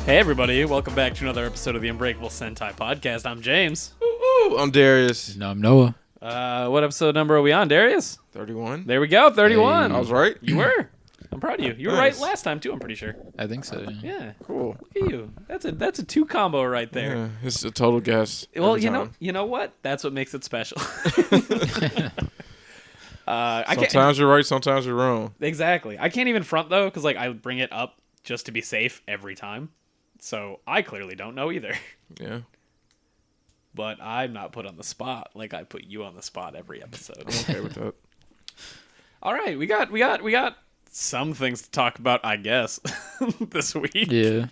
Hey everybody, welcome back to another episode of the Unbreakable Sentai podcast. I'm James. Ooh, I'm Darius. No, I'm Noah. What episode number are we on, Darius? 31. There we go, 31. Hey. I was right. You were. I'm proud of you. You were Nice. right last time too, I'm pretty sure. I think so. Yeah. Cool. Look at you. That's a 2 combo right there. Yeah, it's a total guess. Well, every you know what? That's what makes it special. Sometimes you're right, sometimes you're wrong. Exactly. I can't even front though, because I bring it up just to be safe every time. So I clearly don't know either. Yeah. But I'm not put on the spot like I put you on the spot every episode. I'm okay with that. All right, we got some things to talk about, I guess, this week. Yeah.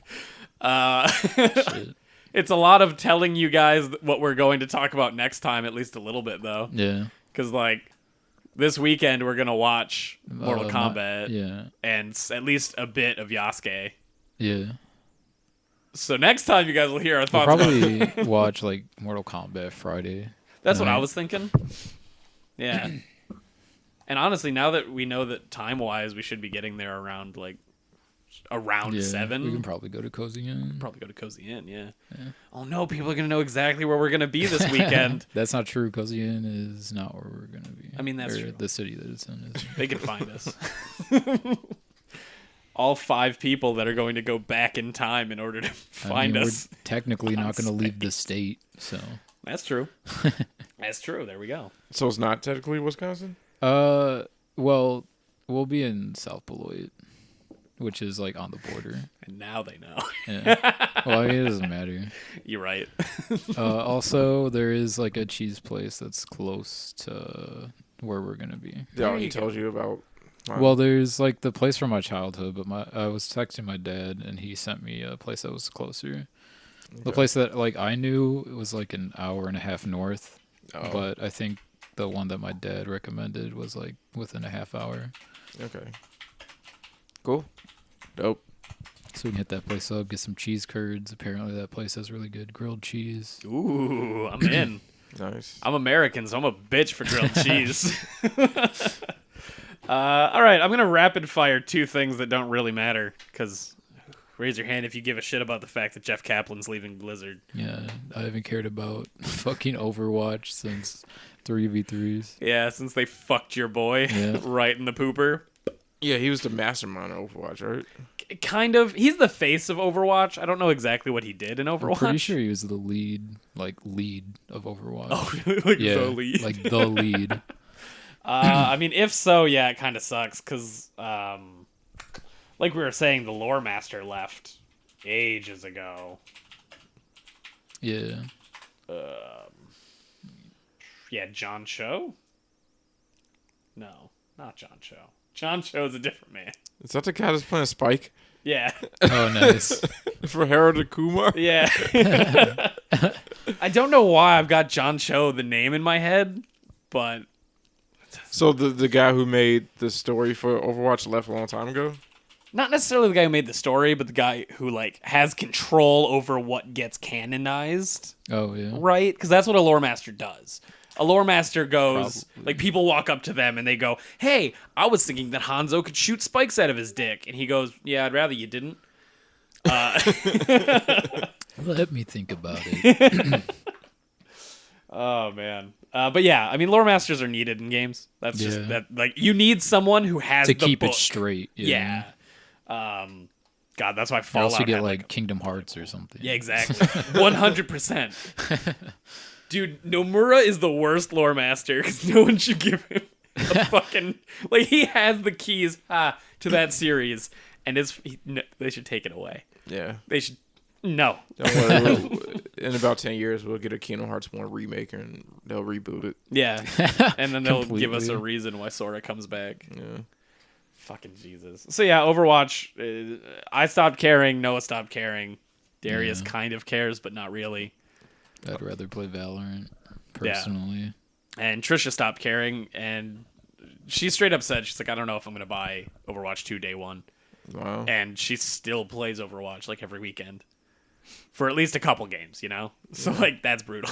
Shit. It's a lot of telling you guys what we're going to talk about next time, at least a little bit though. Yeah. Because this weekend we're gonna watch Mortal Kombat. Yeah. And at least a bit of Yasuke. Yeah. So next time you guys will hear our We'll thoughts. probably watch Mortal Kombat Friday. That's what I was thinking. Yeah. And honestly, now that we know that time-wise we should be getting there around 7. We can probably go to Cozy Inn. Probably go to Cozy Inn, yeah. Oh no, people are going to know exactly where we're going to be this weekend. That's not true. Cozy Inn is not where we're going to be. I mean, that's Or true. The city that it's in is. They can find us. All 5 people that are going to go back in time in order to find us. We're technically not going to leave the state, so. That's true. That's true. There we go. So it's not technically Wisconsin? Well, we'll be in South Beloit, which is on the border. And now they know. Yeah. Well, I mean, it doesn't matter. You're right. Also, there is a cheese place that's close to where we're gonna be. Yeah, you he go. told you about. Well, there's the place from my childhood, but I was texting my dad and he sent me a place that was closer. The place that I knew it was an hour and a half north, but I think the one that my dad recommended was within a half hour. Okay. Cool. Dope. So we can hit that place up, get some cheese curds. Apparently that place has really good grilled cheese. Ooh, I'm in. Nice. I'm American, so I'm a bitch for grilled cheese. All right, I'm going to rapid fire 2 things that don't really matter, because raise your hand if you give a shit about the fact that Jeff Kaplan's leaving Blizzard. Yeah, I haven't cared about fucking Overwatch since 3v3s. Yeah, since they fucked your boy right in the pooper. Yeah, he was the mastermind of Overwatch, right? Kind of. He's the face of Overwatch. I don't know exactly what he did in Overwatch. I'm pretty sure he was the lead of Overwatch. Oh, yeah, the lead? the lead. I mean, if so, yeah, it kind of sucks, because, like we were saying, the lore master left ages ago. Yeah. Yeah, John Cho? No, not John Cho. John Cho is a different man. Is that the guy that's playing Spike? Yeah. Oh, nice. For Harold and Kumar? Yeah. I don't know why I've got John Cho, the name, in my head, but... So the guy who made the story for Overwatch left a long time ago? Not necessarily the guy who made the story, but the guy who, has control over what gets canonized. Oh, yeah. Right? Because that's what a lore master does. A lore master goes, Probably. people walk up to them and they go, hey, I was thinking that Hanzo could shoot spikes out of his dick. And he goes, yeah, I'd rather you didn't. Let me think about it. Oh, man. But yeah, I mean, lore masters are needed in games. That's just that, you need someone who has to the keep book. it straight. Yeah. God, that's why Or Fallout else you get had, Kingdom Hearts or something. Yeah, exactly. 100%. Dude, Nomura is the worst lore master because no one should give him a fucking... he has the keys to that series, and they should take it away. Yeah. They should... No. Don't worry, in about 10 years, we'll get a Kingdom Hearts 1 remake, and they'll reboot it. Yeah. And then they'll give us a Completely. reason why Sora comes back. Yeah. Fucking Jesus. So yeah, Overwatch, I stopped caring, Noah stopped caring. Darius kind of cares, but not really. I'd rather play Valorant, personally. And Trisha stopped caring, and she straight up said, she's like, I don't know if I'm going to buy Overwatch 2 day one. Wow. And she still plays Overwatch, every weekend. For at least a couple games, So, that's brutal.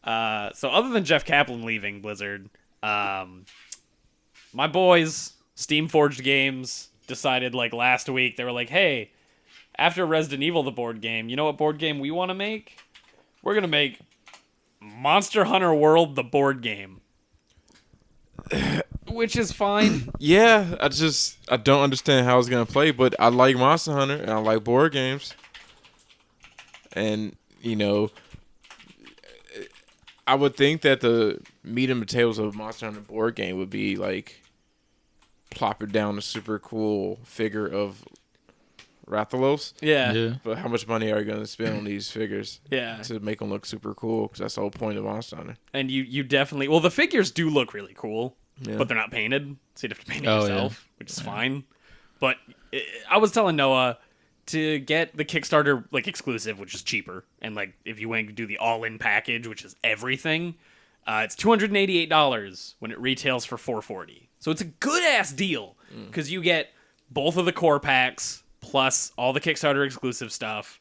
So other than Jeff Kaplan leaving Blizzard, my boys, Steam Forged Games, decided, last week, they were like, hey, after Resident Evil, the board game, you know what board game we want to make? We're going to make Monster Hunter World, the board game. Which is fine. Yeah, I don't understand how it's gonna play, but I like Monster Hunter and I like board games. And, I would think that the meat and potatoes of Monster Hunter board game would be like plopping down a super cool figure of Rathalos. Yeah. But how much money are you going to spend on these figures? Yeah. To make them look super cool? Because that's the whole point of Monster Hunter. And you definitely... Well, the figures do look really cool, but they're not painted, so you'd have to paint it yourself, which is fine. But I was telling Noah to get the Kickstarter like exclusive, which is cheaper, and like if you want to do the all-in package, which is everything, it's $288 when it retails for $440. So it's a good-ass deal, because you get both of the core packs, plus all the Kickstarter exclusive stuff,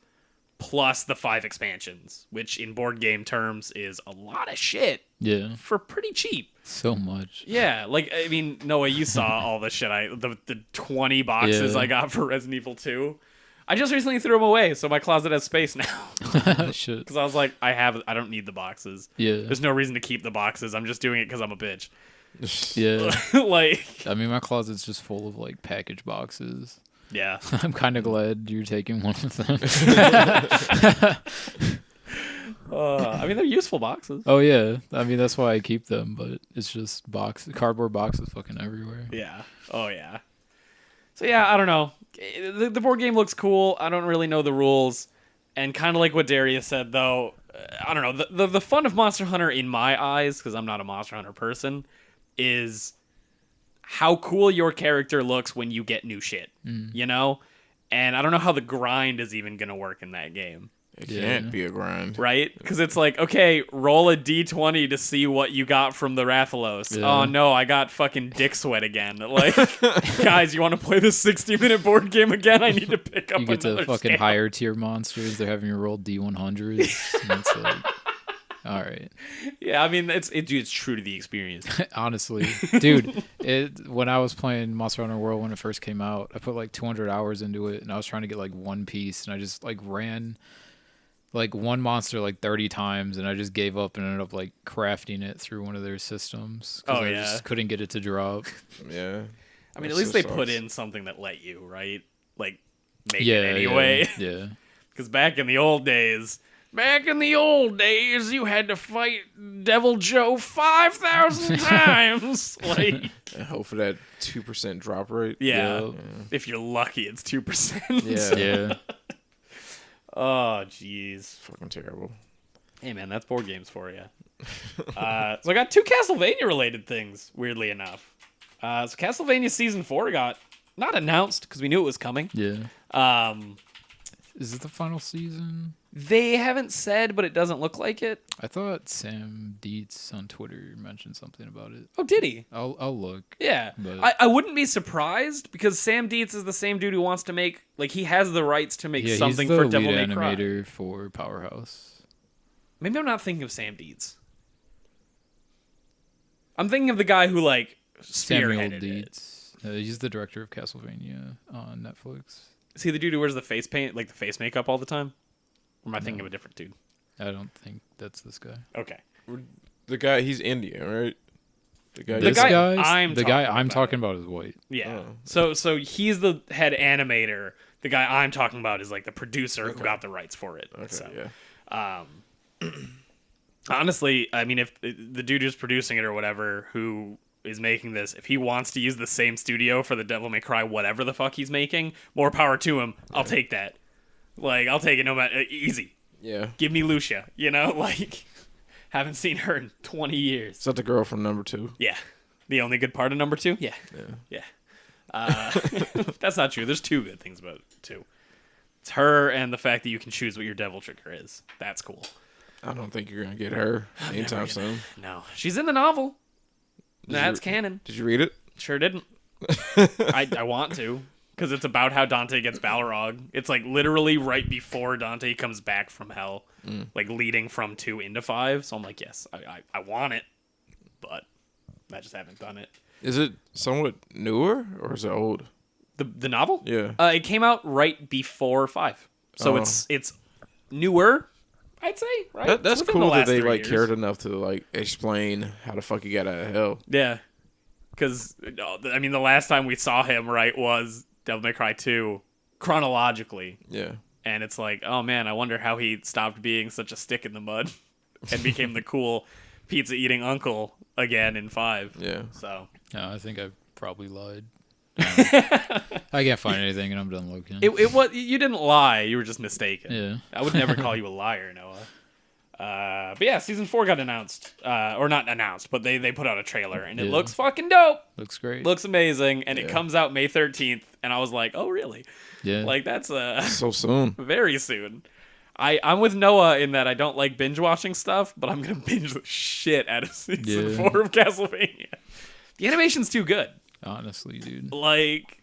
plus the 5 expansions, which in board game terms is a lot of shit. Yeah. For pretty cheap. So much. Yeah, like, I mean, Noah, you saw all the shit the 20 boxes I got for Resident Evil 2. I just recently threw them away, so my closet has space now. Shit. Because I was like, I don't need the boxes. Yeah. There's no reason to keep the boxes. I'm just doing it because I'm a bitch. Yeah. Like, I mean, my closet's just full of like package boxes. yeah. I'm kind of glad you're taking one of them. I mean, they're useful boxes. Oh yeah, I mean that's why I keep them, but it's just cardboard boxes fucking everywhere. Yeah. Oh, yeah. So, yeah, I don't know. The board game looks cool. I don't really know the rules. And kind of like what Darius said, though, I don't know. The fun of Monster Hunter in my eyes, because I'm not a Monster Hunter person, is how cool your character looks when you get new shit, you know? And I don't know how the grind is even going to work in that game. It can't be a grind. Right? Because it's like, okay, roll a d20 to see what you got from the Rathalos. Yeah. Oh, no, I got fucking dick sweat again. Like, guys, you want to play this 60-minute board game again? I need to pick up You get another to fucking stamp. higher tier monsters. They're having you roll D100s. And it's like, all right. Yeah, I mean, it's true to the experience. Honestly, dude, when I was playing Monster Hunter World when it first came out, I put like 200 hours into it, and I was trying to get like one piece, and I just like ran like one monster like 30 times, and I just gave up and ended up like crafting it through one of their systems. I just couldn't get it to drop. Yeah. I mean, at least they put in something that let you, right? Like, make it Yeah, anyway. yeah. Because back in the old days, you had to fight Devil Joe 5,000 times. Like, And hope for that 2% drop rate. yeah. If you're lucky, it's 2%. Yeah. Oh, jeez. Fucking terrible. Hey, man, that's board games for you. So I got 2 Castlevania-related things, weirdly enough. So Castlevania Season 4 got not announced, because we knew it was coming. Yeah. Is it the final season? They haven't said, but it doesn't look like it. I thought Sam Dietz on Twitter mentioned something about it. Oh, did he? I'll look. Yeah. But I wouldn't be surprised, because Sam Dietz is the same dude who wants to make, like, he has the rights to make something he's for the Devil lead May Cry. animator for Powerhouse. Maybe I'm not thinking of Sam Dietz. I'm thinking of the guy who, like, Samuel spearheaded it. Dietz. He's the director of Castlevania on Netflix. Is he the dude who wears the face paint, like the face makeup all the time? Or am I thinking of a different dude? I don't think that's this guy. Okay. The guy, he's Indian, right? The guy. This guy guy I'm I'm talking talking about is white. Yeah. Oh. So he's the head animator. The guy I'm talking about is like the producer who got the rights for it. Okay, So, yeah. honestly, I mean, if the dude who's producing it or whatever who is making this, if he wants to use the same studio for the Devil May Cry, whatever the fuck he's making, more power to him. I'll take that. Like, I'll take it no matter. Easy. Yeah. Give me Lucia. You know, like, haven't seen her in 20 years. Is that the girl from number 2? Yeah. The only good part of number 2? Yeah. Yeah. That's not true. There's 2 good things about 2. It's her and the fact that you can choose what your devil trigger is. That's cool. I don't think you're going to get her anytime soon. No. She's in the novel. That's canon. Did you read it? Sure didn't. I want to. Because it's about how Dante gets Balrog. It's like literally right before Dante comes back from hell. Like leading from 2 into 5. So I'm like, yes, I want it. But I just haven't done it. Is it somewhat newer or is it old? The novel? Yeah. It came out right before 5. So it's newer, I'd say, right? That's It's within the cool that last they 3 like years. cared enough to like explain how the fuck he got out of hell. Yeah. Because, I mean, the last time we saw him, right, was Devil May Cry 2, chronologically. Yeah. And it's like, oh man, I wonder how he stopped being such a stick in the mud and became the cool pizza-eating uncle again in 5. Yeah. So. No, I think I probably lied. I can't find anything, and I'm done looking. It was, you didn't lie, you were just mistaken. Yeah. I would never call you a liar, Noah. But yeah, season 4 got announced, or not announced, but they put out a trailer, and it looks fucking dope. Looks great. Looks amazing, and it Yeah. comes out May 13th, and I was like, oh really? Yeah. Like that's So soon. very soon. I'm with Noah in that I don't like binge watching stuff, but I'm gonna binge the shit out of season 4 of Castlevania. The animation's too good. Honestly, dude. Like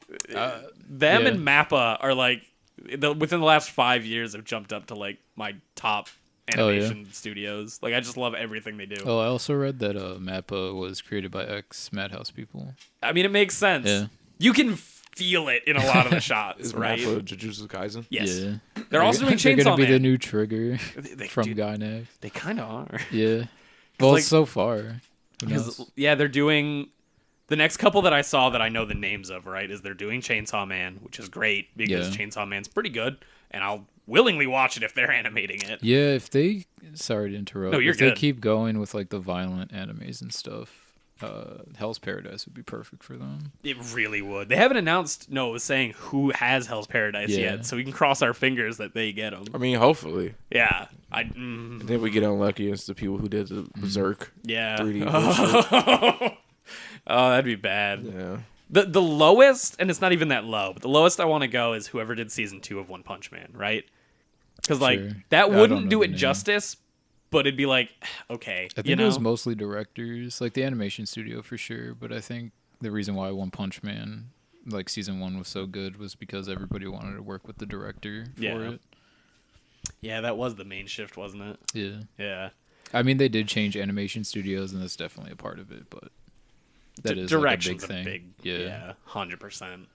them yeah. and Mappa are like within the last 5 years have jumped up to like my top animation studios. Like I just love everything they do. Oh, I also read that Mappa was created by ex-Madhouse people. I mean, it makes sense. Yeah. You can feel it in a lot of the shots, Is right? Mappa Jujutsu Kaisen? Yes. Yeah. They're also doing They're Chainsaw gonna be Man. the new trigger They- from dude, Gainax. They kind of are. Yeah. Well, like- so far. Who Because knows? yeah, they're doing the next couple that I saw that I know the names of, right? Is they're doing Chainsaw Man, which is great because Yeah. Chainsaw Man's pretty good, and I'll willingly watch it if they're animating it. Yeah, if they sorry to interrupt. No, you're if good. they keep going with like the violent animes and stuff, Hell's Paradise would be perfect for them. It really would. They haven't announced. No, it was saying who has Hell's Paradise Yeah. yet, so we can cross our fingers that they get them. I mean, hopefully. Yeah, And then we get unlucky as the people who did the Berserk yeah. 3D bullshit. Oh, that'd be bad. Yeah. The lowest, and it's not even that low, but the lowest I want to go is whoever did season 2 of One Punch Man, right? Because like Sure. that I don't wouldn't know do the it name. justice, but it'd be like okay, I think you know. it was mostly directors, like the animation studio for sure. But I think the reason why One Punch Man, like season 1, was so good was because everybody wanted to work with the director for Yeah. it. Yeah, that was the main shift, wasn't it? Yeah. Yeah. I mean, they did change animation studios, and that's definitely a part of it. But that is like, a big Direction's thing. yeah, 100%.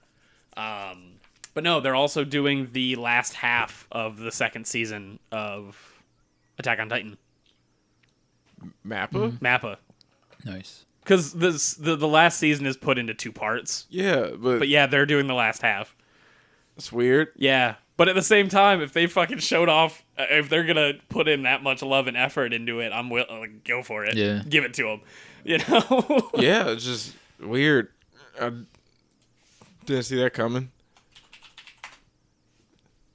But no, they're also doing the last half of the second season of Attack on Titan. Mappa? Mappa. Nice. Because the last season is put into 2 parts. Yeah, But yeah, they're doing the last half. it's weird. Yeah. But at the same time, if they fucking showed off, if they're going to put in that much love and effort into it, I'm willing go for it. Yeah. Give it to them. You know? Yeah, it's just weird. I didn't see that coming.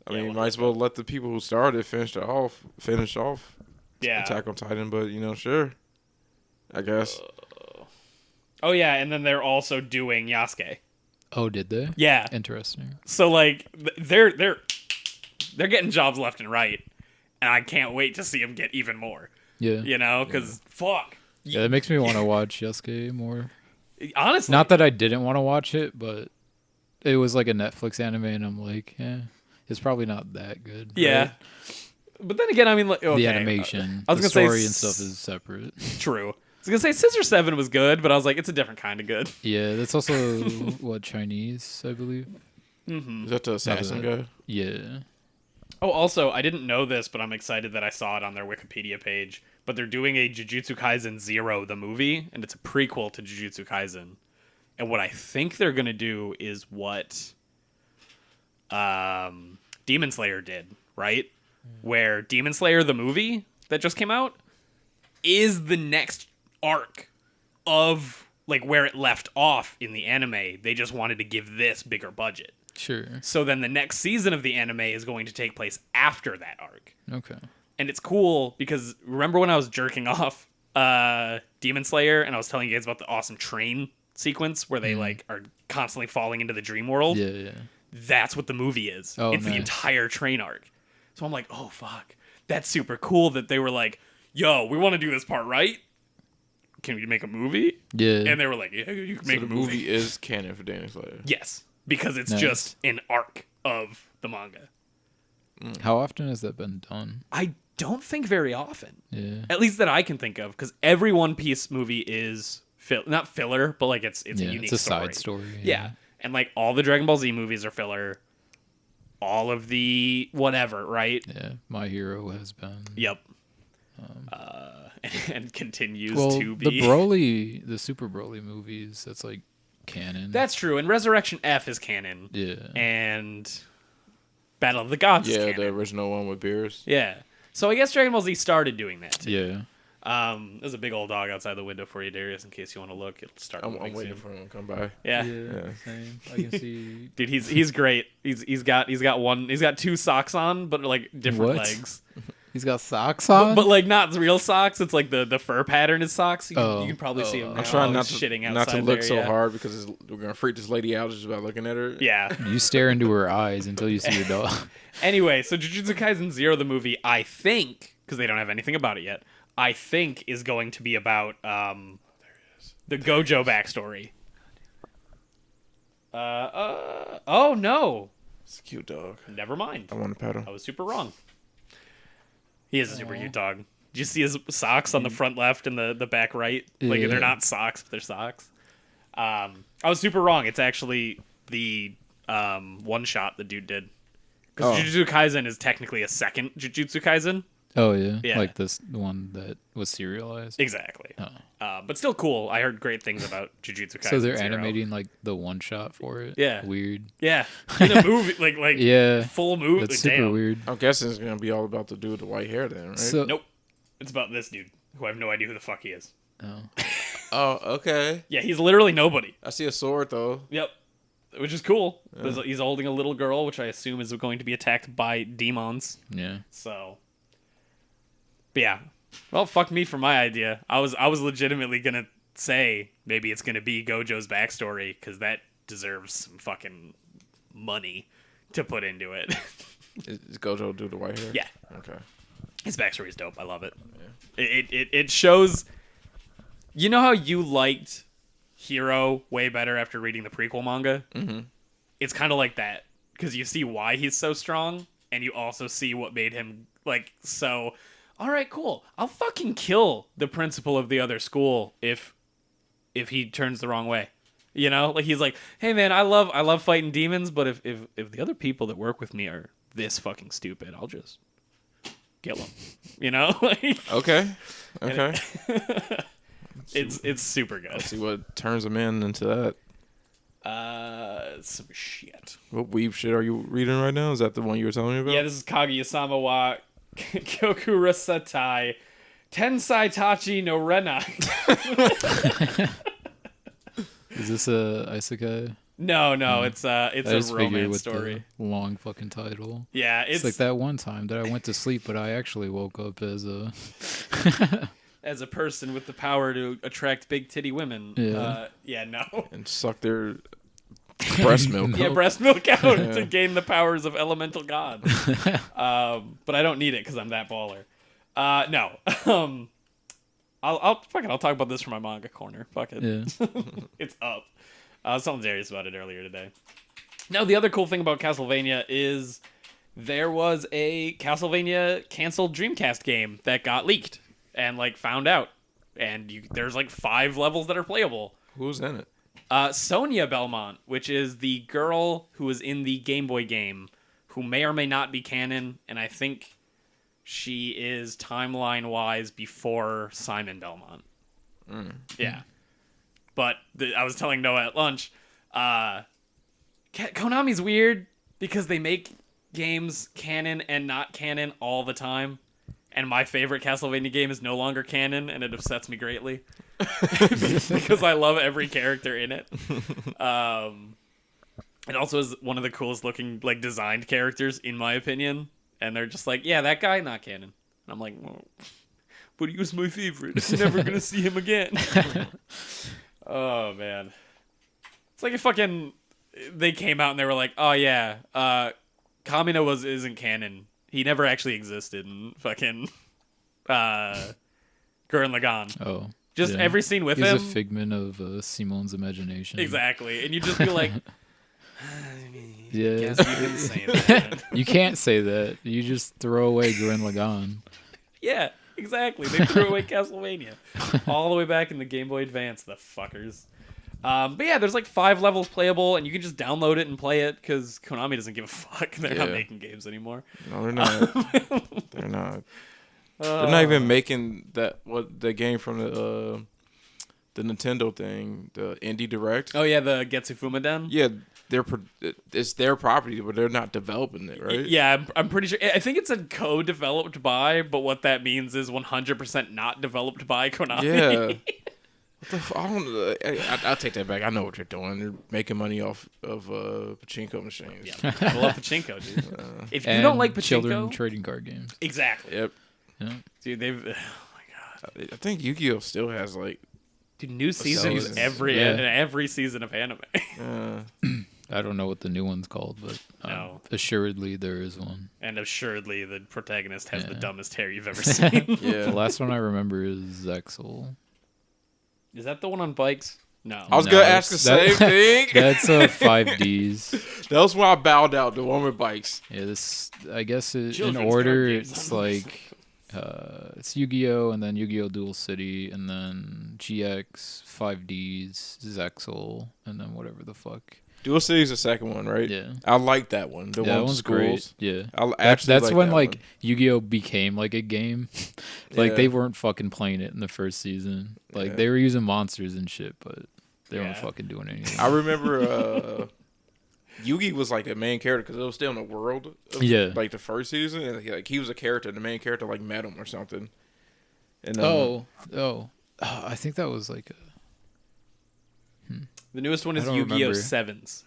I Yeah, mean, well, might as well let the people who started finish off Yeah. Attack on Titan, but sure. I guess. Oh, yeah. And then they're also doing Yasuke. Oh, did they? Yeah. Interesting. So like they're getting jobs left and right, and I can't wait to see them get even more. Yeah. You know, because fuck. Yeah, that makes me want to watch Yasuke more. Honestly, Not that I didn't want to watch it, but it was like a Netflix anime, and I'm like, it's probably not that good. yeah. right? But then again, I mean, like, okay, The animation, I was the gonna story say and stuff is separate. true. I was gonna say Scissor 7 was good, but I was like, it's a different kind of good. Yeah, that's also what Chinese, I believe. Is that the assassin guy? Yeah. Oh, also, I didn't know this, but I'm excited that I saw it on their Wikipedia page. But they're doing a Jujutsu Kaisen 0, the movie, and it's a prequel to Jujutsu Kaisen. And what I think they're gonna do is what Demon Slayer did, right? Where Demon Slayer, the movie that just came out, is the next arc of like where it left off in the anime. They just wanted to give this bigger budget. Sure. So then the next season of the anime is going to take place after that arc. Okay. And it's cool because remember when I was jerking off Demon Slayer and I was telling you guys about the awesome train sequence where they like are constantly falling into the dream world? Yeah, yeah. That's what the movie is. Oh, it's the nice. entire train arc. So I'm like, oh fuck. That's super cool that they were like, yo, we want to do this part right. Can we make a movie? Yeah. And they were like, yeah, you can make So a the movie is canon for Demon Slayer. Yes, because it's Nice. just an arc of the manga. How often has that been done? I don't think very often. Yeah. At least that I can think of, because every One Piece movie is not filler, but like it's a unique it's a story. side story. Yeah. And like all the Dragon Ball Z movies are filler. All of the whatever, right? Yeah, My Hero has been. Yep. And continues Well, to be. the Super Broly movies, that's like canon. That's true. And Resurrection F is canon. Yeah. And Battle of the Gods is Yeah, canon. the original one with Beerus. Yeah. So I guess Dragon Ball Z started doing that too. Yeah. There's a big old dog outside the window for you, Darius, in case you want to look. It'll start I'm moving waiting soon. for him to come by. Yeah. Same. I can see. Dude, he's great. He's got two socks on, but like different What? legs. He's got socks on? But like not real socks. It's like the fur pattern is socks. You can probably see him. Oh. Now. I'm trying He's shitting not to outside look there, so yeah. hard because we're gonna freak this lady out just about looking at her. Yeah. You stare into her eyes until you see your dog. Anyway, so Jujutsu Kaisen 0, the movie, I think, because they don't have anything about it yet, I think is going to be about the Gojo backstory. Oh no. It's a cute dog. Never mind. I want to pet him. I was super wrong. He is a super cute dog. Did you see his socks on the front left and the back right? Like Yeah. they're not socks, but they're socks. I was super wrong. It's actually the one shot the dude did. Because Jujutsu Kaisen is technically a second Jujutsu Kaisen. Oh, yeah? Yeah. Like the one that was serialized? Exactly. Oh. But still cool. I heard great things about Jujutsu Kaisen. So they're 0. animating like the one shot for it? Yeah. Weird. Yeah. In a movie, like Yeah. full movie. That's Like, super damn. weird. I'm guessing it's gonna be all about the dude with the white hair then, right? So, Nope. It's about this dude who I have no idea who the fuck he is. oh. Oh, okay. Yeah, he's literally nobody. I see a sword though. Yep. Which is cool. He's holding a little girl, which I assume is going to be attacked by demons. Yeah. So, but yeah. Well, fuck me for my idea. I was legitimately gonna say maybe it's gonna be Gojo's backstory because that deserves some fucking money to put into it. Is Gojo dude with the white hair? Yeah, Okay. his backstory is dope. I love it. It shows. You know how you liked Hero way better after reading the prequel manga? Mm-hmm. It's kind of like that because you see why he's so strong, and you also see what made him like so. All right, cool. I'll fucking kill the principal of the other school if he turns the wrong way. You know, like he's like, hey man, I love fighting demons, but if the other people that work with me are this fucking stupid, I'll just kill them. You know, like, Okay. Okay. it's super good. Let's see what turns him into that. Some shit. What weeb shit are you reading right now? Is that the one you were telling me about? Yeah, this is Kaguya-sama wa Kyokura Satai Tensai Tachi no Rena. Is this a isekai? No, it's I a just figured romance with story. the long fucking title. Yeah, It's like that one time that I went to sleep, but I actually woke up as a... as a person with the power to attract big titty women. Yeah. No. And suck their breast milk. Yeah, breast milk out to gain the powers of elemental god. But I don't need it because I'm that baller. No. I'll talk about this for my manga corner. Fuck it. Yeah. It's up. I was telling Darius about it earlier today. Now, the other cool thing about Castlevania is there was a Castlevania canceled Dreamcast game that got leaked and like found out, and there's like 5 levels that are playable. Who's in it? Sonia Belmont, which is the girl who was in the Game Boy game, who may or may not be canon, and I think she is timeline-wise before Simon Belmont. Yeah. But I was telling Noah at lunch, Konami's weird because they make games canon and not canon all the time. And my favorite Castlevania game is no longer canon, and it upsets me greatly. Because I love every character in it. It also is one of the coolest looking, like, designed characters, in my opinion. And they're just like, yeah, that guy, not canon. And I'm like, well, but he was my favorite. I'm never going to see him again. Oh, man. It's like they came out and they were like, oh, yeah, Kamina isn't canon. He never actually existed in fucking Gurren Lagann. Oh. Just yeah. every scene with He's him. a figment of Simone's imagination. Exactly. And you just be like, Yeah. I guess you can say that. You can't say that. You just throw away Gurren Lagann. Yeah, exactly. They threw away Castlevania. All the way back in the Game Boy Advance, the fuckers. But yeah, there's like 5 levels playable, and you can just download it and play it because Konami doesn't give a fuck. They're not making games anymore. No, they're not. They're not. They're not even making the game from the Nintendo thing, the Indie Direct. Oh yeah, the Getsu Fumaden. Yeah, it's their property, but they're not developing it, right? Yeah, I'm pretty sure. I think it's a co-developed by, but what that means is 100% not developed by Konami. Yeah. I don't. I'll take that back. I know what you're doing. They're making money off of pachinko machines. Yeah, I love pachinko, dude. If you don't like pachinko, children trading card games. Exactly. Yep. Yeah. Dude, they've. Oh my god. I think Yu-Gi-Oh still has like. Dude, new seasons every season of anime. I don't know what the new one's called, but No. assuredly there is one. And assuredly, the protagonist has the dumbest hair you've ever seen. Yeah. The last one I remember is Zexel. Is that the one on bikes? No. I was gonna ask the same thing. That's 5Ds. That was when I bowed out. The one with bikes. Yeah, this I guess in Children's order card games. it's like it's Yu-Gi-Oh, and then Yu-Gi-Oh! Dual City, and then GX, 5Ds, Zexel, and then whatever the fuck. Dual City's the second one, right? Yeah. I like that one. The one that with one's schools. great. Yeah. That's when that like one. Yu-Gi-Oh became like a game. Like Yeah. they weren't fucking playing it in the first season. Like they were using monsters and shit, but they weren't fucking doing anything. I remember Yugi was like the main character because it was still in the world of like the first season, and he was a character. The main character like met him or something. And I think that was like The newest one is I don't Yu-Gi-Oh! remember. Sevens.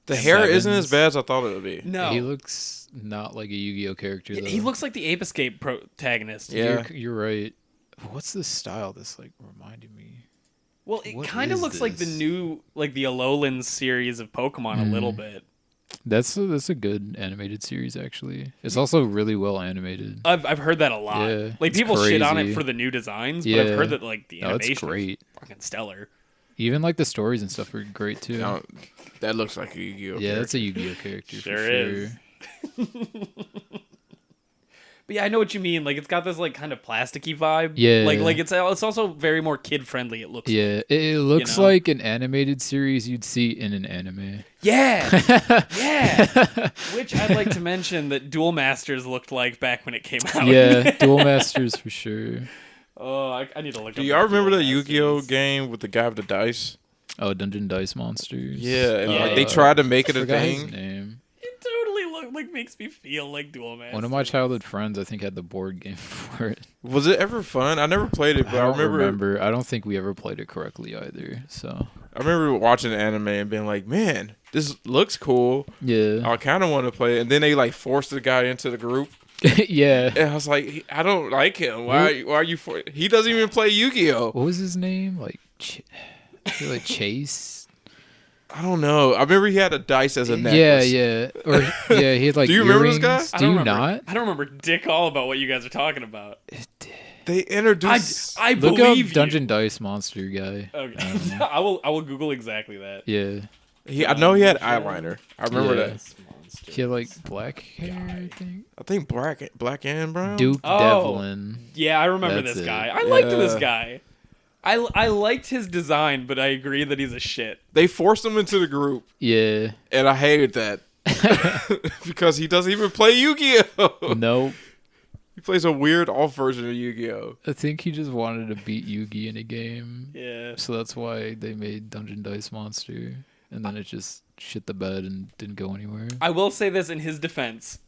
the hair isn't Sevens. as bad as I thought it would be. No. he looks not like a Yu-Gi-Oh character though. He looks like the Ape Escape protagonist. Yeah. You're right. What's the style this like reminded me? Well, it What kind of is looks like the this? new, like the Alolan series of Pokemon a little bit. That's a good animated series actually. It's also really well animated. I've heard that a lot. Yeah, Like it's people shit on it crazy. for the new designs, but Yeah. I've heard that like the No, it's animation great. is fucking stellar. Even like the stories and stuff are great too. No, that looks like a Yu-Gi-Oh. Yeah, that's a Yu-Gi-Oh character. Sure for sure. is. But yeah, I know what you mean. Like it's got this like kind of plasticky vibe. Yeah. Like it's also very more kid friendly. It looks. Yeah, it looks know? like an animated series you'd see in an anime. Yeah. Yeah. Which I'd like to mention that Duel Masters looked like back when it came out. Yeah, Duel Masters for sure. Oh, I need to look. Do up y'all remember Duel the Yu-Gi-Oh Masters. game with the guy with the dice? Oh, Dungeon Dice Monsters. Yeah, and like they tried to make it a Forgot his thing. name. It totally makes me feel like Duel Masters. One of my childhood friends, I think, had the board game for it. Was it ever fun? I never played it, but I don't remember. I don't think we ever played it correctly either. So I remember watching the anime and being like, "Man, this looks cool. yeah, I kind of want to play it." And then they like forced the guy into the group, yeah. and I was like, "I don't like him. Why are you for? He doesn't even play Yu-Gi-Oh." What was his name? Like, like Chase. I don't know. I remember he had a dice as a Yeah, necklace. yeah. Or yeah, he had like. Do you remember this earrings. guy? Do you remember, not? I don't remember dick all about what you guys are talking about. They introduced. I Look believe up Dungeon Dice Monster guy. Okay. I will Google exactly that. Yeah, I know he had eyeliner. I remember Yeah. that. he had like black hair. I think. I think black and brown. Duke Oh. Devlin. Yeah, I remember That's this it. guy. I liked this Yeah. guy. I liked his design, but I agree that he's a shit. They forced him into the group, Yeah. and I hated that because he doesn't even play Yu-Gi-Oh. Nope. He plays a weird off version of Yu-Gi-Oh. I think he just wanted to beat Yugi in a game. Yeah. So that's why they made Dungeon Dice Monster. And then it just shit the bed and didn't go anywhere. I will say this in his defense.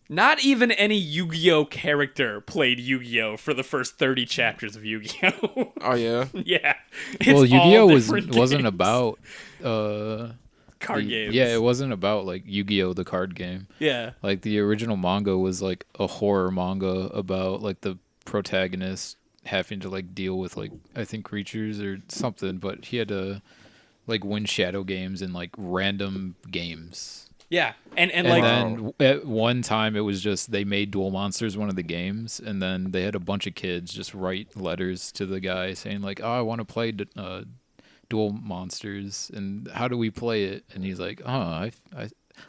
Not even any Yu-Gi-Oh character played Yu-Gi-Oh for the first 30 chapters of Yu-Gi-Oh. Oh yeah. Yeah. Well, It's all Yu-Gi-Oh different wasn't games. about card games. Yeah, it wasn't about like Yu-Gi-Oh the card game. Yeah. Like the original manga was like a horror manga about like the protagonist having to like deal with like I think creatures or something, but he had to like win shadow games and like random games. Yeah. And And like then at one time it was just they made Duel Monsters one of the games, and then they had a bunch of kids just write letters to the guy saying like, "Oh, I want to play Duel Monsters, and how do we play it?" And he's like, "Oh,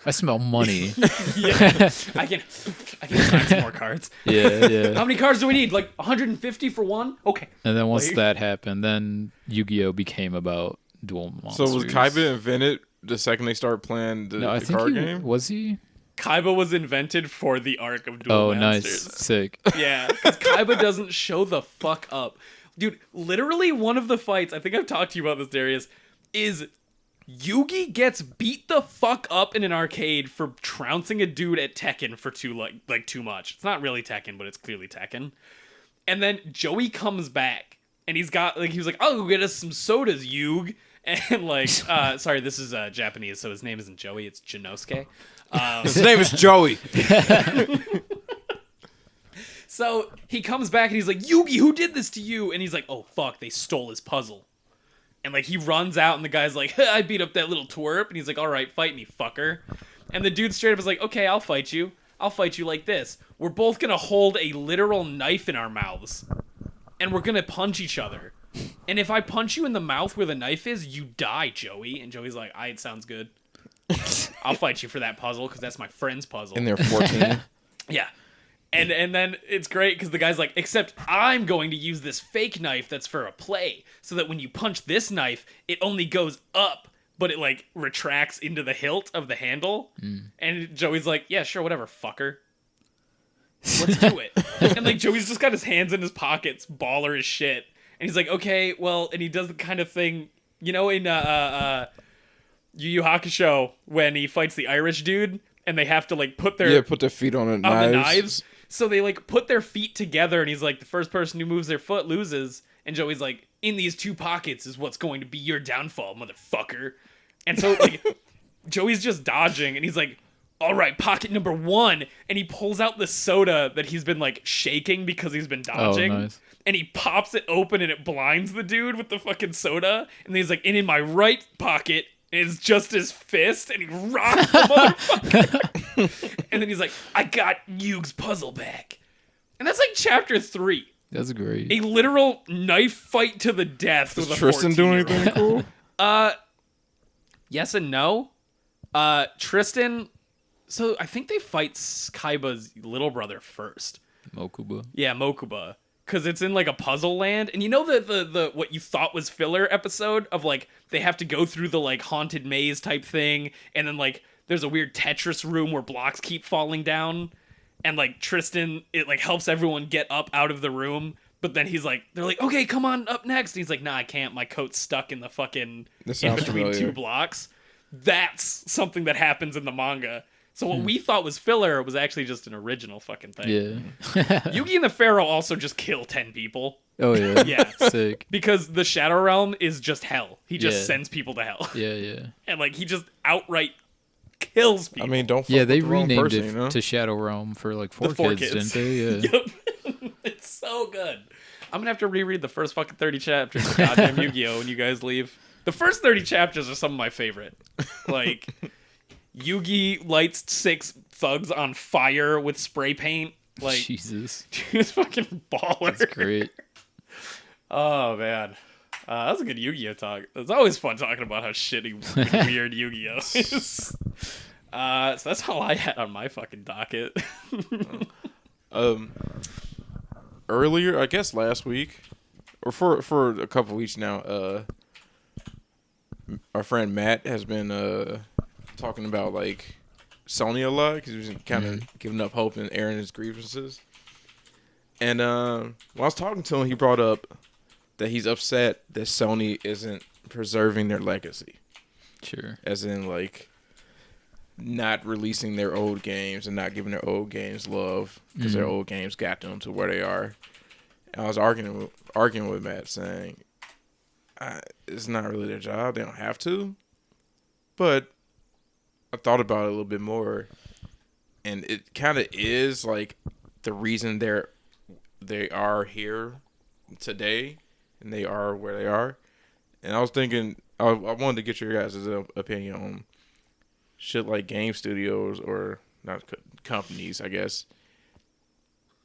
I smell money." yeah, I can find some more cards. Yeah, yeah. How many cards do we need? Like 150 for one? Okay. And then once Like- that happened, then Yu-Gi-Oh became about dual So monsters. was Kaiba invented the second they started playing the, No, I the think card he game? was he. Kaiba was invented for the arc of Duel Oh, Masters. nice, sick. Yeah, because Kaiba doesn't show the fuck up. Dude, literally one of the fights, I think I've talked to you about this, Darius, is Yugi gets beat the fuck up in an arcade for trouncing a dude at Tekken for too much. It's not really Tekken, but it's clearly Tekken. And then Joey comes back, and he was like, "I'll go get us some sodas, Yug." And like, sorry, this is Japanese, so his name isn't Joey, it's Jinosuke. His name is Joey. So he comes back and he's like, "Yugi, who did this to you?" And he's like, "Oh fuck, they stole his puzzle." And like he runs out and the guy's like, "I beat up that little twerp." And he's like, "All right, fight me, fucker." And the dude straight up is like, "Okay, I'll fight you. I'll fight you like this. We're both gonna hold a literal knife in our mouths, and we're gonna punch each other. And if I punch you in the mouth where the knife is, you die, Joey." And Joey's like, "It sounds good. I'll fight you for that puzzle because that's my friend's puzzle." And they're 14. Yeah. And then it's great because the guy's like, "Except I'm going to use this fake knife that's for a play, so that when you punch this knife, it only goes up, but it like retracts into the hilt of the handle." And Joey's like, "Yeah, sure, whatever, fucker. Let's do it." And like Joey's just got his hands in his pockets, baller as shit. And he's like, "Okay, well," and he does the kind of thing, you know, in Yu Yu Hakusho when he fights the Irish dude and they have to like put their feet on the on knives. the knives. So they like put their feet together and he's like, "The first person who moves their foot loses." And Joey's like, "In these two pockets is what's going to be your downfall, motherfucker." And so like Joey's just dodging and he's like, "All right, pocket number 1." And he pulls out the soda that he's been like shaking because he's been dodging. Oh, nice. And he pops it open and it blinds the dude with the fucking soda. And then he's like, "And in my right pocket is just his fist," and he rocks the motherfucker. And then he's like, "I got Yuge's puzzle back." And that's like chapter 3. That's great. A literal knife fight to the death with Does a Tristan do 14-year-old. anything cool? Yes and no. Tristan, so I think they fight Kaiba's little brother first. Mokuba. Yeah, Mokuba. Because it's in like a puzzle land. And you know the what you thought was filler episode of like they have to go through the like haunted maze type thing, and then like there's a weird Tetris room where blocks keep falling down, and like Tristan, it like helps everyone get up out of the room, but then he's like, they're like, "Okay, come on up next." And he's like, "Nah, I can't. My coat's stuck in the fucking This in sounds between familiar. 2 blocks." That's something that happens in the manga. So what we thought was filler was actually just an original fucking thing. Yeah. Yugi and the Pharaoh also just kill 10 people. Oh yeah. Yeah. Sick. Because the Shadow Realm is just hell. He just Yeah. sends people to hell. Yeah, yeah. And like he just outright kills people. I mean, don't fuck Yeah, they with the wrong renamed person, it you know? to Shadow Realm for like 4 4 kids, kids. didn't they? Yeah. Yep. It's so good. I'm gonna have to reread the first fucking 30 chapters of goddamn Yu-Gi-Oh! When you guys leave. The first 30 chapters are some of my favorite. Like, Yugi lights 6 thugs on fire with spray paint. Like, Jesus. it's fucking baller. That's great. Oh, man. That was a good Yu-Gi-Oh! Talk. It's always fun talking about how shitty and weird Yu-Gi-Oh! is. So that's all I had on my fucking docket. Earlier, I guess last week, or for a couple weeks now, our friend Matt has been talking about like Sony a lot because he was kind of giving up hope and airing his grievances. And when I was talking to him, he brought up that he's upset that Sony isn't preserving their legacy, Sure. as in like not releasing their old games and not giving their old games love because their old games got them to where they are. And I was arguing with Matt, saying it's not really their job; they don't have to. But I thought about it a little bit more, and it kind of is like the reason they are here today, and they are where they are. And I was thinking, I wanted to get your guys' opinion on shit like game studios or not companies, I guess,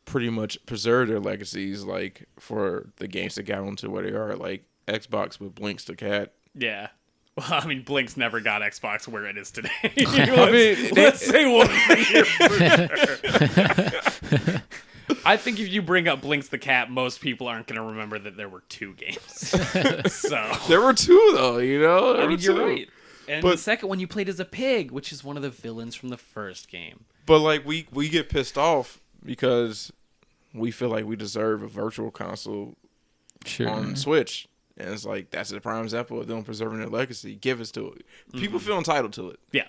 pretty much preserve their legacies, like for the games that got them to where they are, like Xbox with Blinks the Cat. Yeah. Well, I mean, Blink's never got Xbox where it is today. I mean, let's say one thing here for sure. I think if you bring up Blinks the Cat, most people aren't going to remember that there were 2 games. So There were 2 though, you know. I mean, you're right. And the second one you played as a pig, which is one of the villains from the first game. But like we get pissed off because we feel like we deserve a virtual console on Switch. And it's like, that's the prime example of them preserving their legacy. Give us to it. People feel entitled to it. Yeah.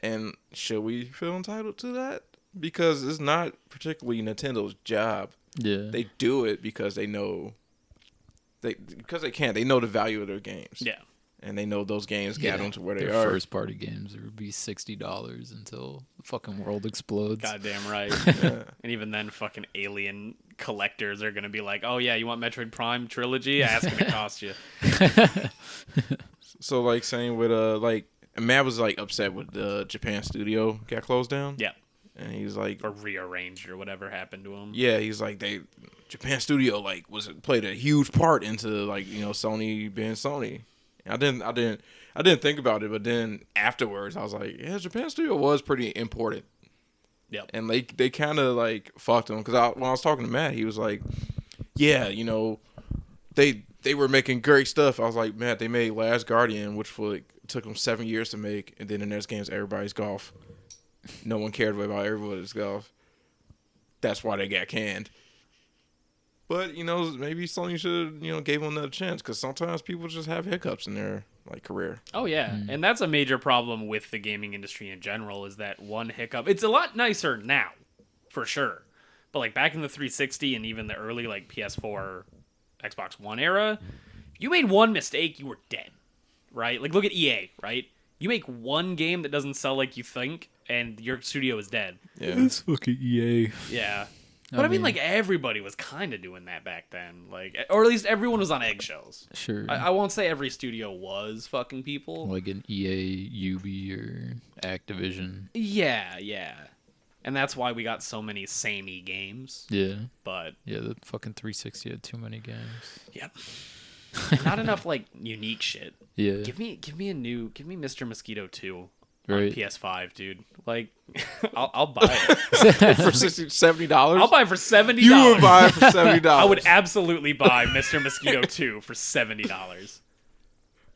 And should we feel entitled to that? Because it's not particularly Nintendo's job. Yeah. They do it because they know because they can. They know the value of their games. Yeah. And they know those games got them to where they Their are. first party games would be $60 until the fucking world explodes. Goddamn right. Yeah. And even then, fucking alien collectors are going to be like, oh, yeah, you want Metroid Prime Trilogy? Yeah, it's going to cost you. So, like, same with, Matt was, like, upset with the Japan studio got closed down. Yeah. And he's like... Or rearranged or whatever happened to him. Yeah, he's like, Japan studio, like, played a huge part into, like, you know, Sony being Sony. I didn't think about it, but then afterwards I was like, yeah, Japan Studio was pretty important. Yep. And they kind of like fucked him because when I was talking to Matt, he was like, yeah, you know, they were making great stuff. I was like, Matt, they made Last Guardian, which took them 7 years to make, and then the next game is Everybody's Golf. No one cared about Everybody's Golf. That's why they got canned. But, you know, maybe Sony should have, you know, gave them another chance because sometimes people just have hiccups in their, like, career. Oh, yeah. And that's a major problem with the gaming industry in general is that one hiccup. It's a lot nicer now, for sure. But, like, back in the 360 and even the early, like, PS4, Xbox One era, you made one mistake, you were dead, right? Like, look at EA, right? You make one game that doesn't sell like you think, and your studio is dead. Yeah. It's fucking EA. Yeah. But I mean, like, everybody was kind of doing that back then. Like, or at least everyone was on eggshells. Sure. I won't say every studio was fucking people. Like an EA, UB, or Activision. Yeah. And that's why we got so many samey games. Yeah. But yeah, the fucking 360 had too many games. Yep. And not enough, like, unique shit. Yeah. Give me Mr. Mosquito 2 on Right. PS5, dude. Like, I'll buy it. For $70? I'll buy it for $70. You would buy it for $70. I would absolutely buy Mr. Mosquito 2 for $70.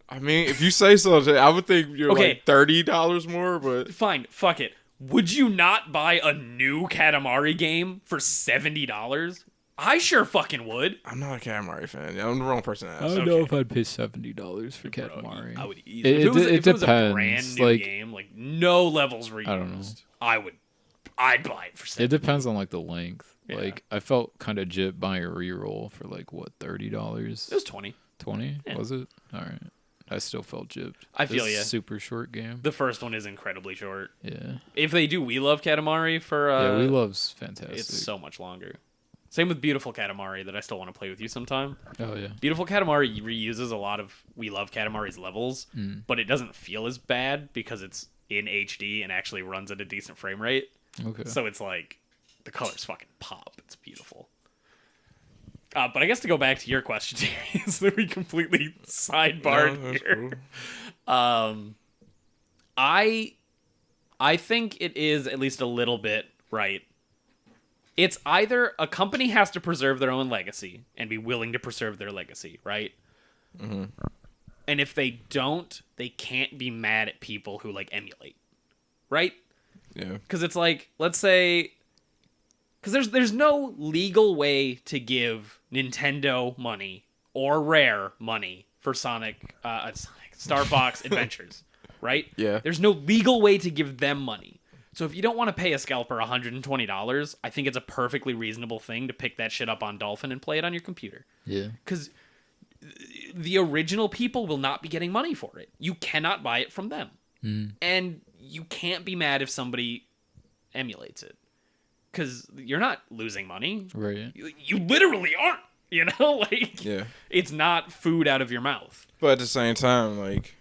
I mean, if you say so, I would think you're Okay. like $30 more, but... Fine, fuck it. Would you not buy a new Katamari game for $70? I sure fucking would. I'm not a Katamari fan. I'm the wrong person to ask. I don't know if I'd pay $70 for Katamari. I would easily. If it was a depends. brand new Like, game, like no levels were used, I don't know. I'd buy it for $70. It depends on like the length. Yeah. Like I felt kind of gypped buying a reroll for like what $30. It was 20. 20 Yeah. was it? All right. I still felt gypped. I feel It's a ya. Super short game. The first one is incredibly short. Yeah. If they do We Love Katamari for Yeah, We Love's fantastic. it's so much longer. Same with Beautiful Katamari that I still want to play with you sometime. Oh yeah. Beautiful Katamari reuses a lot of We Love Katamari's levels, but it doesn't feel as bad because it's in HD and actually runs at a decent frame rate. Okay. So it's like the colors fucking pop. It's beautiful. But I guess to go back to your question, is that we completely sidebarred No, that's here. cool. I think it is at least a little bit right. It's either a company has to preserve their own legacy and be willing to preserve their legacy, right? Mm-hmm. And if they don't, they can't be mad at people who like emulate, right? Yeah. Because it's like, let's say, because there's no legal way to give Nintendo money or Rare money for Star Fox Adventures, right? Yeah. There's no legal way to give them money. So if you don't want to pay a scalper $120, I think it's a perfectly reasonable thing to pick that shit up on Dolphin and play it on your computer. Yeah. Because the original people will not be getting money for it. You cannot buy it from them. And you can't be mad if somebody emulates it. Because you're not losing money. Right. You literally aren't. You know? Like, Yeah. it's not food out of your mouth. But at the same time, like,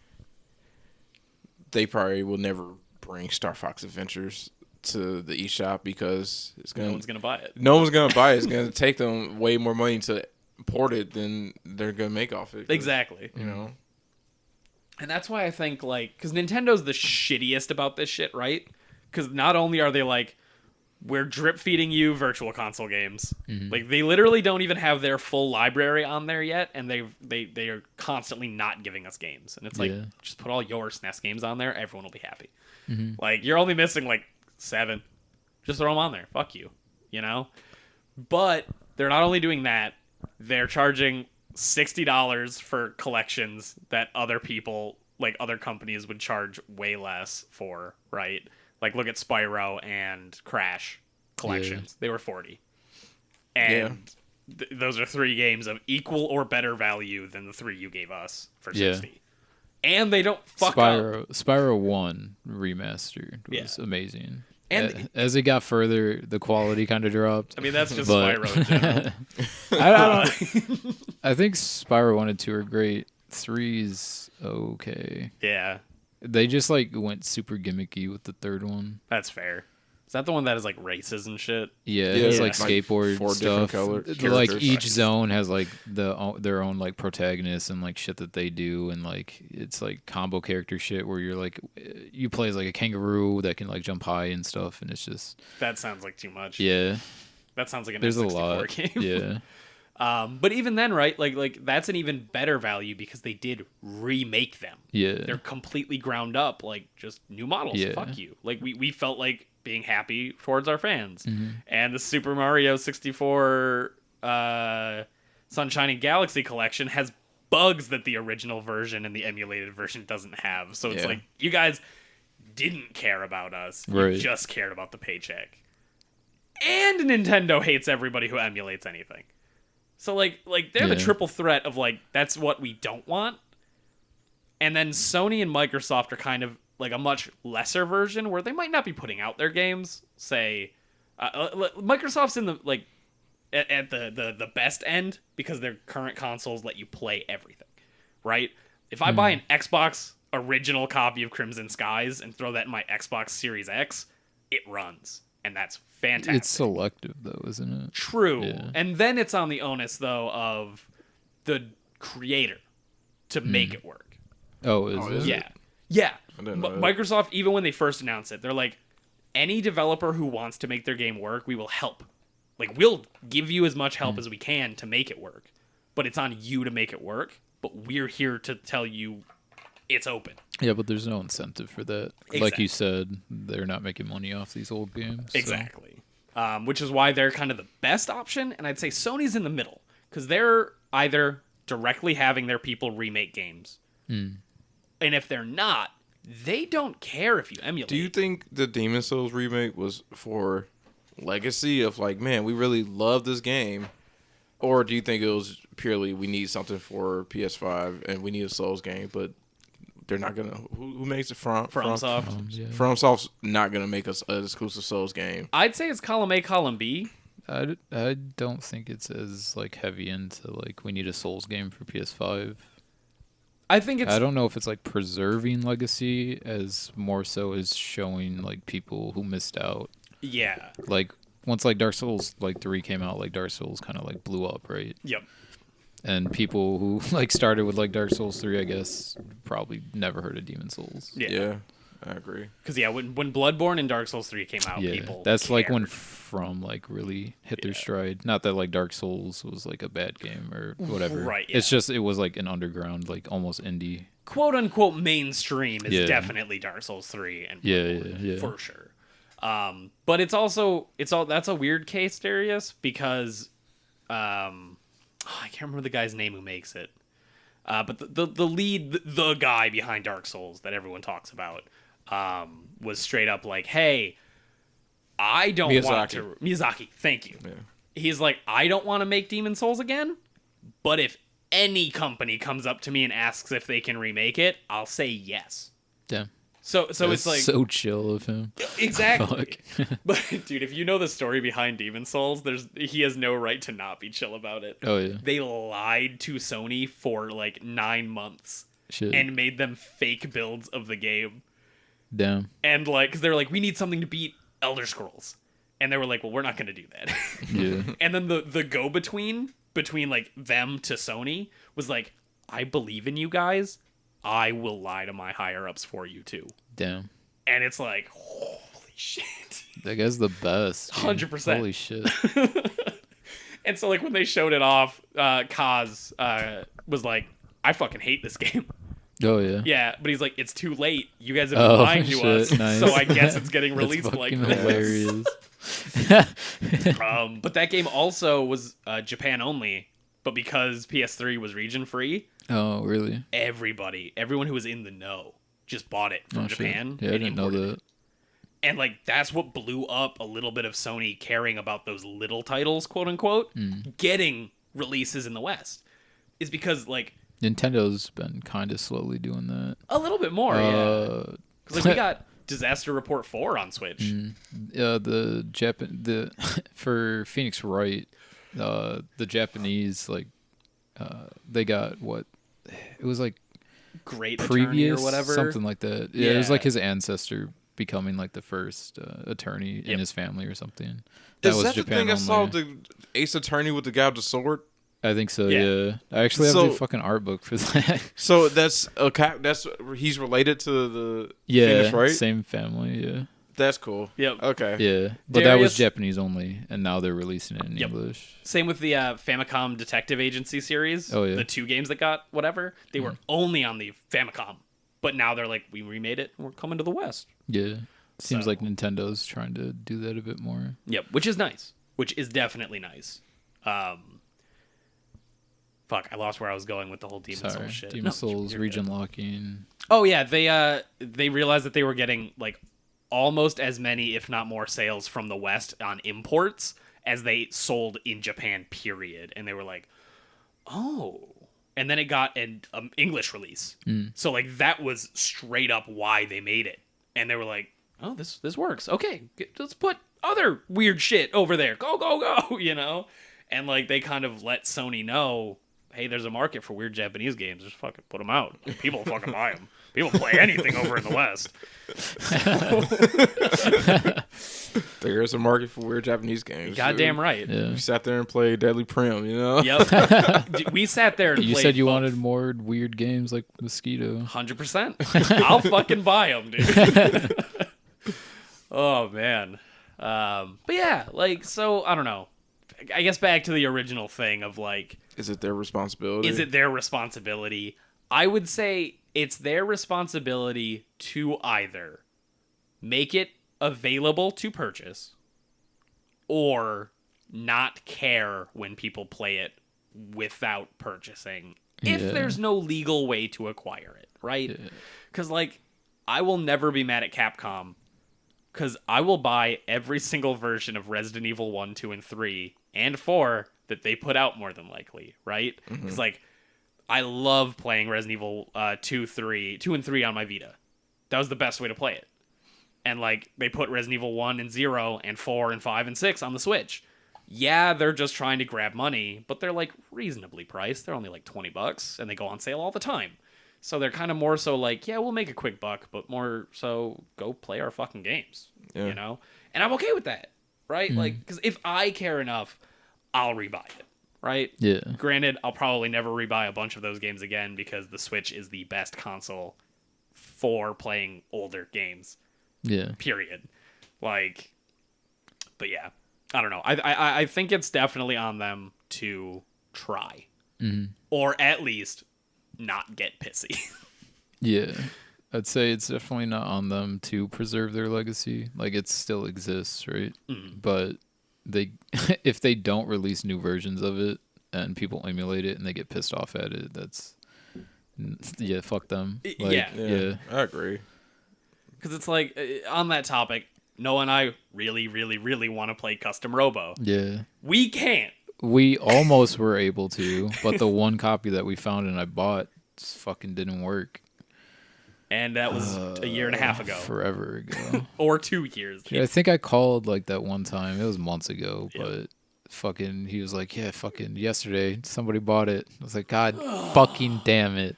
they probably will never bring Star Fox Adventures to the eShop because No one's going to buy it. No one's gonna buy it. It's gonna take them way more money to port it than they're gonna make off it. Exactly. You know. And that's why I think, like, because Nintendo's the shittiest about this shit, right? Because not only are they like, we're drip feeding you virtual console games. Like they literally don't even have their full library on there yet, and they are constantly not giving us games. And it's like, just put all your SNES games on there, everyone will be happy. Like you're only missing like 7, just throw them on there. Fuck you, you know. But they're not only doing that, they're charging $60 for collections that other people, like other companies, would charge way less for, right? Like look at Spyro and Crash collections. They were $40. And those are 3 games of equal or better value than the 3 you gave us for $60. And they don't fuck up. Spyro 1 remastered was amazing. And as it got further, the quality kind of dropped. I mean, that's just Spyro in general. I don't know. I think Spyro 1 and 2 are great. 3's okay. Yeah. They just like went super gimmicky with the 3rd one. That's fair. Is that the one that is like races and shit? Yeah, it's like skateboard 4 stuff. different Like each zone has like their own like protagonists and like shit that they do, and like it's like combo character shit where you're like you play as like a kangaroo that can like jump high and stuff, and it's just that sounds like too much. Yeah, that sounds like an There's N64 a lot. game. Yeah. But even then, right? Like that's an even better value because they did remake them. Yeah. They're completely ground up, like just new models. Yeah. Fuck you. Like we felt like being happy towards our fans. And the Super Mario 64 Sunshine and Galaxy collection has bugs that the original version and the emulated version doesn't have. So it's like you guys didn't care about us. You just cared about the paycheck. And Nintendo hates everybody who emulates anything. So like they're the triple threat of like that's what we don't want. And then Sony and Microsoft are kind of like a much lesser version where they might not be putting out their games. Say, Microsoft's in the like at the best end because their current consoles let you play everything, right? If I buy an Xbox original copy of Crimson Skies and throw that in my Xbox Series X, it runs, and that's fantastic. It's selective though, isn't it? True. Yeah. And then it's on the onus though of the creator to make it work. Oh, is it? Yeah. Yeah. Know Microsoft, even when they first announced it, they're like, any developer who wants to make their game work, we will help. Like, we'll give you as much help as we can to make it work. But it's on you to make it work. But we're here to tell you it's open. Yeah, but there's no incentive for that. Exactly. Like you said, they're not making money off these old games. Exactly. Which is why they're kind of the best option. And I'd say Sony's in the middle. Because they're either directly having their people remake games. And if they're not, they don't care if you emulate. Do you think the Demon's Souls remake was for legacy of like, man, we really love this game? Or do you think it was purely we need something for PS5 and we need a Souls game, but they're not gonna who makes it FromSoft? FromSoft's not gonna make us an exclusive Souls game. I'd say it's column A, column B. I don't think it's as like heavy into like we need a Souls game for PS5. I think it's. I don't know if it's like preserving legacy as more so as showing like people who missed out. Yeah. Like once like Dark Souls like 3 came out, like Dark Souls kind of like blew up, right? Yep. And people who like started with like Dark Souls 3, I guess, probably never heard of Demon's Souls. Yeah, I agree. Because when Bloodborne and Dark Souls 3 came out, people that's cared. like when From like really hit their stride. Not that like Dark Souls was like a bad game or whatever. Right. Yeah. It's just it was like an underground, like almost indie. Quote unquote mainstream is definitely Dark Souls 3 and Bloodborne, for sure. But that's a weird case, Darius, because I can't remember the guy's name who makes it. But the lead, the guy behind Dark Souls that everyone talks about, was straight up like, hey, I don't want to... Miyazaki, thank you. Yeah. He's like, I don't want to make Demon's Souls again, but if any company comes up to me and asks if they can remake it, I'll say yes. Damn. So it's like... so chill of him. Exactly. But, dude, if you know the story behind Demon's Souls, he has no right to not be chill about it. Oh, yeah. They lied to Sony for, like, 9 months. Shit. And made them fake builds of the game. Damn. And, like, because they're like, we need something to beat Elder Scrolls. And they were like, well, we're not going to do that. Yeah. And then the go-between, like, them to Sony, was like, I believe in you guys. I will lie to my higher-ups for you, too. Damn. And it's like, holy shit. That guy's the best. 100%. Holy shit. And so, like, when they showed it off, Kaz was like, I fucking hate this game. Oh, yeah. Yeah, but he's like, it's too late. You guys have been lying to us, Nice. so I guess it's getting released That's like fucking this. hilarious. But that game also was Japan only, but because PS3 was region free, Oh, really? everyone who was in the know just bought it from Oh, shit. Japan. Yeah, I and didn't know imported that. it. And, like, that's what blew up a little bit of Sony caring about those little titles, quote unquote, getting releases in the West. Is because, like, Nintendo's been kind of slowly doing that. a little bit more, yeah. Because, like, we got Disaster Report 4 on Switch. For Phoenix Wright, the Japanese, like, they got what? It was like Great Attorney previous or whatever. something like that. Yeah, it was Yeah. like his ancestor becoming like the first attorney in his family or something. That Is was that Japan the thing I saw only. the Ace Attorney with the guy with the sword? I think so. Yeah. Yeah, I actually have So- the fucking art book for that. So that's he's related to the Yeah, Phoenix, right? same family. Yeah, That's cool. Yep. Okay. yeah, but that was Darius- Japanese only, and now they're releasing it in Yep. English. Same with the Famicom Detective Agency series. Oh, yeah. The 2 games that got whatever. They were only on the Famicom. But now they're like, we remade it and we're coming to the West. Yeah, seems So- like Nintendo's trying to do that a bit more. Yep, which is nice. Which is definitely nice. Fuck, I lost where I was going with the whole Demon Souls Sorry, shit. Demon No, Souls you're region good. locking. Oh yeah, they realized that they were getting like almost as many, if not more, sales from the West on imports as they sold in Japan. Period, and they were like, oh. And then it got an English release, so like that was straight up why they made it. And they were like, oh, this works. Okay, let's put other weird shit over there. Go go go, you know. And like they kind of let Sony know, hey, there's a market for weird Japanese games. Just fucking put them out. People fucking buy them. People play anything over in the West. There is a market for weird Japanese games. Goddamn dude. right. Yeah. We sat there and played Deadly Prim, you know? Yep. Dude, we sat there and You played said you both. wanted more weird games like Mosquito. 100%. I'll fucking buy them, dude. Oh, man. But yeah, like, so, I don't know. I guess back to the original thing of, like, Is it their responsibility? is it their responsibility? I would say it's their responsibility to either make it available to purchase or not care when people play it without purchasing if Yeah. there's no legal way to acquire it, right? Because, like, I will never be mad at Capcom because I will buy every single version of Resident Evil 1, 2, and 3 and 4 that they put out more than likely, right? Because, like, I love playing Resident Evil 2 and 3 on my Vita. That was the best way to play it. And, like, they put Resident Evil 1 and 0 and 4 and 5 and 6 on the Switch. Yeah, they're just trying to grab money, but they're, like, reasonably priced. They're only, like, $20, and they go on sale all the time. So they're kind of more so like, yeah, we'll make a quick buck, but more so go play our fucking games, you know? And I'm okay with that, right? Like, because if I care enough, I'll rebuy it, right? Yeah. Granted, I'll probably never rebuy a bunch of those games again because the Switch is the best console for playing older games, Yeah. period. Like, but yeah, I don't know. I think it's definitely on them to try, or at least not get pissy. Yeah. I'd say it's definitely not on them to preserve their legacy. Like, it still exists, right? But they, if they don't release new versions of it and people emulate it and they get pissed off at it, that's, yeah, fuck them. Like, Yeah. I agree. Because it's like, on that topic, Noah and I really, really, really want to play Custom Robo. Yeah. We can't. We almost were able to, but the one copy that we found and I bought just fucking didn't work. And that was a year and a half ago. Forever ago. Or 2 years. Yeah, I think I called like that one time. It was months ago, but fucking he was like, yeah, fucking yesterday somebody bought it. I was like, God fucking damn it.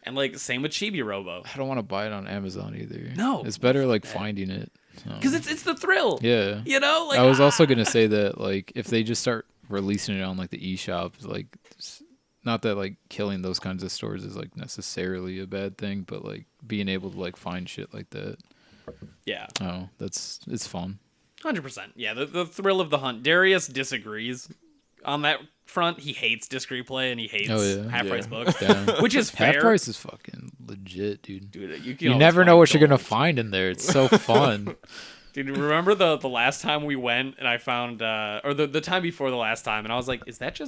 And like, same with Chibi Robo. I don't want to buy it on Amazon either. No. It's better like finding it. So, Because it's the thrill. yeah. You know? Like, I was also going to say that like if they just start releasing it on like the eShop, like not that like killing those kinds of stores is like necessarily a bad thing, but like being able to like find shit like that Yeah. Oh, it's fun. 100%. Yeah, the thrill of the hunt. Darius disagrees on that front. He hates disc replay and he hates half-price books, which is fair. Half price is fucking legit, dude. Dude, you never know what you're gonna find in there. It's so fun. Dude, remember the last time we went and I found, or the time before the last time, and I was like, is that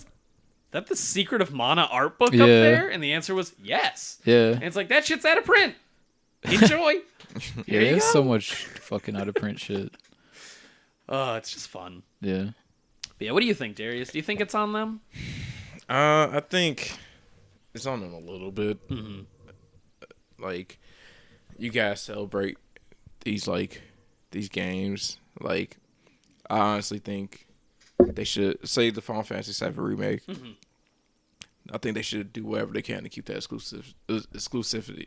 the Secret of Mana art book up there? And the answer was yes. Yeah. And it's like, that shit's out of print. Enjoy. There's so much fucking out of print shit. Oh, it's just fun. Yeah. But yeah, what do you think, Darius? Do you think it's on them? I think it's on them a little bit. Mm-hmm. Like, you guys celebrate these games. Like, I honestly think they should say the Final Fantasy VII remake. Mm-hmm. I think they should do whatever they can to keep that exclusivity.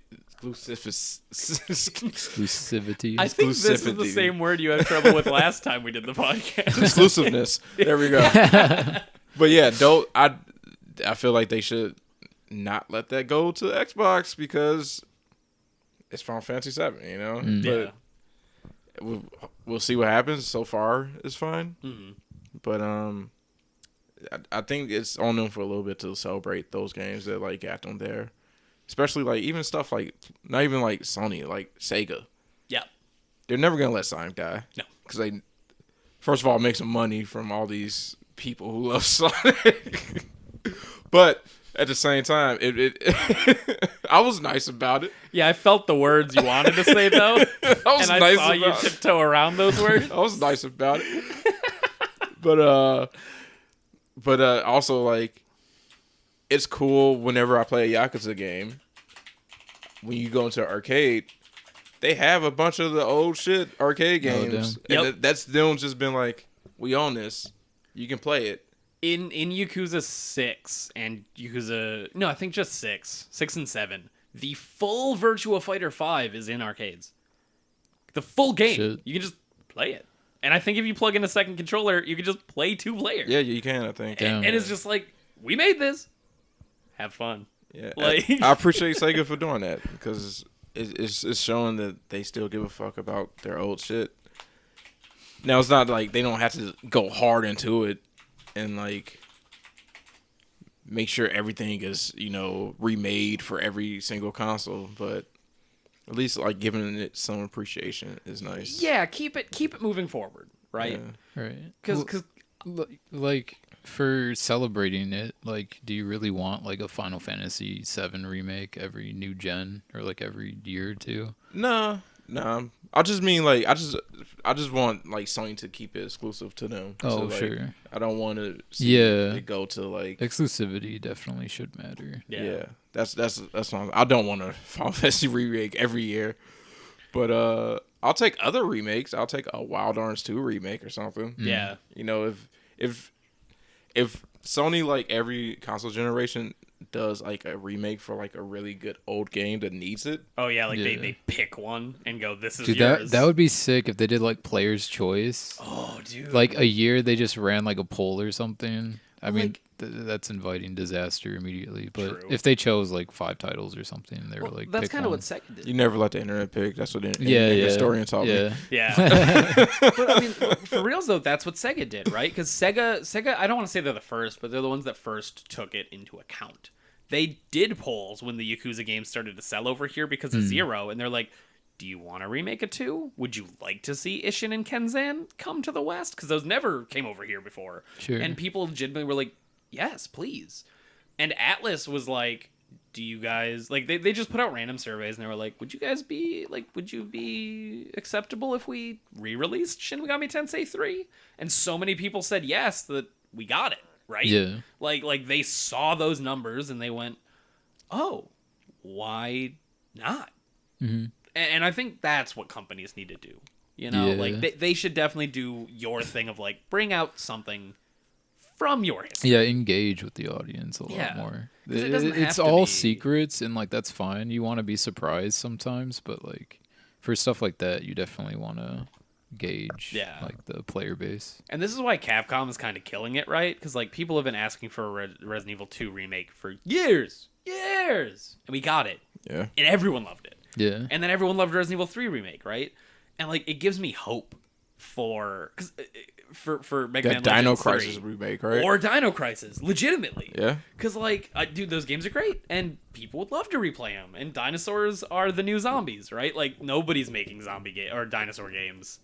I think this is the same word you had trouble with last time we did the podcast. Exclusiveness. There we go. But yeah, I feel like they should not let that go to Xbox because it's Final Fantasy VII, you know? Yeah. But we'll see what happens. So far, it's fine. Mm-hmm. But I think it's on them for a little bit to celebrate those games that like got them there, especially like even stuff like not even like Sony, like Sega. Yeah, they're never gonna let Sonic die. No, because they first of all make some money from all these people who love Sonic, but at the same time, I was nice about it. Yeah, I felt the words you wanted to say though, and I saw you tiptoe around those words. I was nice about it, But also, like, it's cool whenever I play a Yakuza game. When you go into an arcade, they have a bunch of the old shit arcade games. And that's them just been like, we own this. You can play it. In Yakuza 6 and Yakuza... No, I think just 6. 6 and 7. The full Virtua Fighter 5 is in arcades. The full game. Shit. You can just play it. And I think if you plug in a second controller, you can just play 2 players. Yeah, you can, I think. And it's just like, we made this. Have fun. Yeah, like, I appreciate Sega for doing that because it's showing that they still give a fuck about their old shit. Now, it's not like they don't have to go hard into it and, like, make sure everything is, you know, remade for every single console, but... At least, like, giving it some appreciation is nice. Yeah, keep it moving forward, right? Yeah. Right. Because, like, for celebrating it, like, do you really want, like, a Final Fantasy VII remake every new gen or, like, every year or two? No. I just mean, like, I just want, like, Sony to keep it exclusive to them. Oh, so, like, sure. I don't want to see it go to, like... Exclusivity definitely should matter. Yeah. That's what I don't want a Final Fantasy remake every year. But I'll take other remakes. I'll take a Wild Arms 2 remake or something. Yeah. You know, if Sony, like, every console generation does, like, a remake for, like, a really good old game that needs it. Oh, yeah, like, they pick one and go, this is yours. That would be sick if they did, like, Player's Choice. Oh, dude. Like, a year they just ran, like, a poll or something. I mean, that's inviting disaster immediately. But if they chose, like, 5 titles or something, they were like, that's kind of what Sega did. You never let the internet pick. That's what historians taught me. Yeah. But, I mean, for reals, though, that's what Sega did, right? Because Sega, I don't want to say they're the first, but they're the ones that first took it into account. They did polls when the Yakuza games started to sell over here because of Zero, and they're like, do you want to remake a 2? Would you like to see Ishin and Kenzan come to the West? Because those never came over here before. Sure. And people legitimately were like, yes, please. And Atlas was like, do you guys... Like, they just put out random surveys, and they were like, would you be acceptable if we re-released Shin Megami Tensei 3? And so many people said yes that we got it, right? Yeah. Like they saw those numbers, and they went, oh, why not? Mm-hmm. And I think that's what companies need to do. You know, like they should definitely do your thing of like bring out something from your history. Yeah, engage with the audience a lot more. It's all secrets, and like that's fine. You want to be surprised sometimes, but like for stuff like that, you definitely want to gauge like the player base. And this is why Capcom is kind of killing it, right? Because like people have been asking for a Resident Evil 2 remake for years, and we got it. Yeah, and everyone loved it. Yeah. And then everyone loved Resident Evil 3 remake, right? And like it gives me hope for Mega Man That Dino Legends 3. Crisis remake, right? Or Dino Crisis, legitimately. Yeah. Because, like, dude, those games are great, and people would love to replay them. And dinosaurs are the new zombies, right? Like, nobody's making zombie or dinosaur games.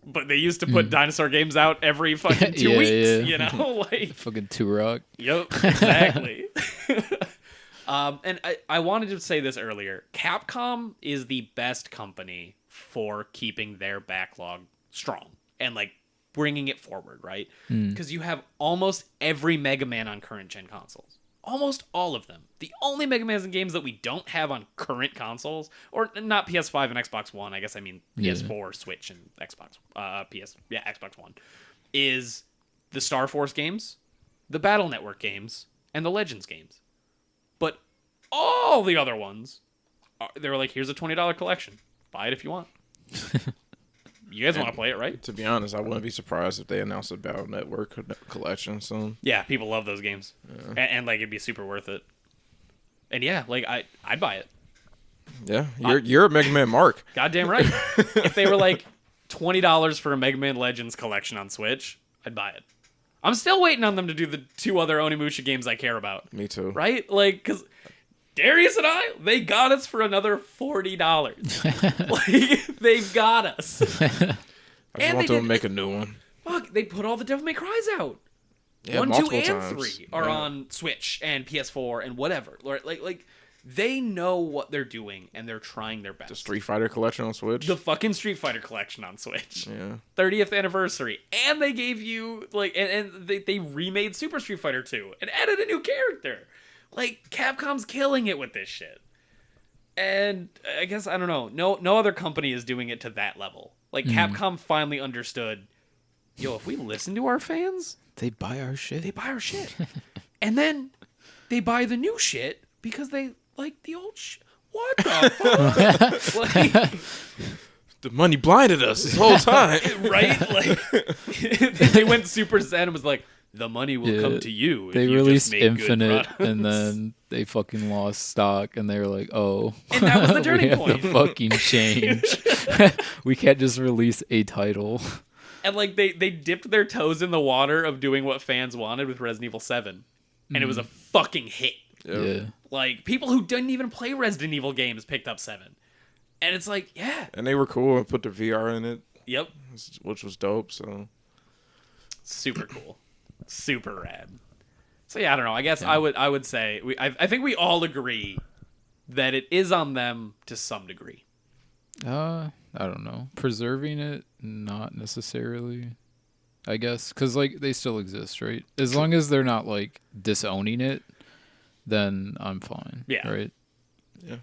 But they used to put dinosaur games out every fucking 2 weeks, you know? Like fucking Turok. Yep, exactly. And I wanted to say this earlier. Capcom is the best company for keeping their backlog strong and, like, bringing it forward, right? Because you have almost every Mega Man on current gen consoles. Almost all of them. The only Mega Man games that we don't have on current consoles, or not PS5 and Xbox One, I guess I mean PS4, Switch, and Xbox Xbox One, is the Star Force games, the Battle Network games, and the Legends games. But all the other ones, they were like, here's a $20 collection. Buy it if you want. You guys want to play it, right? To be honest, I wouldn't be surprised if they announced a Battle Network collection soon. Yeah, people love those games. Yeah. And like, it'd be super worth it. And yeah, like, I'd buy it. Yeah, you're a Mega Man Mark. Goddamn right. If they were like $20 for a Mega Man Legends collection on Switch, I'd buy it. I'm still waiting on them to do the 2 other Onimusha games I care about. Me too. Right? Like, because Darius and I, they got us for another $40. Like, they got us. I just want them to make a new one. Fuck, they put all the Devil May Cries out. Yeah, 1, 2, multiple and times. 3 are on Switch and PS4 and whatever. Like, they know what they're doing and they're trying their best. The Street Fighter collection on Switch. The fucking Street Fighter collection on Switch. Yeah. 30th anniversary. And they gave you, like, and they remade Super Street Fighter 2 and added a new character. Like, Capcom's killing it with this shit. And I guess, I don't know. No other company is doing it to that level. Like, Capcom finally understood, yo, if we listen to our fans, they buy our shit. And then they buy the new shit because they like the old shit. What the fuck? Like, the money blinded us this whole time. Right? Like, they went Super Zen and was like, the money will come to you. They if you released just make Infinite, good and then they fucking lost stock, and they were like, "Oh, and that was the turning we have point. to fucking change. We can't just release a title." And like they dipped their toes in the water of doing what fans wanted with Resident Evil 7, and it was a fucking hit. Yep. Yeah, Like, people who didn't even play Resident Evil games picked up 7, and it's like, yeah, And they were cool and put the VR in it. yep, Which was dope. So super cool. Super rad. So yeah, I don't know. I guess I would say I think we all agree that it is on them to some degree. I don't know. Preserving it, not necessarily. I guess because like they still exist, right? As long as they're not like disowning it, then I'm fine. Yeah. Right. yeah.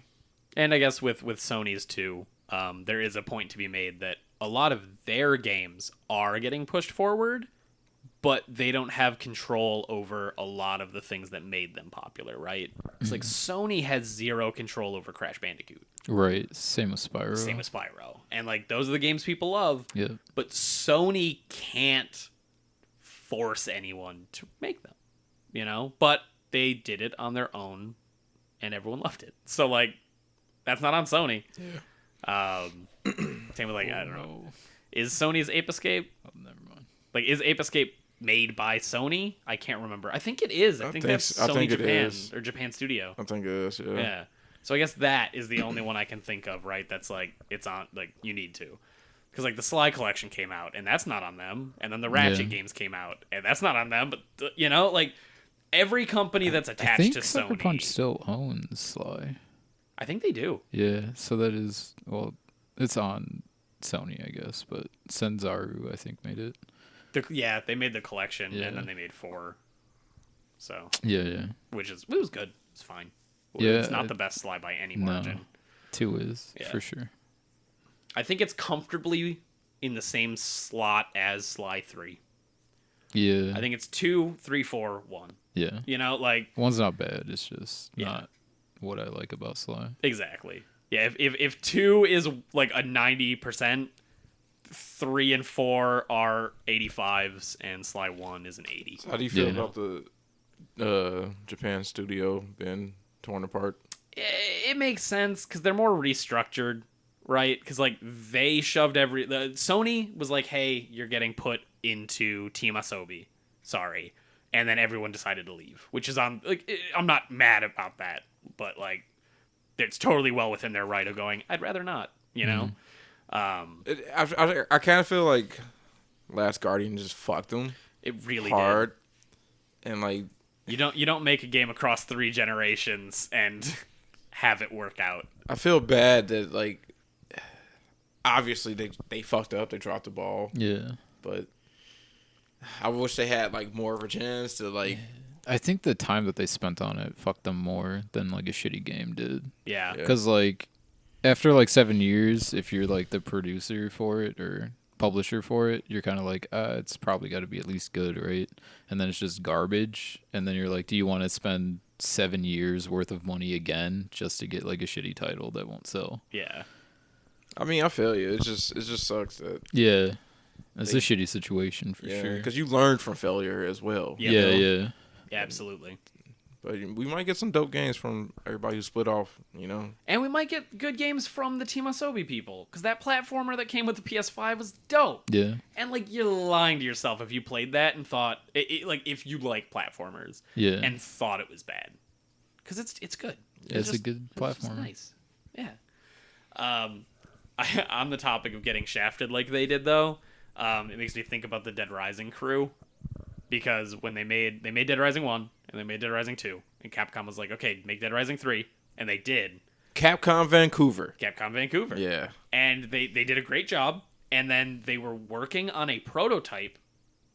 And I guess with Sony's too, there is a point to be made that a lot of their games are getting pushed forward, but they don't have control over a lot of the things that made them popular, right? It's like Sony has zero control over Crash Bandicoot. Right. Same with Spyro. Same with Spyro. And like those are the games people love. Yeah. But Sony can't force anyone to make them, you know? But they did it on their own and everyone loved it. So like that's not on Sony. Yeah. Same with like, I don't know. Is Sony's Ape Escape? Oh, never mind. Like, is Ape Escape made by Sony? I can't remember. I think it is. I think that's Sony Japan or Japan Studio. I think it is. Yeah. Yeah. So I guess that is the only one I can think of, right? That's like it's on. Like you need to, because like the Sly Collection came out, and that's not on them. And then the Ratchet games came out, and that's not on them. But you know, like every company that's attached I think to Sucker Sony, Punch still owns Sly. I think they do. Yeah. So that is it's on Sony, I guess, but Senzaru I think made it. They made the collection, and then they made 4. So Yeah. it was good. It's fine. Yeah, It's not the best Sly by any margin. No. 2 is Yeah. for sure. I think it's comfortably in the same slot as Sly 3. Yeah. I think it's 2, 3, 4, 1. Yeah. You know, like 1's not bad. It's just not what I like about Sly. exactly. Yeah, if 2 is like a 90%, 3 and 4 are 85s, and Sly 1 is an 80. How do you feel about the Japan studio being torn apart? It makes sense because they're more restructured, right? Because like they shoved Sony was like, hey, you're getting put into Team Asobi. Sorry. And then everyone decided to leave, which is I'm not mad about that, but like it's totally well within their right of going, I'd rather not, you know? I kind of feel like Last Guardian just fucked them. It really hard. And like you don't make a game across 3 generations and have it work out. I feel bad that like obviously they fucked up, they dropped the ball. Yeah. But I wish they had like more of a chance to like. I think the time that they spent on it fucked them more than like a shitty game did. Yeah. Because like after like 7 years, if you're like the producer for it or publisher for it, you're kind of like, it's probably got to be at least good, right? And then it's just garbage. And then you're like, do you want to spend 7 years worth of money again just to get like a shitty title that won't sell? Yeah. I mean, I feel you. It just sucks that. Yeah. It's a shitty situation for sure. Because you learned from failure as well. Yeah. Yeah, absolutely. But we might get some dope games from everybody who split off, you know. And we might get good games from the Team Asobi people, because that platformer that came with the PS5 was dope. Yeah. And like you're lying to yourself if you played that and thought like if you like platformers. Yeah. And thought it was bad, because it's good. It's a good platformer. Nice. Yeah. On the topic of getting shafted like they did though, it makes me think about the Dead Rising crew. Because when they made Dead Rising 1 and they made Dead Rising 2, and Capcom was like, okay, make Dead Rising 3, and they did. Capcom Vancouver. Yeah. And they did a great job, and then they were working on a prototype,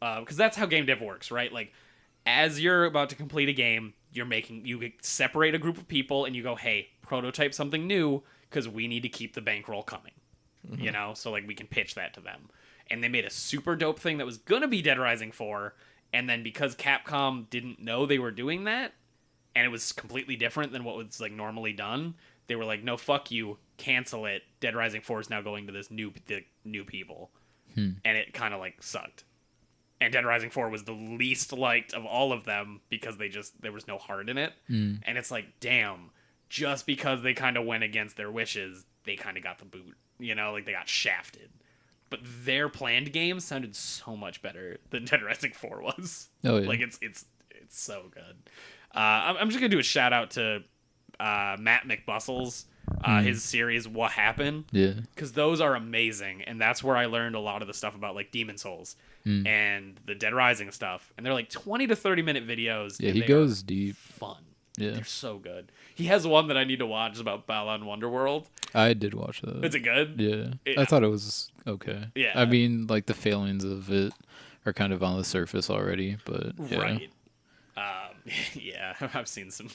because that's how game dev works, right? Like, as you're about to complete a game, you separate a group of people, and you go, hey, prototype something new, because we need to keep the bankroll coming, you know? So, like, we can pitch that to them. And they made a super dope thing that was going to be Dead Rising 4, and then because Capcom didn't know they were doing that, and it was completely different than what was like normally done, they were like, no, fuck you, cancel it. Dead Rising 4 is now going to this new people. And it kind of like sucked. And Dead Rising 4 was the least liked of all of them because there was no heart in it. And it's like, damn, just because they kind of went against their wishes, they kind of got the boot. You know, like they got shafted. But their planned game sounded so much better than Dead Rising 4 was. Oh, yeah. Like, it's so good. I'm just going to do a shout out to Matt McBustles, his series, What Happened? Yeah. Because those are amazing. And that's where I learned a lot of the stuff about, like, Demon Souls and the Dead Rising stuff. And they're, like, 20 to 30-minute videos. Yeah, he goes deep. Fun. Yeah. They're so good. He has one that I need to watch about Balan Wonderworld. I did watch that. Is it good? Yeah. I thought it was okay. Yeah. I mean, like, the failings of it are kind of on the surface already, but yeah. Right. Yeah, I've seen some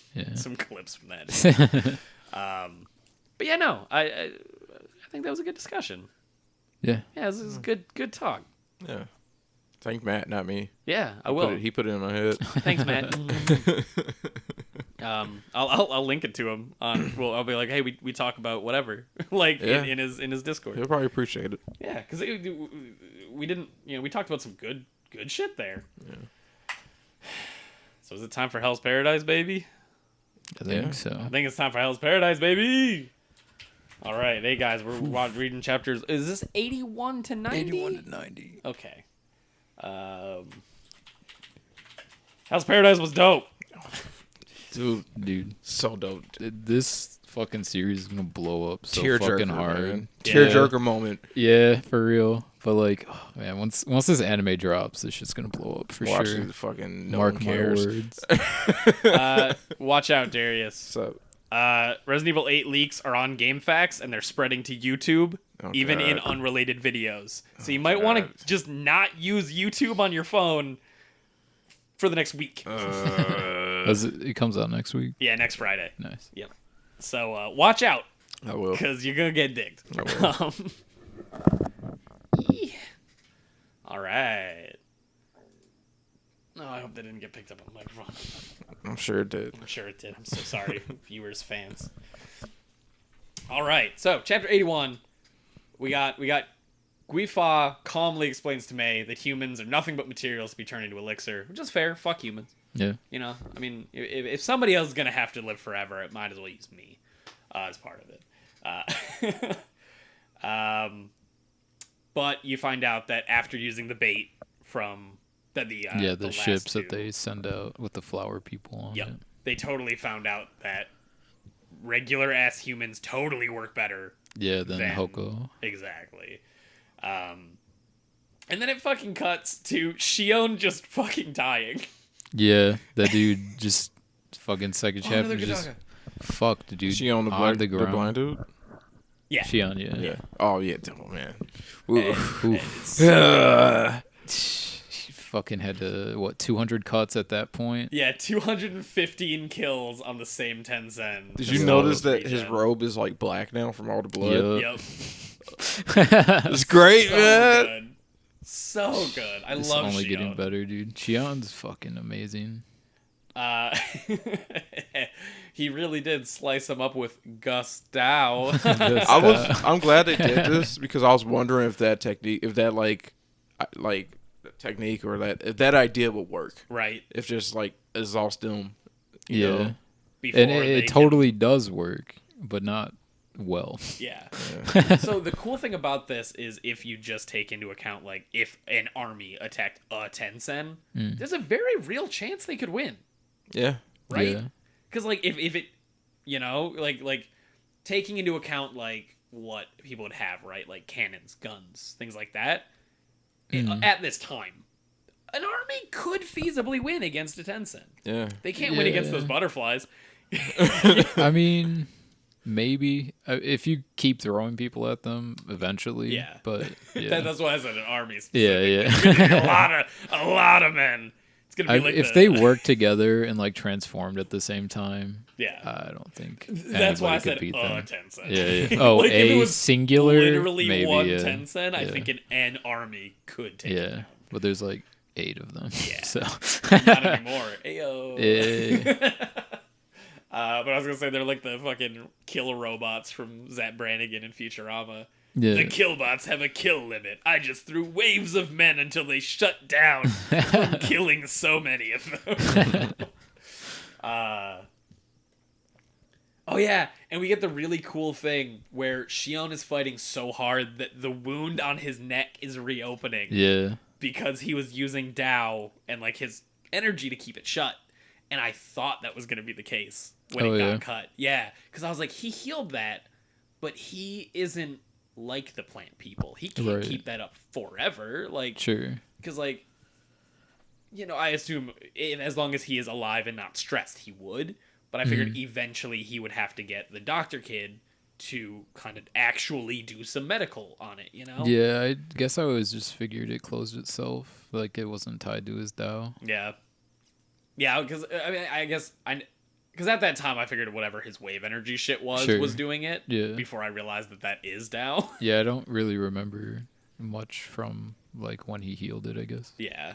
clips from that. But yeah, no, I think that was a good discussion. Yeah. Yeah, this is good talk. Yeah. Thank Matt, not me. Yeah, I will. He put it in my head. Thanks, Matt. I'll link it to him on. Well, I'll be like, hey, we talk about whatever, like in his Discord. He'll probably appreciate it. Yeah, because we didn't, we talked about some good shit there. Yeah. So is it time for Hell's Paradise, baby? I think so. I think it's time for Hell's Paradise, baby. All right, hey guys, we're reading chapters. Is this 81 to 90? 81 to 90. Okay. Hell's Paradise was dope. Dude, so dope. This fucking series is gonna blow up so Tear fucking jerker, hard. Man. Tearjerker moment. Yeah, for real. But like, oh, man, once this anime drops, this shit's gonna blow up for Watch sure. it, fucking no Mark one my cares. words. Watch out, Darius. So, Resident Evil 8 leaks are on GameFAQs and they're spreading to YouTube, even in unrelated videos. So you might want to just not use YouTube on your phone for the next week. It comes out next week? Yeah, next Friday. Nice. Yep. So watch out. I will. Because you're going to get digged. I will. All right. No, I hope that didn't get picked up on the microphone. I'm sure it did. I'm sure it did. I'm so sorry, viewers, fans. All right. So, chapter 81, we got Guifa calmly explains to May that humans are nothing but materials to be turned into elixir, which is fair. Fuck humans. Yeah. I mean, if somebody else is going to have to live forever, it might as well use me as part of it. But you find out that after using the bait from the ships that they send out with the flower people on it. They totally found out that regular ass humans totally work better. Yeah, than Hoko. Exactly. And then it fucking cuts to Shion just fucking dying. Yeah, that dude just fucking second chapter just fucked the dude. Shion the blind dude? Yeah. Shion, yeah. Oh yeah, devil man. He fucking had to 200 cuts at that point. Yeah, 215 kills on the same Tensen. Did you notice that his robe is like black now from all the blood? Yep. It's great, man. Good. So good. I it's love only Shion. getting better, dude. Shion's fucking amazing. He really did slice him up with gusto. I'm glad they did this because I was wondering if that technique, if that technique or if that idea would work. Right. If just like exhaust them. You know? And it totally does work, but not well. Yeah. So the cool thing about this is if you just take into account like if an army attacked a Tensen, there's a very real chance they could win. Yeah. Right? Yeah. Because like if it, you know, like taking into account like what people would have, right? Like cannons, guns, things like that. At this time, an army could feasibly win against a Tensen. Yeah. They can't win against those butterflies. I mean, maybe if you keep throwing people at them eventually. Yeah. But yeah. That's why I said an army. Yeah. a lot of men. It's gonna be like if they work together and like transformed at the same time. Yeah. I don't think that's why I said beat them. Tensen. Yeah. Oh, like, if it was singular. Literally maybe, one Tensen. I think an army could take. Yeah, but there's like 8 of them. Yeah. So not anymore. Ayo. Yeah. But I was gonna say they're like the fucking kill robots from Zap Brannigan and Futurama. Yeah. The killbots have a kill limit. I just threw waves of men until they shut down from killing so many of them. Oh yeah, and we get the really cool thing where Shion is fighting so hard that the wound on his neck is reopening. Yeah. Because he was using Tao and like his energy to keep it shut. And I thought that was going to be the case when it got cut. Yeah, because I was like, he healed that, but he isn't like the plant people. He can't keep that up forever. Like, sure. Because, like, you know, I assume as long as he is alive and not stressed, he would. But I figured eventually he would have to get the doctor kid to kind of actually do some medical on it, you know? Yeah, I guess I always just figured it closed itself. Like, it wasn't tied to his Tao. Yeah. Yeah, because, I mean, I guess because at that time I figured whatever his wave energy shit was doing it. Yeah. Before I realized that is Tao. Yeah, I don't really remember much from like when he healed it, I guess. Yeah.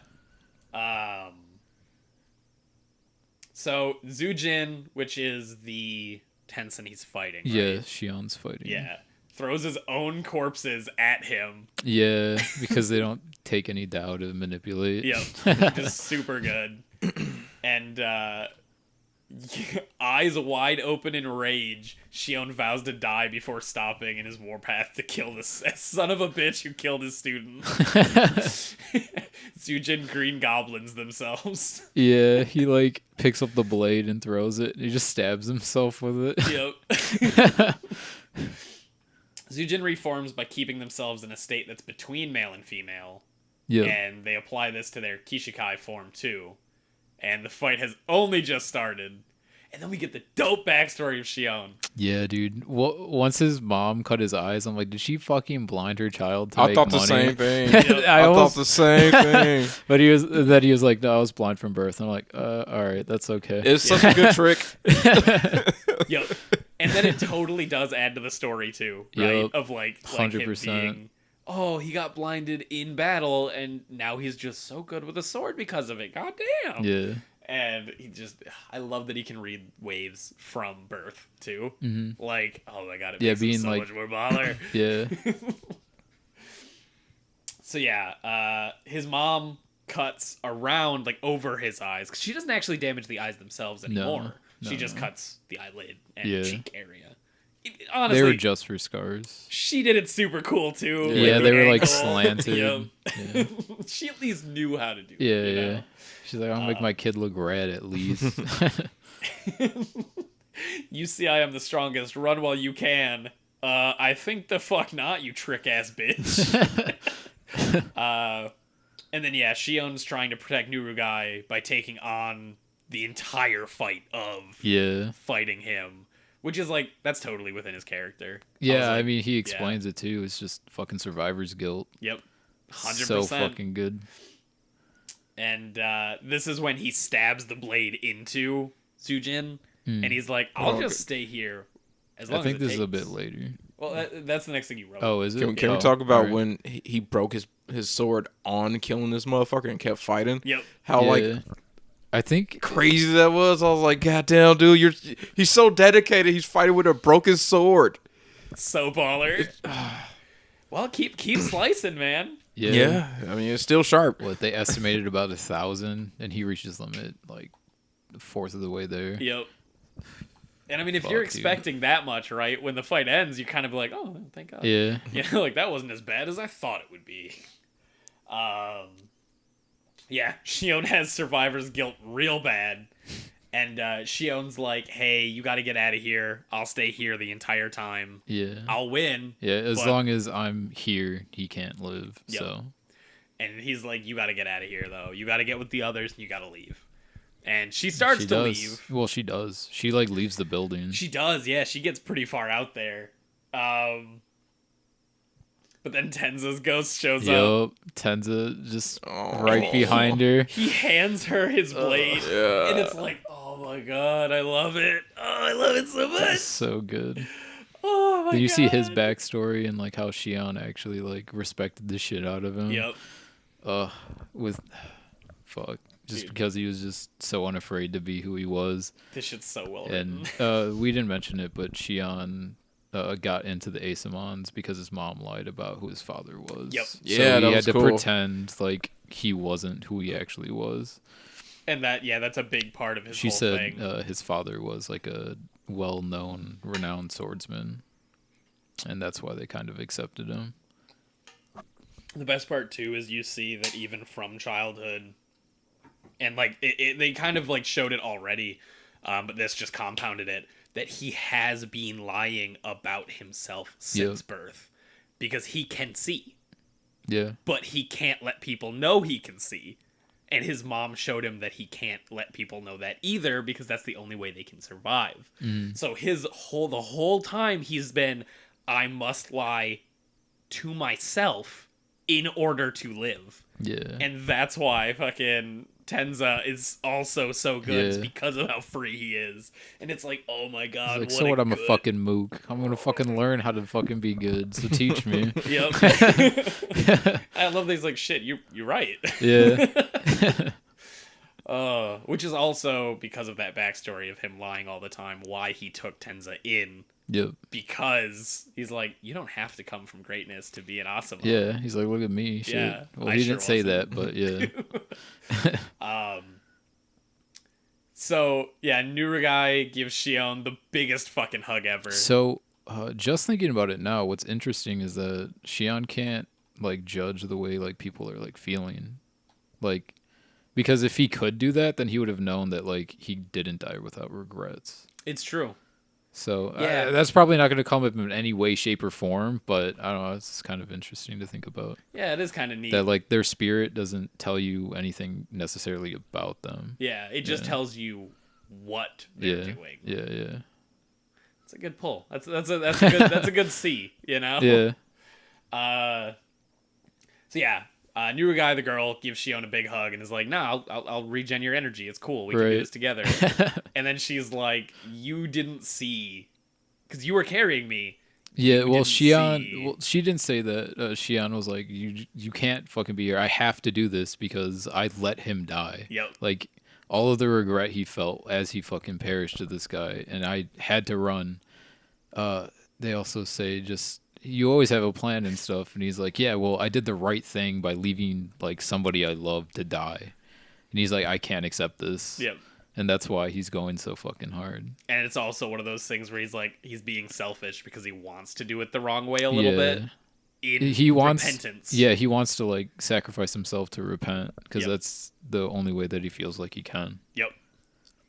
So Zujin, which is the Tensen he's fighting. Right? Yeah, Shion's fighting. Yeah. Throws his own corpses at him. Yeah, because they don't take any Tao to manipulate. Yep. Just super good. And eyes wide open in rage, Shion vows to die before stopping in his warpath to kill this son of a bitch who killed his student. Zujin green goblins themselves. Yeah, he like picks up the blade and throws it. And he just stabs himself with it. Yep. Zujin reforms by keeping themselves in a state that's between male and female. Yeah. And they apply this to their Kishikai form too. And the fight has only just started. And then we get the dope backstory of Shion. Yeah, dude. Once his mom cut his eyes, I'm like, did she fucking blind her child to make thought money? the same thing. I thought the same thing. But he was like, no, I was blind from birth. And I'm like, all right, that's okay. It's such a good trick. Yep. And then it totally does add to the story too, right? Yep. Of like 100%. him being, oh, he got blinded in battle, and now he's just so good with a sword because of it. God damn. Yeah. And I love that he can read waves from birth too. Mm-hmm. Like, oh my god, it makes him so much more baller. Yeah. So yeah, his mom cuts around like over his eyes because she doesn't actually damage the eyes themselves anymore. She just cuts the eyelid and cheek area Honestly, They were just for scars. she did it super cool too. Yeah, with they the were like angle. slanted. Yep. Yeah. She at least knew how to do it. Yeah, you yeah. know? She's like, I'll make my kid look rad at least. You see, I am the strongest. Run while you can. I think the fuck not, you trick ass bitch. And then yeah, Shion's trying to protect Nurugai by taking on the entire fight of Yeah. fighting him, which is like that's totally within his character. Yeah, I like, mean, he explains it too. It's just fucking survivor's guilt. Yep, 100%. So fucking good. And this is when he stabs the blade into Sujin, and he's like, "I'll just stay here as long I think as it this is a takes." bit later. Well, that's the next thing you wrote. Oh, is it? Can we Oh, talk about alright. when he broke his sword on killing this motherfucker and kept fighting? Yep. How like Yeah. I think crazy that was. I was like, God damn, dude, he's so dedicated. He's fighting with a broken sword. So baller. Well, keep slicing, man. yeah. I mean, it's still sharp. What they estimated about 1,000, and he reaches limit like a fourth of the way there. Yep. And I mean, if Fuck, you're dude. expecting that much, right? When the fight ends, you kind of be like, "Oh, thank God." Yeah. You know, like that wasn't as bad as I thought it would be. Yeah, Shion has survivor's guilt real bad. And Shion's like, "Hey, you got to get out of here. I'll stay here the entire time. Yeah. I'll win." Yeah, as but- long as I'm here, he can't live. Yep. So And he's like, "You got to get out of here, though. You got to get with the others, and you got to leave." And she starts she to does. leave. Well, she does. She like leaves the building. She does, yeah. She gets pretty far out there. But then Tenza's ghost shows up. Yup. Tenza just Oh. right behind her. He hands her his blade, yeah. and it's like, oh my god, I love it. Oh, I love it so much. That's so good. Oh my god. Did you see his backstory and like how Shion actually like respected the shit out of him? Yep. With fuck. Just Dude. because he was just so unafraid to be who he was. This shit's so well written. And we didn't mention it, but Shion got into the Asamons because his mom lied about who his father was. Yep. So Yeah, he that had was to cool. pretend like he wasn't who he actually was. And that's a big part of his She whole said thing. his father was like a well-known, renowned swordsman, and that's why they kind of accepted him. The best part too is you see that even from childhood, and like they kind of like showed it already, but this just compounded it, that he has been lying about himself since birth, because he can see, Yeah. but he can't let people know he can see. And his mom showed him that he can't let people know that either, because that's the only way they can survive. So the whole time he's been, I must lie to myself in order to live. Yeah. And that's why fucking Tenza is also so good, is Yeah. because of how free he is. And it's like, oh my god, He's like, what so what? I'm a good-" fucking mook. I'm gonna fucking learn how to fucking be good. So teach me. Yep. I love these like shit. You're right. Yeah. Which is also because of that backstory of him lying all the time, why he took Tenza in, Yep. because he's like, you don't have to come from greatness to be an awesome. Yeah. He's like, look at me. Shit. Yeah, Well, I he sure didn't say wasn't. that, but yeah. So yeah, Nurugai gives Shion the biggest fucking hug ever. So, just thinking about it now, what's interesting is that Shion can't like judge the way like people are like feeling, like, because if he could do that, then he would have known that like he didn't die without regrets. It's true. So Yeah. that's probably not going to come up in any way, shape, or form. But I don't know. It's kind of interesting to think about Yeah, it is kind of neat. that like their spirit doesn't tell you anything necessarily about them. Yeah, it just tells you what they're doing. Yeah. It's a good pull. That's a good C. You know. Yeah. So yeah, Nurugai the girl gives Shion a big hug and is like, "No, I'll regen your energy. It's cool. We can do Right. this together." And then she's like, "You didn't see, because you were carrying me." Yeah, well, didn't Shion, see- well, she didn't say that. Shion was like, "You can't fucking be here. I have to do this because I let him die." Yep. Like all of the regret he felt as he fucking perished to this guy, and I had to run. They also say just you always have a plan and stuff, and he's like, "Yeah, well, I did the right thing by leaving like somebody I love to die," and he's like, "I can't accept this." Yep. And that's why he's going so fucking hard. And it's also one of those things where he's being selfish because he wants to do it the wrong way a little bit. He wants repentance. Yeah, he wants to like sacrifice himself to repent because that's the only way that he feels like he can. Yep.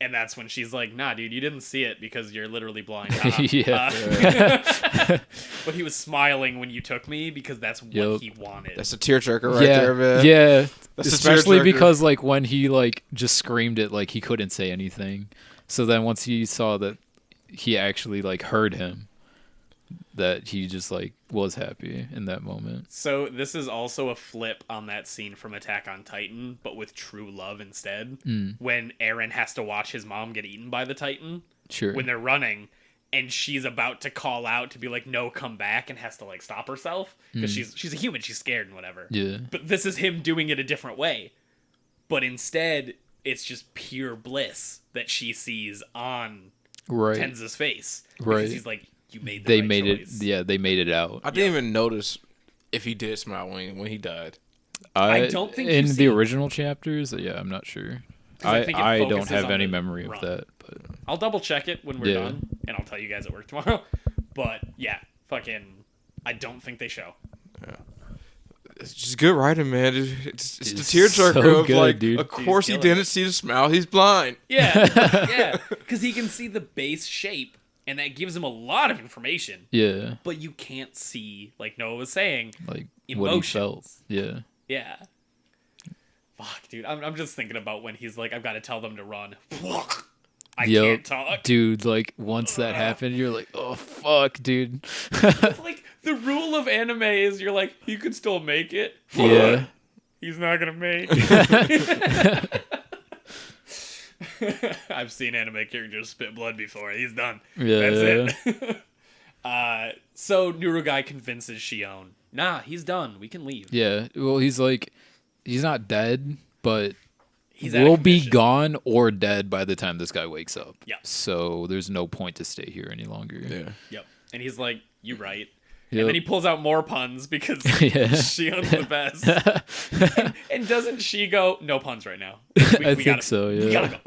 And that's when she's like, "Nah, dude, you didn't see it because you're literally blind." But he was smiling when you took me because that's what he wanted. That's a tearjerker right there, man. Yeah, that's especially because like when he like just screamed it, like he couldn't say anything. So then once he saw that he actually like heard him, that he just like was happy in that moment. So this is also a flip on that scene from Attack on Titan, but with true love instead. When Eren has to watch his mom get eaten by the Titan. Sure. When they're running, and she's about to call out to be like, "No, come back," and has to like stop herself because she's a human, she's scared and whatever. Yeah. But this is him doing it a different way. But instead, it's just pure bliss that she sees on Tenza's face. Because he's like, "You made the right choice." Yeah, they made it out. I didn't even notice if he did smile when he died. I don't think in the original chapters. Yeah, I'm not sure. I don't have any memory of that. But I'll double check it when we're done, and I'll tell you guys at work tomorrow. But yeah, I don't think they show. Yeah. It's just good writing, man. It's the tearjerker so of good, like, dude. of course he didn't see the smile. He's blind. Yeah, because he can see the base shape. And that gives him a lot of information. Yeah. But you can't see, like Noah was saying, like emotions. what he felt. Yeah. Yeah. Fuck, dude. I'm just thinking about when he's like, "I've got to tell them to run." I can't talk. Dude, like once that happened, you're like, "Oh fuck, dude." It's like the rule of anime is you're like, he could still make it. Yeah. He's not gonna make it. I've seen anime characters spit blood before. He's done. Yeah. That's it. So Nurugai convinces Shion, "Nah, he's done. We can leave." Yeah. Well, he's like, he's not dead, but he's will be gone or dead by the time this guy wakes up. Yeah. So there's no point to stay here any longer. Yeah. Yep. And he's like, "You right." Yep. And then he pulls out more puns because Shion's the best. and doesn't she go, "No puns right now. I think so, yeah. We gotta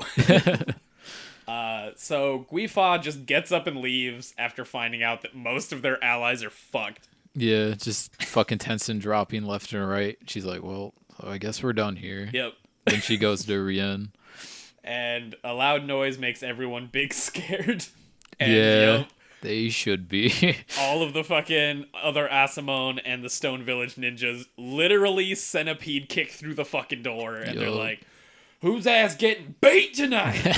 go." So Guifa just gets up and leaves after finding out that most of their allies are fucked. Yeah, just fucking Tenzin dropping left and right. She's like, "Well, I guess we're done here." Yep. Then she goes to Rien. And a loud noise makes everyone big scared. And, yeah. They should be. All of the fucking other Asamon and the Stone Village ninjas literally centipede kick through the fucking door, and they're like, "Whose ass getting beat tonight?"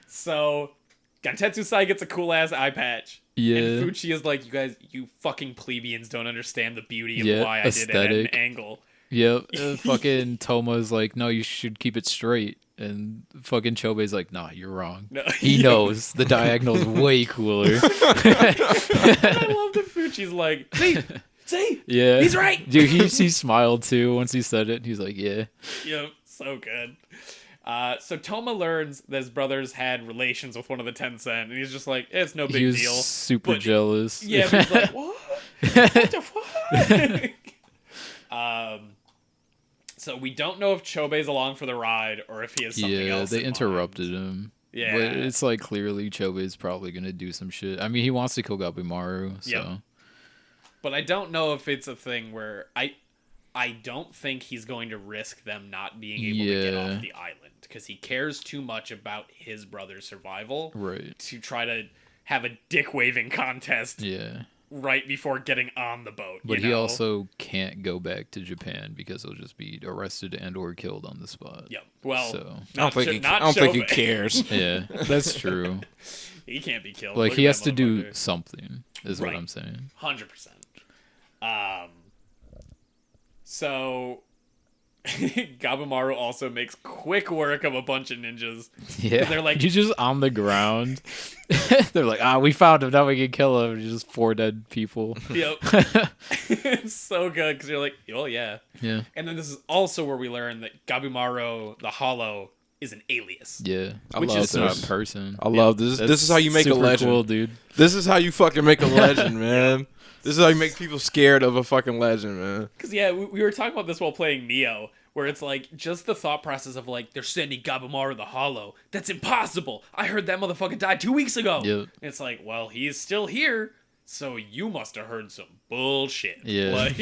So, Gantetsu Sai gets a cool ass eye patch. Yeah. And Fuchi is like, "You fucking plebeians don't understand the beauty of why I did it at an angle." Yep. Fucking Toma's like, "No, you should keep it straight." And fucking Chobei's like, "Nah, you're wrong." No, he knows the diagonal's way cooler. I love that Fuchi's like, see, yeah, he's right. Dude, he smiled too once he said it. He's like, "Yeah." Yep, so good. So Toma learns that his brothers had relations with one of the Tencent, and he's just like, "It's no big he was deal." Super jealous. Yeah, but he's like, "What? What the fuck?" So we don't know if Chobei's along for the ride or if he has something else. Yeah, they interrupted him. Yeah, but it's like clearly Chobei's probably gonna do some shit. I mean, he wants to kill Gabimaru, so. Yep. But I don't know if it's a thing where I don't think he's going to risk them not being able to get off the island because he cares too much about his brother's survival, right? To try to have a dick waving contest. Yeah. Right before getting on the boat. But he also can't go back to Japan because he'll just be arrested and or killed on the spot. Yep. Well, so. I don't think he cares. Yeah, that's true. He can't be killed. Like, he has to do something, is what I'm saying. 100%. So Gabimaru also makes quick work of a bunch of ninjas. Yeah, they're like, he's just on the ground. They're like, we found him, now we can kill him. Just 4 dead people. Yep. It's so good because you're like, "Oh yeah." Yeah. And then this is also where we learn that Gabimaru the Hollow is an alias. Yeah, which is not a person. I love this. This is how you make a legend, cool, dude. This is how you fucking make a legend, man. This is how you make people scared of a fucking legend, man. Because we were talking about this while playing Neo, where it's like just the thought process of like they're sending Gabimaru the Hollow. That's impossible. I heard that motherfucker died 2 weeks ago. Yep. It's like, well, he's still here, so you must have heard some bullshit. Yeah. Like,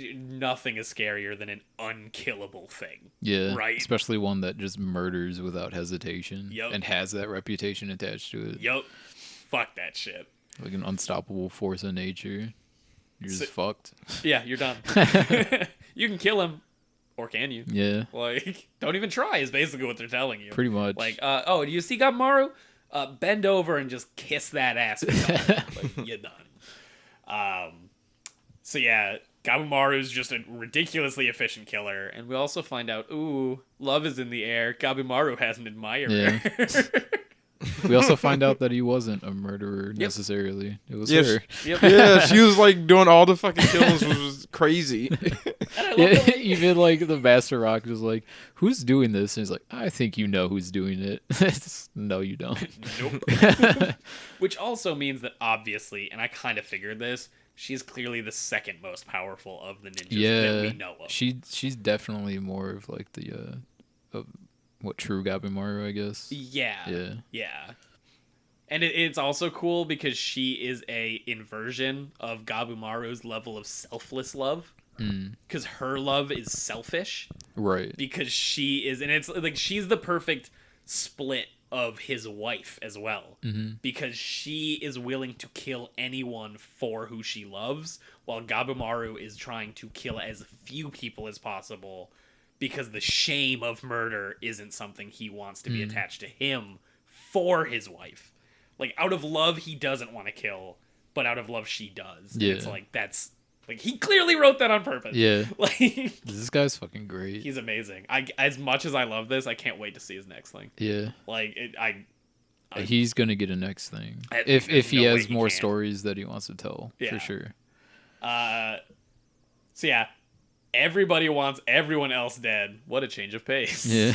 nothing is scarier than an unkillable thing. Yeah. Right. Especially one that just murders without hesitation. Yep. And has that reputation attached to it. Yup. Fuck that shit. Like an unstoppable force of nature. You're just fucked. Yeah, you're done. You can kill him, or can you? Yeah. Like, don't even try is basically what they're telling you. Pretty much. Like, do you see Gabimaru? Bend over and just kiss that ass. Like, you're done. So yeah, Gabimaru is just a ridiculously efficient killer, and we also find out, ooh, love is in the air. Gabimaru has an admirer. Yeah. We also find out that he wasn't a murderer necessarily. It was her. Yep. Yeah, she was like doing all the fucking kills, which was crazy. Yeah, even like the Master Rock was like, "Who's doing this?" And he's like, "I think you know who's doing it." No, you don't. Nope. Which also means that obviously, and I kind of figured this, she's clearly the second most powerful of the ninjas that we know of. She's definitely more of like the what true Gabimaru, I guess. Yeah. And it's also cool because she is a inversion of Gabimaru's level of selfless love. Because her love is selfish. Right. Because she is, and it's like she's the perfect split of his wife as well. Because she is willing to kill anyone for who she loves, while Gabimaru is trying to kill as few people as possible because the shame of murder isn't something he wants to be attached to him for his wife. Like, out of love, he doesn't want to kill, but out of love, she does. Yeah. And it's like, that's... Like, he clearly wrote that on purpose. Yeah. Like, This guy's fucking great. he's amazing. As much as I love this, I can't wait to see his next thing. Yeah. Like, He's gonna get a next thing. I think If there's he no way has he more can't. stories that he wants to tell, Yeah. for sure. So yeah, everybody wants everyone else dead. What a change of pace. Yeah.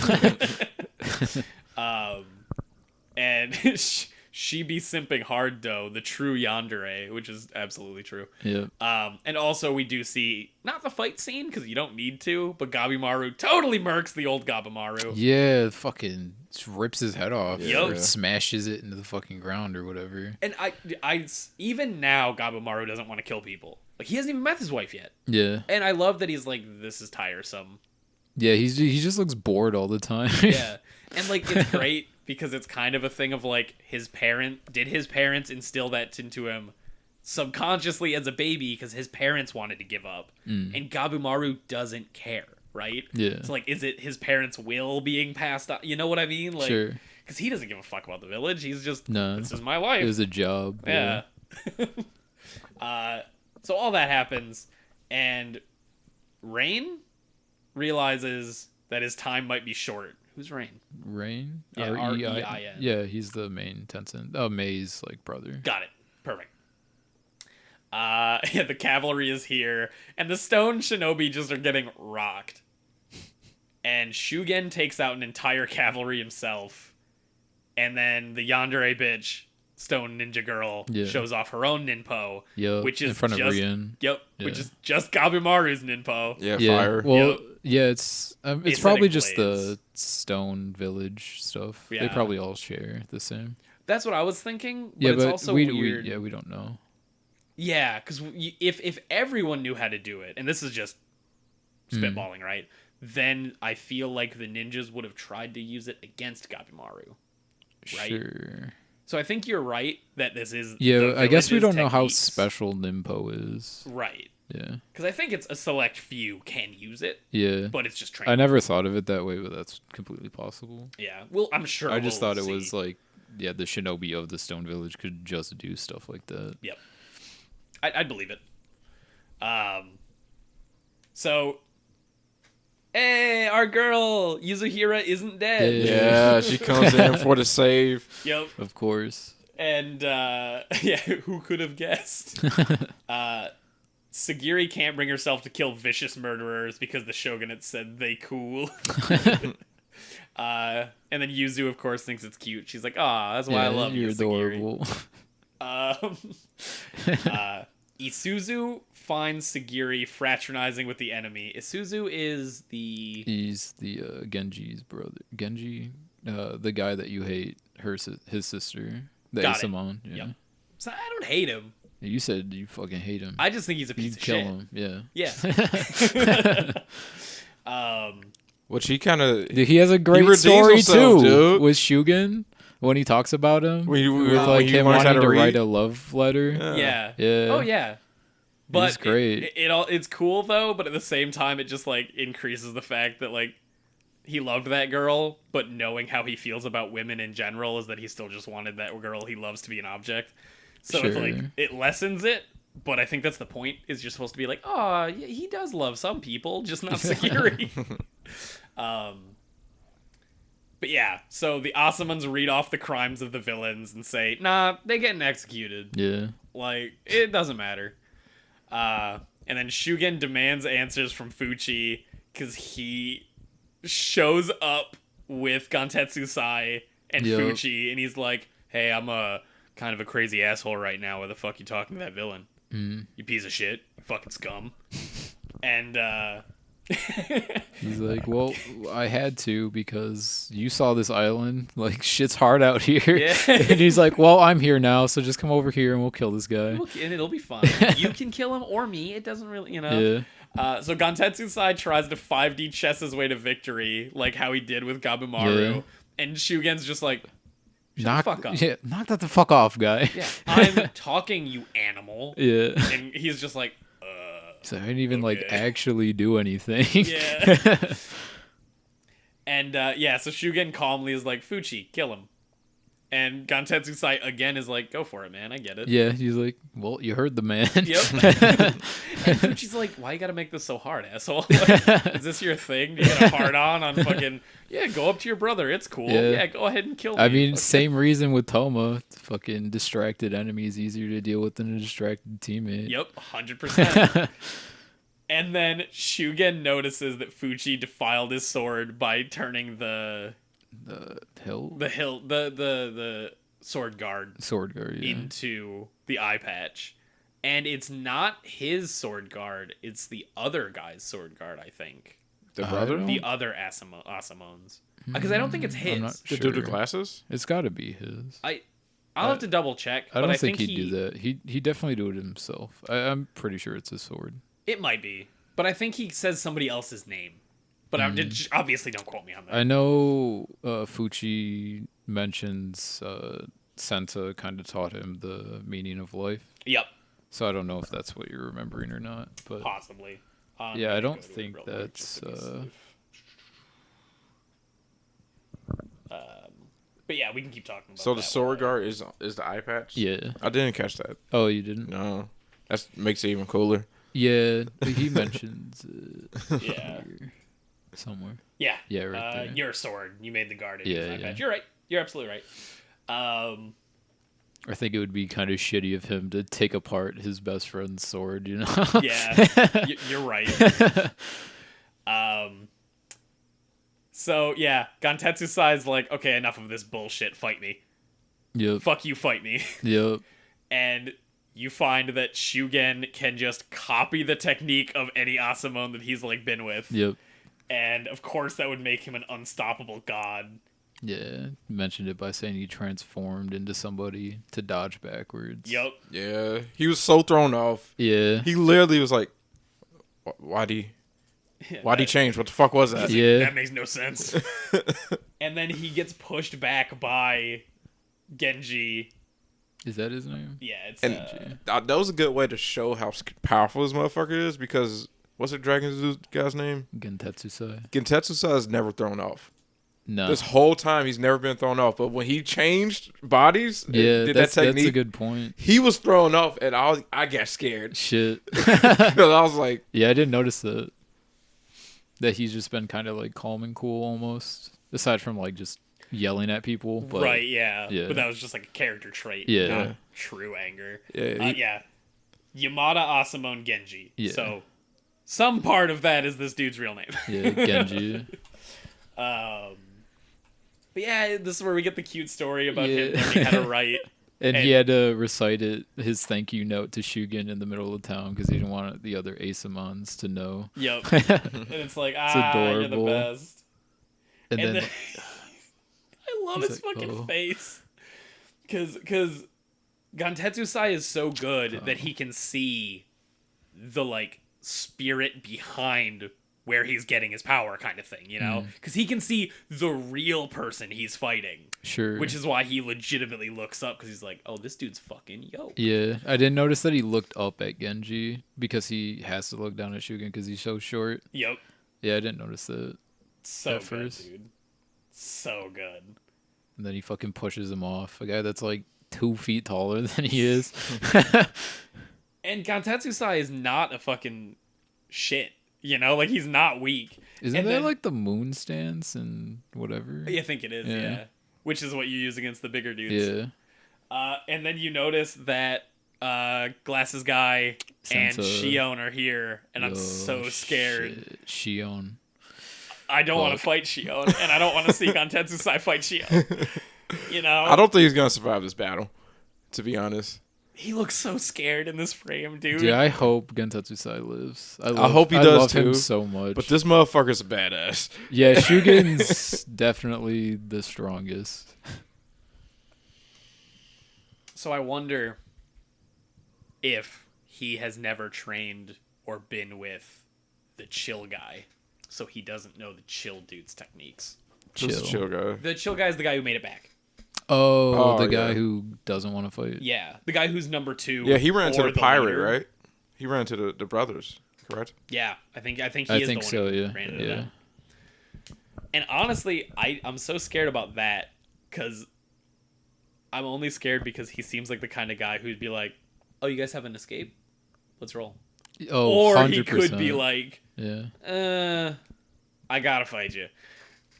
And she be simping hard though, the true yandere, which is absolutely true. Yeah. And also we do see not the fight scene because you don't need to, but Gabimaru totally murks the old Gabimaru. Yeah, fucking just rips his head off. Yup. Or smashes it into the fucking ground or whatever. And I even now Gabimaru doesn't want to kill people. Like, he hasn't even met his wife yet. Yeah. And I love that he's like, this is tiresome. Yeah, he just looks bored all the time. Yeah. And like, it's great because it's kind of a thing of like, his parents instill that into him subconsciously as a baby because his parents wanted to give up. And Gabimaru doesn't care, right? Yeah. So like, is it his parents' will being passed on? You know what I mean? Like, Sure. because he doesn't give a fuck about the village. He's just, No. this is my life. It was a job. Yeah. So all that happens, and Rain realizes that his time might be short. Who's Rain? Rain? Yeah, R-E-I-N. Yeah, he's the main Tencent. Oh, Mei's like brother. Got it. Perfect. Yeah, the cavalry is here, and the stone shinobi just are getting rocked. And Shugen takes out an entire cavalry himself, and then the yandere bitch, Stone Ninja Girl, shows off her own ninpo, which is in front just, of Rian. Yep, which is just Gabimaru's ninpo. Yeah, Yeah. fire. Well, yeah, it's probably Acidic just blaze. the Stone Village stuff. Yeah. They probably all share the same. That's what I was thinking. But Yeah, it's but also we weird. we don't know. Yeah, because if everyone knew how to do it, and this is just spitballing, right? Then I feel like the ninjas would have tried to use it against Gabimaru. Right? Sure. So I think you're right that this is. Yeah, the I guess we village's don't know how techniques. special Nimpo is. Right. Yeah. Because I think it's a select few can use it, Yeah. but it's just I trained. never thought of it that way, but that's completely possible. Yeah. Well, I'm sure. I just we'll thought it see. was like, yeah, the shinobi of the Stone Village could just do stuff like that. Yep. I'd believe it. So, hey, our girl Yuzuhira isn't dead. Yeah, she comes in for the save. Yep. Of course. And yeah, who could have guessed? Sagiri can't bring herself to kill vicious murderers because the shogunate said they cool. And then Yuzu, of course, thinks it's cute. She's like, "Ah, that's why I love you're you, Sagiri." adorable. Isuzu finds Sagiri fraternizing with the enemy. Isuzu is the... He's the Genji's brother. Genji, the guy that you hate, his sister. The Got it. Asamon. Yeah. Yep. So I don't hate him. You said you fucking hate him. I just think he's a piece You'd of kill shit. him. Yeah. Yeah. Which he kind of... Dude, he has a great redeems story himself, too dude. with Shugen when he talks about him. When with like he him learns how wanting to read. write a love letter. Yeah. Yeah. Oh yeah. But He's great. It's cool though, but at the same time it just like increases the fact that like he loved that girl, but knowing how he feels about women in general is that he still just wanted that girl he loves to be an object. So it's like it lessens it, but I think that's the point, is you're supposed to be like, oh, yeah, he does love some people, just not Sagiri. But yeah, so the Asamans read off the crimes of the villains and say, nah, they getting executed. Yeah. Like, it doesn't matter. And then Shugen demands answers from Fuchi because he shows up with Gantetsu Sai and Fuchi, and he's like, hey, I'm a kind of a crazy asshole right now. Why the fuck you talking to that villain? You piece of shit. You fucking scum. And, He's like, well, I had to because you saw this island. Like, shit's hard out here. Yeah. And he's like, well, I'm here now, so just come over here and we'll kill this guy. and it'll be fine. You can kill him or me. It doesn't really, Yeah. So Gantetsu Sai tries to 5D chess his way to victory, like how he did with Gabumaru. Yeah. And Shugen's just like, Knock the fuck up. Yeah, knock that the fuck off, guy. Yeah, I'm talking, you animal. Yeah. And he's just like, So I didn't even like Okay. actually do anything. yeah. And so Shugen calmly is like, Fuchi, kill him. And Gantetsu Sai again is like, go for it, man. I get it. Yeah, he's like, well, you heard the man. Yep. And Fuchi's like, why you gotta make this so hard, asshole? Like, is this your thing? Do you get a hard on fucking, yeah, go up to your brother. It's cool. Yeah. Yeah, go ahead and kill me. I mean, Okay. same reason with Toma. Fucking distracted enemy is easier to deal with than a distracted teammate. Yep, 100%. And then Shugen notices that Fuchi defiled his sword by turning the sword guard Sword guard, yeah. into the eye patch. And it's not his sword guard, it's the other guy's sword guard, I think. The brother? The other Asamones. Because I don't think it's his. I'm not The sure. dude with glasses? It's got to be his. I'll have to double check. I don't but think I he'd do that. He definitely do it himself. I'm pretty sure it's his sword. It might be. But I think he says somebody else's name. But obviously don't quote me on that. I know Fuchi mentions Senta kind of taught him the meaning of life. Yep. So I don't know if that's what you're remembering or not. But Possibly. yeah, I don't think that's. But yeah, we can keep talking about So that the sword while- guard is the eye patch? Yeah. I didn't catch that. Oh, you didn't? No. That makes it even cooler. Yeah, he mentions it Yeah. here somewhere. Yeah. Yeah, right there. Your sword. You made the guard. Yeah, Yeah. yeah. You're right. You're absolutely right. I think it would be kind of shitty of him to take apart his best friend's sword, you know? Yeah. You're right. So yeah, Gantetsu Sai's like, okay, enough of this bullshit. Fight me. Yep. Fuck you, fight me. Yep. And you find that Shugen can just copy the technique of any Asamon that he's like been with. Yep. And of course that would make him an unstoppable god. Yeah. Mentioned it by saying he transformed into somebody to dodge backwards. Yup. Yeah. He was so thrown off. Yeah. He literally was like, why'd he change? What the fuck was that? Yeah. That makes no sense. And then he gets pushed back by Genji. Is that his name? Yeah, it's And that was a good way to show how powerful this motherfucker is, because what's the dragon guy's name? Gentetsu Sai. Gentetsu Sai is never thrown off. No. This whole time he's never been thrown off, but when he changed bodies, and Yeah, did that's that technique, a good point. he was thrown off, and I got scared. Shit. Because I was like, Yeah, I didn't notice that. That he's just been kind of like calm and cool almost. Aside from like just yelling at people. But, right, yeah. yeah. But that was just like a character trait. Yeah. Not true anger. Yeah, Yeah. Yamada Asamon Genji. Yeah. So some part of that is this dude's real name. Yeah, Genji. But yeah, this is where we get the cute story about him Yeah. learning how to write. And he had to recite his thank you note to Shugen in the middle of town because he didn't want the other Asamons to know. Yep. And it's like, you're the best. And then I love his fucking face. Because Gantetsu-sai is so good that he can see the, like, spirit behind where he's getting his power kind of thing, you know? Because he can see the real person he's fighting. Sure. Which is why he legitimately looks up, because he's like, oh, this dude's fucking yoke. Yeah, I didn't notice that he looked up at Genji, because he has to look down at Shugen because he's so short. Yep. Yeah, I didn't notice that so at first. Good, dude. So good. And then he fucking pushes him off. A guy that's like 2 feet taller than he is. And Gantetsu-sai is not a fucking shit. You know, like, he's not weak. Isn't that like the moon stance and whatever? I think it is, yeah. Which is what you use against the bigger dudes. Yeah. And then you notice that Glasses Guy and Shion are here, and I'm so scared. Shit. Shion. I don't want to fight Shion, and I don't want to see Gantetsu-sai fight Shion. You know? I don't think he's going to survive this battle, to be honest. He looks so scared in this frame, dude. Yeah, I hope Gantetsu-sai lives. I hope he does, love too. Him so much. But this motherfucker's a badass. Yeah, Shugen's definitely the strongest. So I wonder if he has never trained or been with the chill guy, so he doesn't know the chill dude's techniques. Who's the chill guy? The chill guy is the guy who made it back. Oh, the guy who doesn't want to fight. Yeah, the guy who's number 2. Yeah, he ran into the pirate, leader. right? He ran into the brothers, correct? Yeah, I think he is the one who ran into them. And honestly, I'm so scared about that, because I'm only scared because he seems like the kind of guy who'd be like, oh, you guys have an escape? Let's roll. Oh, or 100%. he could be like, I gotta fight you.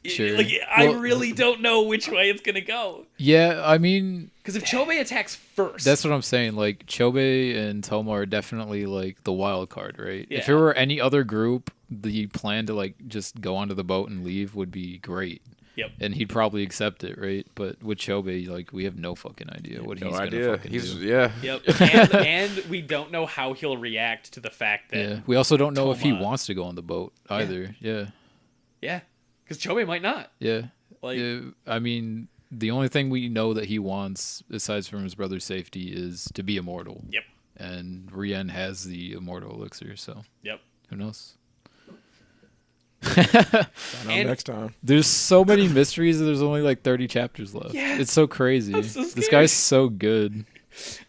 Sure. Like, I really don't know which way it's gonna go. Yeah, I mean, because if Chobei attacks first, that's what I'm saying. Like, Chobei and Toma are definitely like the wild card, right? Yeah. If it were any other group, the plan to like just go onto the boat and leave would be great. Yep. And he'd probably accept it, right? But with Chobei, like, we have no fucking idea what he's gonna fucking do. Yep. And we don't know how he'll react to the fact that. We also don't know if he wants to go on the boat either. Yeah. Because Chobei might not. Yeah. Like, I mean, the only thing we know that he wants, aside from his brother's safety, is to be immortal. Yep. And Rien has the immortal elixir, so. Yep. Who knows? Next time. There's so many mysteries, and there's only like 30 chapters left. Yeah. It's so crazy. This guy's so good.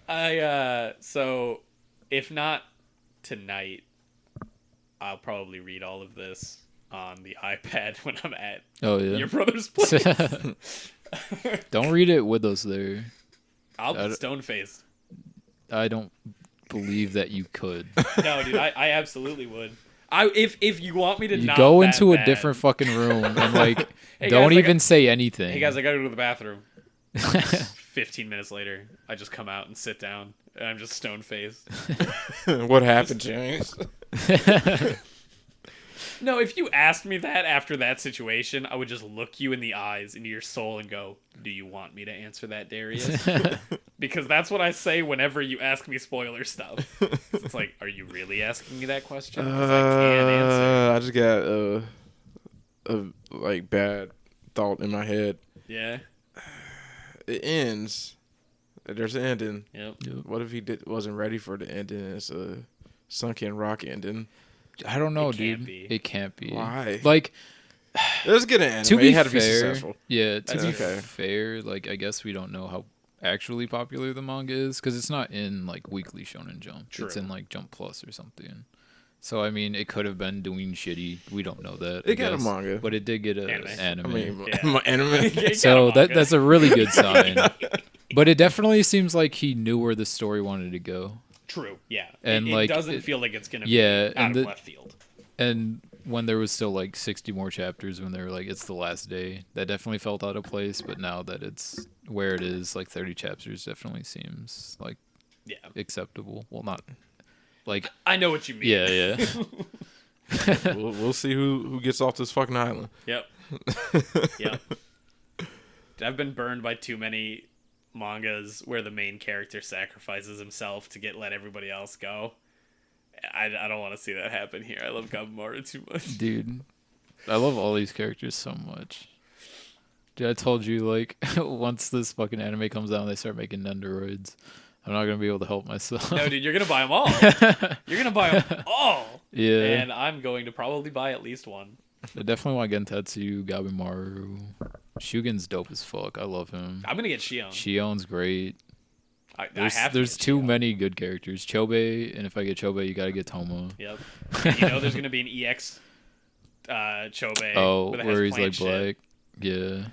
So, if not tonight, I'll probably read all of this on the iPad when I'm at your brother's place. Don't read it with us there. I'll be stone-faced. I don't believe that you could. No, dude, I absolutely would. If you want me to not go into a different fucking room and like hey don't guys, even say anything. Hey guys, I gotta go to the bathroom. 15 minutes later, I just come out and sit down, and I'm just stone-faced. What happened, James? No, if you asked me that after that situation, I would just look you in the eyes, into your soul, and go, do you want me to answer that, Darius? Because that's what I say whenever you ask me spoiler stuff. It's like, are you really asking me that question? 'Cause I can't answer. I just got a like bad thought in my head. Yeah. It ends. There's an ending. Yep. What if he wasn't ready for the ending? It's a sunken rock ending. I don't know, dude. It can't be. Why? Like, let's get an anime. To be it had fair, to be successful. Yeah, to be fair, like, I guess we don't know how actually popular the manga is, because it's not in, like, Weekly Shonen Jump. True. It's in, like, Jump Plus or something. So, I mean, it could have been doing shitty. We don't know that. It got a manga. But it did get an anime. I mean, anime. So that's a really good sign. But it definitely seems like he knew where the story wanted to go. True, yeah. And it like, doesn't feel like it's going to be out of left field. And when there was still like 60 more chapters, when they were like, it's the last day, that definitely felt out of place. But now that it's where it is, like 30 chapters definitely seems like acceptable. Well, not like... I know what you mean. Yeah. We'll see who gets off this fucking island. Yep. I've been burned by too many mangas where the main character sacrifices himself to let everybody else go. I don't want to see that happen here. I love Gabimaru too much. Dude, I love all these characters so much. Dude, I told you, like, once this fucking anime comes out and they start making Nendoroids, I'm not going to be able to help myself. No, dude, you're going to buy them all. You're going to buy them all. Yeah. And I'm going to probably buy at least one. I definitely want Gentetsu, Gabimaru. Shugen's dope as fuck. I love him. I'm going to get Shion. Shion's great. I have to There's get too Shion. many good characters. Chobe, and if I get Chobe, you got to get Tomo. Yep. And you know there's going to be an EX Chobe. Oh, that has where he's plain like shit. black. Yeah.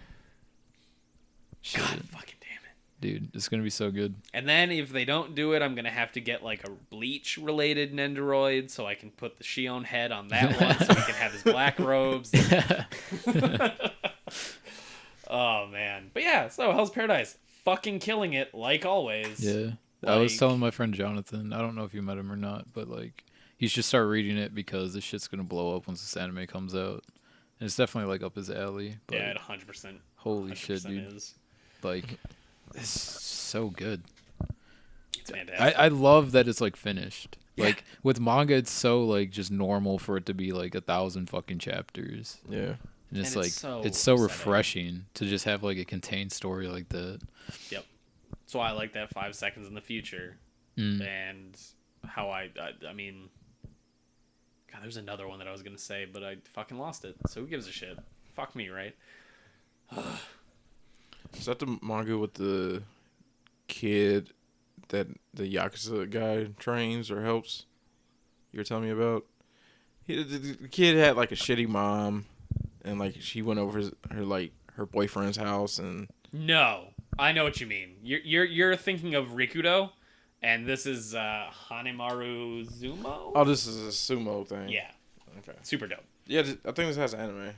Shit. God fucking damn it. Dude, it's going to be so good. And then if they don't do it, I'm going to have to get like a Bleach-related Nendoroid so I can put the Shion head on that one so he can have his black robes. Oh, man. But yeah, so Hell's Paradise. Fucking killing it, like always. Yeah. I was telling my friend Jonathan, I don't know if you met him or not, but like, he should start reading it because this shit's going to blow up once this anime comes out. And it's definitely like up his alley. But Yeah, it 100%. holy 100% shit, dude. is. Like, it's so good. It's fantastic. I love that it's like finished. Yeah. Like with manga, it's so like just normal for it to be like 1,000 fucking chapters, Yeah. and it's And like it's so it's so upsetting. refreshing to just have like a contained story like that. Yep. That's why I like that 5 seconds in the future. Mm. And how I mean, God, there's another one that I was going to say, but I fucking lost it. So who gives a shit? Fuck me, right? Is that the manga with the kid that the Yakuza guy trains or helps? You were telling me about? The kid had like a shitty mom, and like she went over her boyfriend's house, and No. I know what you mean. You're thinking of Rikudo, and this is Hanemaru Zumo? oh, this is a sumo thing. Yeah. Okay. Super dope. Yeah, I think this has anime.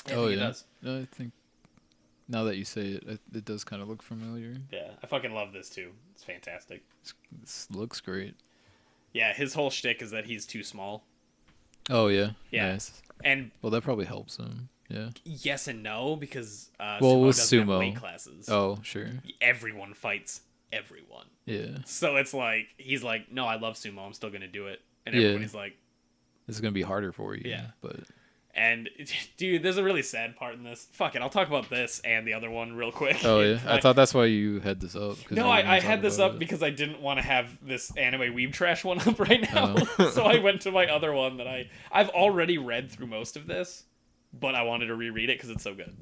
I Oh think it yeah, does. No, I think now that you say it, it does kind of look familiar. Yeah, I fucking love this too. It's fantastic. This looks great. Yeah, his whole shtick is that he's too small. Oh yeah, Yeah. nice. And Well, that probably helps him. Yeah. yes and no, because Well, sumo with doesn't have sumo- weight classes. Oh sure. Everyone fights everyone. Yeah. So it's like, he's like, no, I love sumo. I'm still going to do it. And Yeah. everybody's like, This is gonna be harder for you. Yeah. But and dude, there's a really sad part in this. Fuck it. I'll talk about this and the other one real quick. oh yeah, I thought that's why you had this up. 'Cause No, you were gonna I talk had this about up it. because I didn't want to have this anime weeb trash one up right now. So I went to my other one that I've already read through most of this, but I wanted to reread it because it's so good.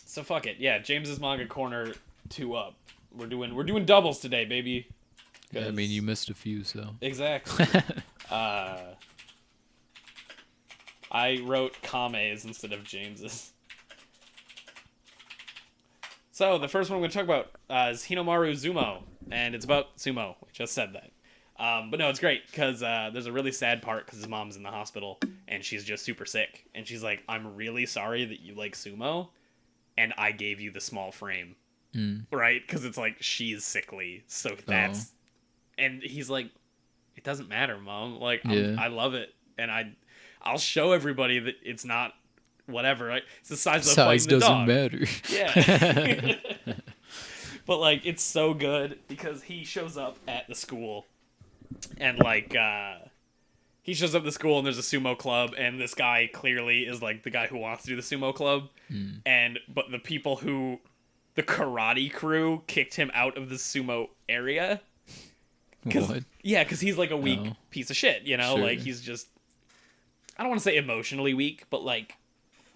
So fuck it. Yeah, James's Manga Corner 2 up. We're doing doubles today, baby. Yeah, I mean, you missed a few, so. Exactly. I wrote Kame's instead of James's. So, the first one we're going to talk about is Hinomaru Zumo, and it's about sumo. We just said that. But no, it's great, because there's a really sad part, because his mom's in the hospital, and she's just super sick. And she's like, I'm really sorry that you like sumo, and I gave you the small frame. Right? Because it's like, she's sickly, so that's... And he's like, it doesn't matter, Mom. Like, I love it, and I'll show everybody that it's not whatever. Right? It's the size of Size the doesn't dog. matter. Yeah. But like, it's so good because he shows up at the school, and like, he shows up at the school and there's a sumo club, and this guy clearly is like the guy who wants to do the sumo club, but the people the karate crew kicked him out of the sumo area. What? Yeah, because he's like a weak piece of shit, you know? Sure. Like, he's just... I don't want to say emotionally weak, but, like,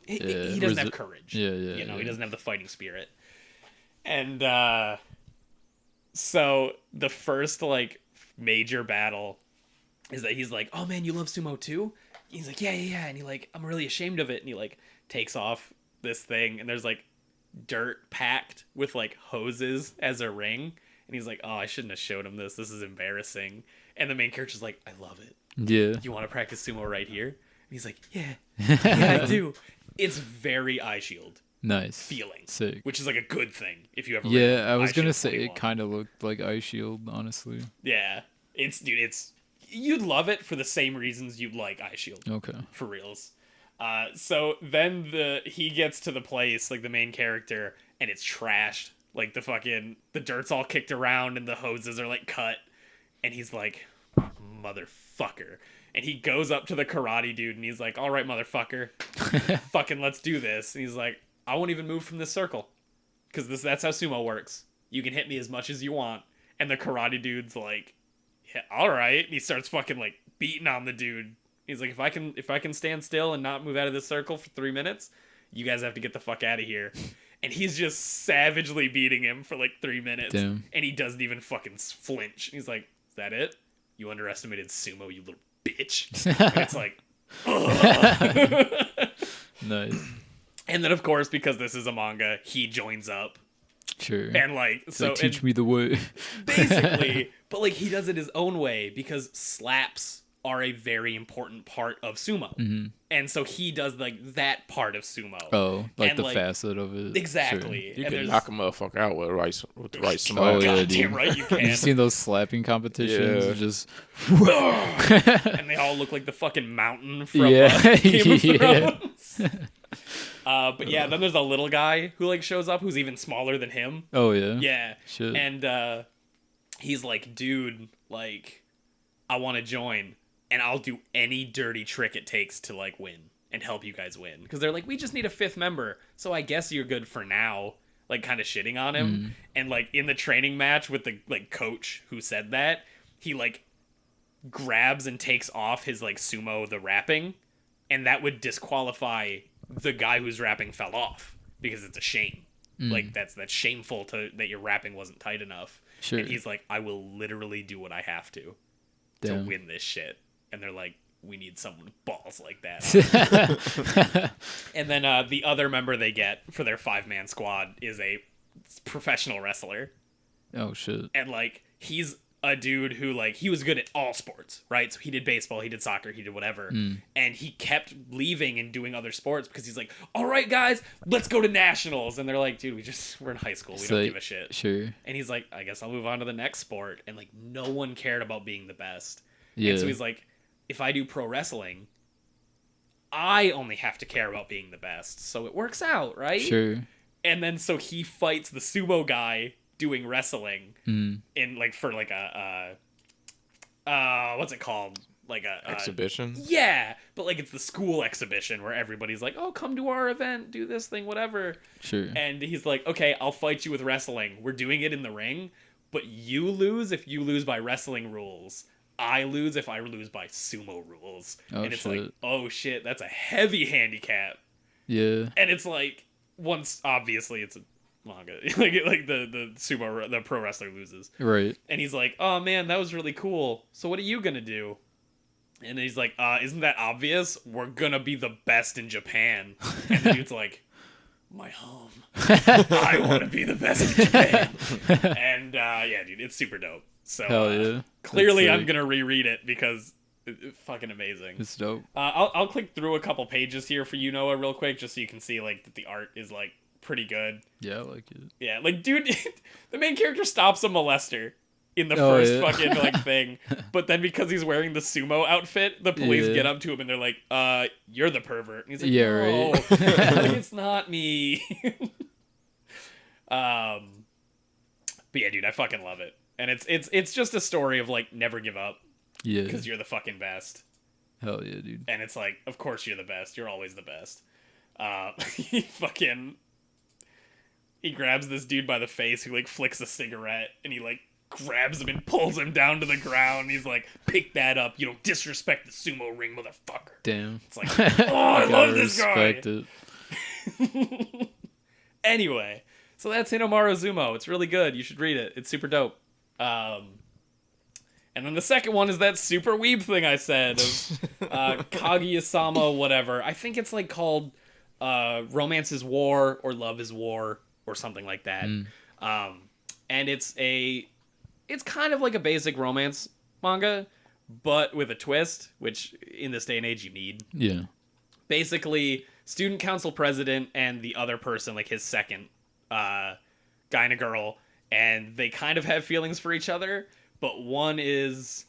he doesn't have courage. Yeah, You know, he doesn't have the fighting spirit. And, so, the first, like, major battle is that he's like, oh, man, you love sumo too? He's like, yeah. And he, like, I'm really ashamed of it. And he, like, takes off this thing, and there's, like, dirt packed with, like, hoses as a ring. And he's like, oh, I shouldn't have showed him this. This is embarrassing. And the main character's like, I love it. Yeah. You want to practice sumo right here? And he's like, yeah, I do. It's very Eye Shield Nice. feeling. Sick. Which is like a good thing if you ever read Yeah, I was Eye gonna Shield say 21. it kind of looked like Ice Shield, honestly. Yeah. It's you'd love it for the same reasons you'd like Eye Shield. Okay. For reals. So then he gets to the place, like the main character, and it's trashed. Like the dirt's all kicked around and the hoses are like cut. And he's like, motherfucker. And he goes up to the karate dude and he's like, all right, motherfucker, fucking let's do this. And he's like, I won't even move from this circle. Because that's how sumo works. You can hit me as much as you want. And the karate dude's like, yeah, all right. And he starts fucking like beating on the dude. He's like, if I can stand still and not move out of this circle for 3 minutes, you guys have to get the fuck out of here. And he's just savagely beating him for like 3 minutes. Damn. And he doesn't even fucking flinch. He's like, is that it? You underestimated sumo, you little bitch. And it's like, ugh. Nice. And then, of course, because this is a manga, he joins up. Sure. And like, so teach me the way. basically, but like he does it his own way because slaps are a very important part of sumo. Mm-hmm. And so he does like that part of sumo. Oh, like and, the facet of it. Exactly. You and can knock a motherfucker out with the right slap. Oh, yeah, God dude. damn right you can. You've seen those slapping competitions? Yeah. Just And they all look like the fucking mountain from Game of Thrones. But yeah, then there's a little guy who like shows up who's even smaller than him. Oh yeah. Yeah. Shit. And he's like, dude, like, I want to join, and I'll do any dirty trick it takes to like win and help you guys win. Because they're like, we just need a 5th member, so I guess you're good for now. Like, kind of shitting on him. And like in the training match with the like coach who said that, he like grabs and takes off his like sumo the wrapping, and that would disqualify the guy whose wrapping fell off because it's a shame. Like that's shameful that your wrapping wasn't tight enough. Sure. And he's like, I will literally do what I have to win this shit. And they're like, we need someone with balls like that. And then the other member they get for their 5-man squad is a professional wrestler. Oh shit. And like he's a dude who like he was good at all sports, right? So he did baseball, he did soccer, he did whatever. And he kept leaving and doing other sports because he's like, all right guys, let's go to nationals. And they're like, dude, we're in high school, we don't give a shit. Sure. And he's like, I guess I'll move on to the next sport. And like no one cared about being the best. Yeah. And so he's like, if I do pro wrestling, I only have to care about being the best. So it works out, right? Sure. And then so he fights the sumo guy doing wrestling in like for like a what's it called, like a Exhibition. Yeah, but like it's the school exhibition where everybody's like, oh, come to our event, do this thing, whatever. Sure. And he's like, okay, I'll fight you with wrestling, we're doing it in the ring, but you lose if you lose by wrestling rules, I lose if I lose by sumo rules. Oh, and it's shit. like, oh shit, that's a heavy handicap. Yeah. And it's like, once obviously it's a manga, like the sumo, the pro wrestler loses, Right. and he's like, oh man, that was really cool, so what are you gonna do? And he's like, isn't that obvious? We're gonna be the best in Japan. And the dude's like, my home, I want to be the best in Japan. And yeah, dude, it's super dope. So Hell yeah. clearly That's I'm gonna reread it because it's fucking amazing. It's dope. I'll click through a couple pages here for you, Noah, real quick, just so you can see like that the art is like pretty good. Yeah, I like it. Yeah, like dude, the main character stops a molester in the first yeah. fucking like thing, but then because he's wearing the sumo outfit, the police Yeah. get up to him and they're like, you're the pervert. And he's like, Yeah, no, right. like, it's not me. But yeah, dude, I fucking love it. And it's just a story of like never give up Yeah. because you're the fucking best. Hell yeah, dude. And it's like, of course you're the best. You're always the best. He grabs this dude by the face who like flicks a cigarette, and he like grabs him and pulls him down to the ground. He's like, pick that up. You don't disrespect the sumo ring, motherfucker. Damn. It's like, oh, I love this guy. Respect it. Anyway, so that's Hinomaru Zumo. It's really good. You should read it. It's super dope. And then the second one is that super weeb thing I said of Kaguya-sama whatever. I think it's like called Romance is War or Love is War or something like that. And it's kind of like a basic romance manga, but with a twist, which in this day and age you need. Yeah. Basically, student council president and the other person, like his second guy and a girl, and they kind of have feelings for each other, but one is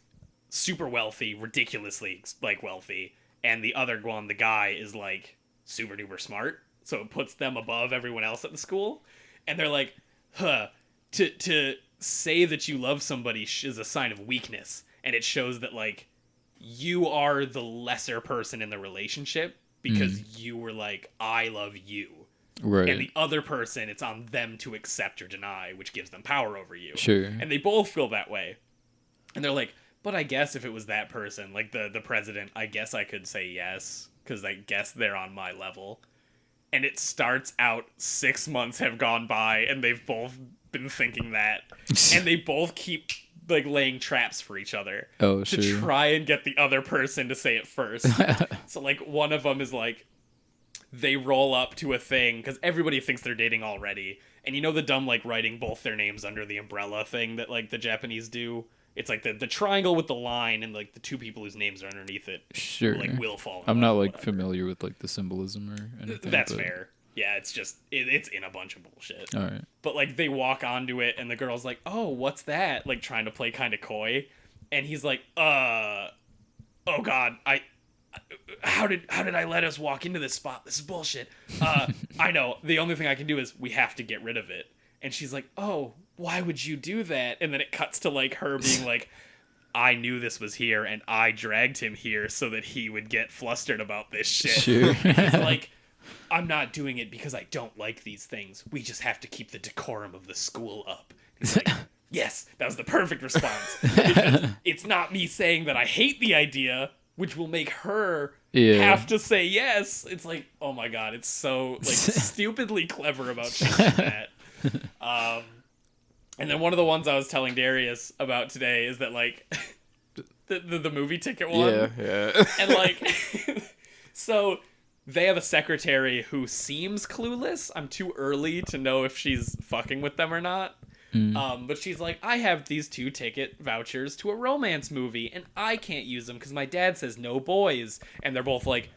super wealthy, ridiculously like wealthy, and the other one, the guy, is like super duper smart, so it puts them above everyone else at the school. And they're like, to say that you love somebody is a sign of weakness, and it shows that like you are the lesser person in the relationship because you were like, I love you. Right. And the other person, it's on them to accept or deny, which gives them power over you. Sure. And they both feel that way. And they're like, but I guess if it was that person, like the president, I guess I could say yes, because I guess they're on my level. And it starts out 6 months have gone by, and they've both been thinking that. And they both keep like laying traps for each other to try and get the other person to say it first. So like one of them is like, they roll up to a thing because everybody thinks they're dating already, and you know the dumb like writing both their names under the umbrella thing that like the Japanese do. It's like the triangle with the line, and like the two people whose names are underneath it sure like will fall. I'm not like familiar with like the symbolism or anything. That's fair. Yeah, it's just it's in a bunch of bullshit. All right. But like they walk onto it, and the girl's like, "Oh, what's that?" Like trying to play kind of coy, and he's like, "Oh God, how did I let us walk into this spot? This is bullshit. I know. The only thing I can do is we have to get rid of it." And she's like, "Oh, why would you do that?" And then it cuts to like her being like, "I knew this was here, and I dragged him here so that he would get flustered about this shit." Sure. He's like, "I'm not doing it because I don't like these things. We just have to keep the decorum of the school up." He's like, yes, that was the perfect response. Because it's not me saying that I hate the idea, which will make her have to say yes. It's like, oh my God, it's so like stupidly clever about shit like that. And then one of the ones I was telling Darius about today is that like the movie ticket one. Yeah. And like, so they have a secretary who seems clueless. I'm too early to know if she's fucking with them or not. But she's like, I have these 2 ticket vouchers to a romance movie, and I can't use them because my dad says no boys. And they're both like,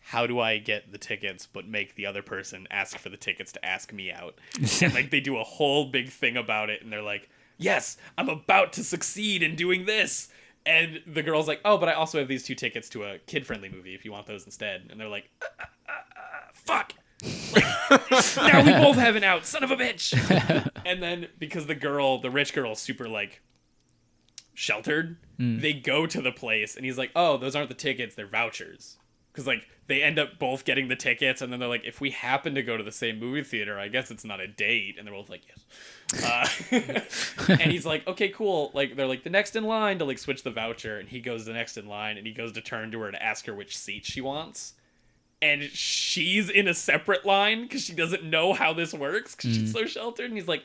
how do I get the tickets but make the other person ask for the tickets to ask me out? And like they do a whole big thing about it, and they're like, yes, I'm about to succeed in doing this. And the girl's like, oh, but I also have these 2 tickets to a kid-friendly movie if you want those instead. And they're like, fuck. Like, now we both have an out, son of a bitch. And then because the rich girl is super like sheltered, they go to the place, and he's like, oh, those aren't the tickets, they're vouchers. Because like they end up both getting the tickets, and then they're like, if we happen to go to the same movie theater, I guess it's not a date. And they're both like, yes. And he's like, okay, cool. Like they're like the next in line to like switch the voucher, and he goes the next in line, and he goes to turn to her to ask her which seat she wants. And she's in a separate line because she doesn't know how this works because she's so sheltered. And he's like,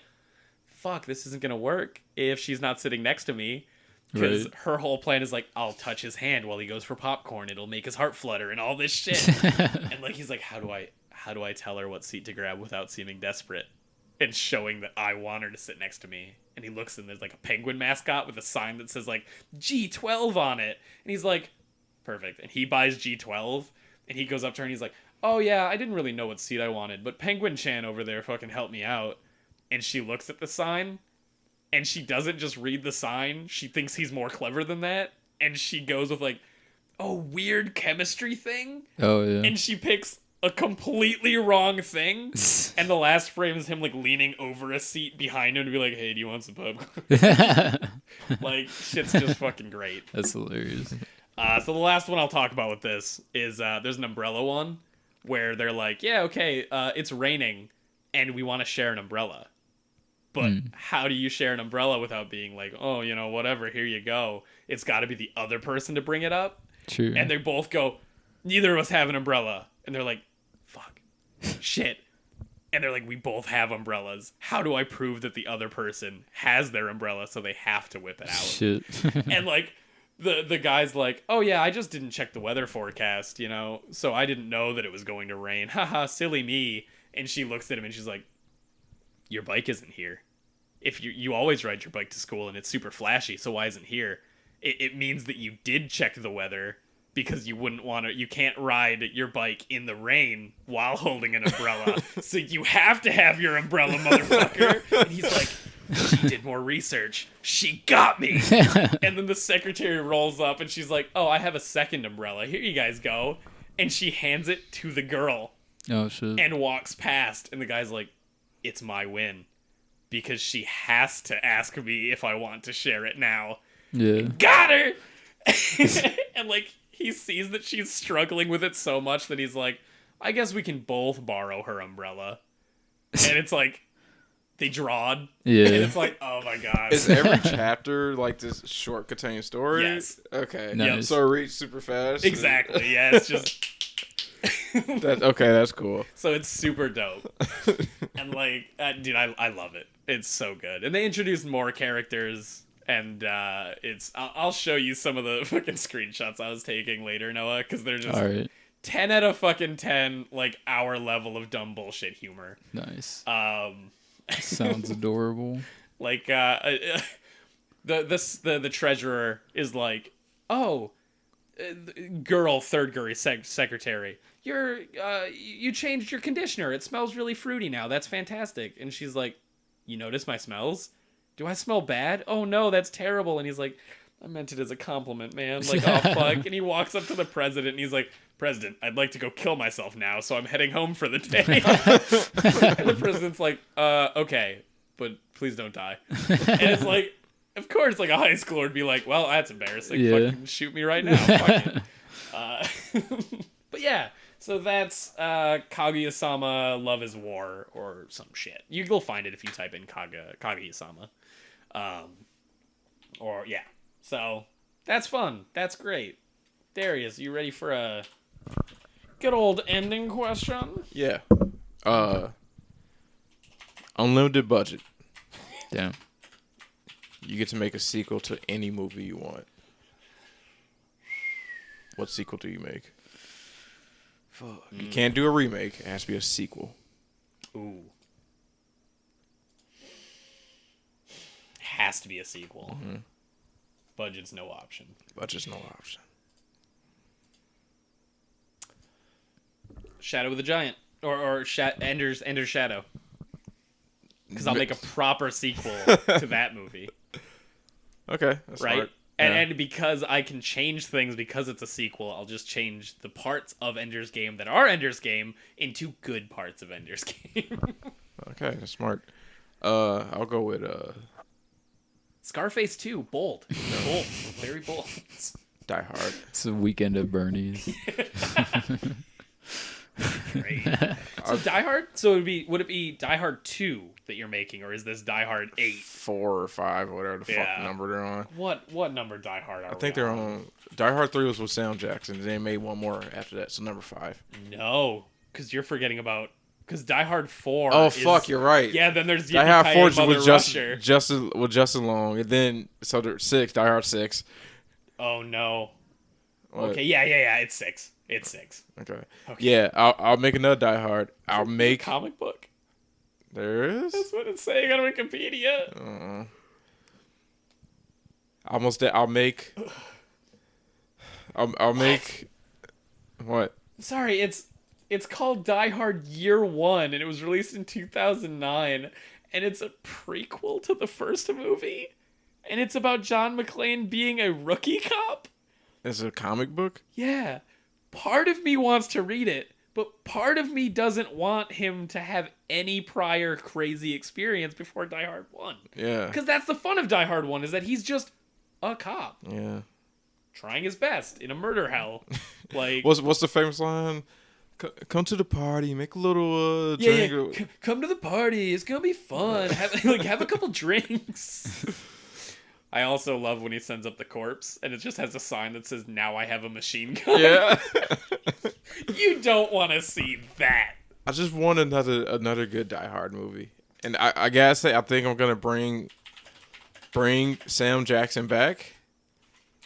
fuck, this isn't going to work if she's not sitting next to me. Because her whole plan is like, I'll touch his hand while he goes for popcorn. It'll make his heart flutter and all this shit. And like, he's like, how do I tell her what seat to grab without seeming desperate and showing that I want her to sit next to me? And he looks, and there's like a penguin mascot with a sign that says like G12 on it. And he's like, perfect. And he buys G12. And he goes up to her and he's like, oh yeah, I didn't really know what seat I wanted, but Penguin Chan over there fucking helped me out. And she looks at the sign, and she doesn't just read the sign. She thinks he's more clever than that. And she goes with like, oh, weird chemistry thing. Oh yeah. And she picks a completely wrong thing. And the last frame is him like leaning over a seat behind him to be like, hey, do you want some popcorn? Like, shit's just fucking great. That's hilarious. So the last one I'll talk about with this is there's an umbrella one where they're like, yeah, okay, it's raining and we want to share an umbrella. But how do you share an umbrella without being like, oh, you know, whatever, here you go. It's got to be the other person to bring it up. True. And they both go, neither of us have an umbrella. And they're like, fuck, shit. And they're like, we both have umbrellas. How do I prove that the other person has their umbrella so they have to whip it out? Shit. And like, the guy's like, oh yeah, I just didn't check the weather forecast, you know, so I didn't know that it was going to rain. Haha, silly me. And she looks at him and she's like, your bike isn't here. If you always ride your bike to school and it's super flashy, so why isn't here? It means that you did check the weather because you can't ride your bike in the rain while holding an umbrella. So you have to have your umbrella, motherfucker. And he's like, She did more research. She got me. And then the secretary rolls up and she's like, oh, I have a second umbrella. Here you guys go. And she hands it to the girl. Oh, shit. And walks past. And the guy's like, it's my win. Because she has to ask me if I want to share it now. Yeah. Got her! And, like, he sees that she's struggling with it so much that he's like, I guess we can both borrow her umbrella. And it's like, they drawed. Yeah. And it's like, oh my god. Is every chapter like this short contained story? Yes. Okay. Nice. So it reads super fast? Exactly, yeah, it's just... That's cool. So it's super dope. And, like, dude, I love it. It's so good. And they introduced more characters, and I'll show you some of the fucking screenshots I was taking later, Noah, because they're just... All right. 10 out of fucking 10, like, our level of dumb bullshit humor. Nice. Sounds adorable. Like, the treasurer is like, oh, girl, third grade secretary, you changed your conditioner. It smells really fruity now. That's fantastic. And she's like, you notice my smells? Do I smell bad? Oh no, that's terrible. And he's like, I meant it as a compliment, man. Like, oh, fuck. And he walks up to the president, and he's like, President, I'd like to go kill myself now, so I'm heading home for the day. And the president's like, okay, but please don't die. And it's like, of course, like, a high schooler would be like, well, that's embarrassing. Yeah. Fucking shoot me right now. Fuck it. But yeah, so that's Kaguya-sama Love is War, or some shit. You'll find it if you type in Kaguya-sama. Or, yeah. So, that's fun. That's great. Darius, you ready for a good old ending question? Yeah. Unlimited budget. Damn. You get to make a sequel to any movie you want. What sequel do you make? You can't do a remake. It has to be a sequel. Ooh. Has to be a sequel. Mm-hmm. Budget's no option. Budget's no option. Shadow of the Giant. Or Ender's Shadow. Because I'll make a proper sequel to that movie. Okay. That's right? smart. And because I can change things because it's a sequel, I'll just change the parts of Ender's Game that are Ender's Game into good parts of Ender's Game. Okay, that's smart. I'll go with Scarface 2, bold. Bold. Very bold. Die Hard. It's a weekend at Bernie's. Great. So Die Hard? So would it be Die Hard 2 that you're making, or is this Die Hard 8? 4 or 5, or whatever the fuck number they're on. What number Die Hard are I think they're on... Die Hard 3 was with Sam Jackson. They made one more after that, so number 5. No, because you're forgetting about... Because Die Hard 4 Oh, fuck, you're right. Yeah, then there's Die Hard 4 with Justin Long, and then... So there's 6, Die Hard 6. Oh, no. What? Okay, yeah, it's 6. It's 6. Okay. Yeah, I'll make another Die Hard. I'll make... comic book. There is? That's what it's saying on Wikipedia. I'll make... I'll make... What? Sorry, it's called Die Hard Year 1, and it was released in 2009, and it's a prequel to the first movie, and it's about John McClane being a rookie cop. Is it a comic book? Yeah. Part of me wants to read it, but part of me doesn't want him to have any prior crazy experience before Die Hard 1. Yeah. Because that's the fun of Die Hard 1, is that he's just a cop. Yeah. Trying his best in a murder hell. Like, what's the famous line? Come to the party, make a little drink. Yeah. Come to the party. It's gonna be fun. Have a couple drinks. I also love when he sends up the corpse and it just has a sign that says, "Now I have a machine gun." Yeah. You don't want to see that. I just want another good Die Hard movie, and I gotta say, I think I'm gonna bring Sam Jackson back.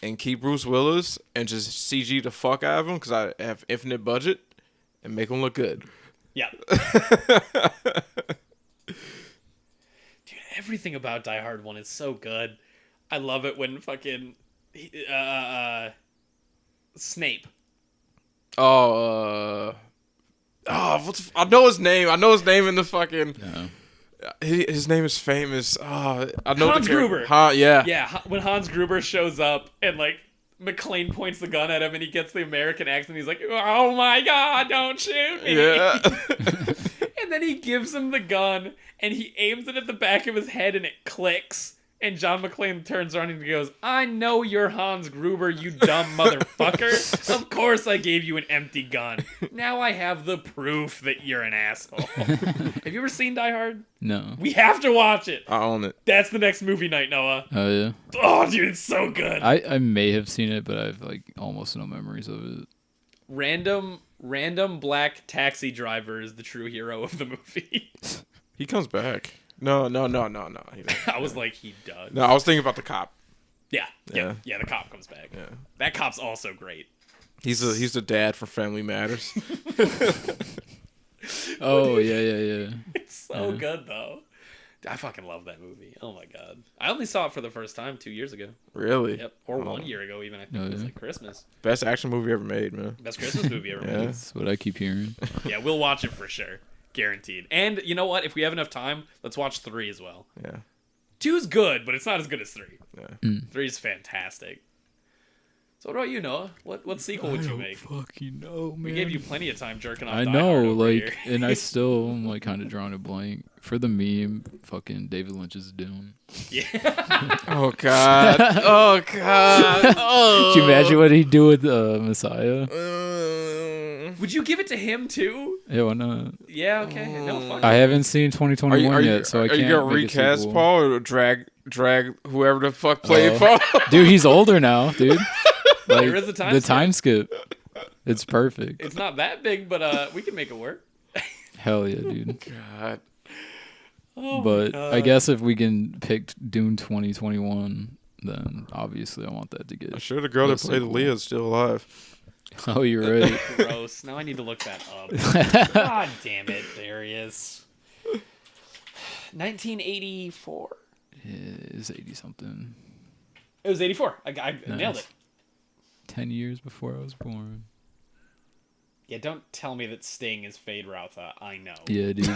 And keep Bruce Willis and just CG the fuck out of him because I have infinite budget and make him look good. Yeah. Dude, everything about Die Hard 1 is so good. I love it when fucking Snape. I know his name. I know his name in the fucking His name is famous. I know Hans the character. Gruber. Yeah. Yeah, when Hans Gruber shows up and like McClane points the gun at him and he gets the American accent, he's like, "Oh my God, don't shoot me!" Yeah. And then he gives him the gun and he aims it at the back of his head and it clicks. And John McClane turns around and he goes, "I know you're Hans Gruber, you dumb motherfucker. Of course I gave you an empty gun. Now I have the proof that you're an asshole." Have you ever seen Die Hard? No. We have to watch it. I own it. That's the next movie night, Noah. Oh yeah. Oh, dude, it's so good. I may have seen it, but I've like almost no memories of it. Random black taxi driver is the true hero of the movie. He comes back. No. He doesn't. I was like, he does. No, I was thinking about the cop. Yeah. The cop comes back. Yeah. That cop's also great. He's the dad for Family Matters. Oh yeah. It's so good though. I fucking love that movie. Oh my God. I only saw it for the first time 2 years ago. Really? Yep. Or 1 year ago even. I think it was like Christmas. Best action movie ever made, man. Best Christmas movie ever made. That's what I keep hearing. Yeah, we'll watch it for sure. Guaranteed. And you know what? If we have enough time, let's watch 3 as well. Yeah. 2's good, but it's not as good as 3. Yeah. 3's fantastic. So what about you, Noah? What sequel would you make? Fucking know, man. We gave you plenty of time jerking off. I Die know, Hard over like, here. and I still am like kind of drawing a blank for the meme. Fucking David Lynch's Dune. Yeah. Oh God. Oh God. Oh. Could you imagine what he'd do with Messiah? Would you give it to him too? Yeah, why not? Yeah. Okay. No. Fuck. I haven't seen 2021 yet, so I can't. Are you gonna make a recast sequel. Paul or drag whoever the fuck played Paul? Dude, he's older now, dude. Like, There is a time the skip. time skip. It's perfect. It's not that big, but we can make it work. Hell yeah, dude. God. Oh my But God. I guess if we can pick Dune 2021, then obviously I want that to get. I'm sure the girl that the played sequel. Leah is still alive. Oh, you're right. Gross. Now I need to look that up. God damn it. There he is. 1984. Is 80 something. It was 84. I nailed it. 10 years before I was born. Yeah, don't tell me that Sting is Fade Routha. I know. Yeah, dude.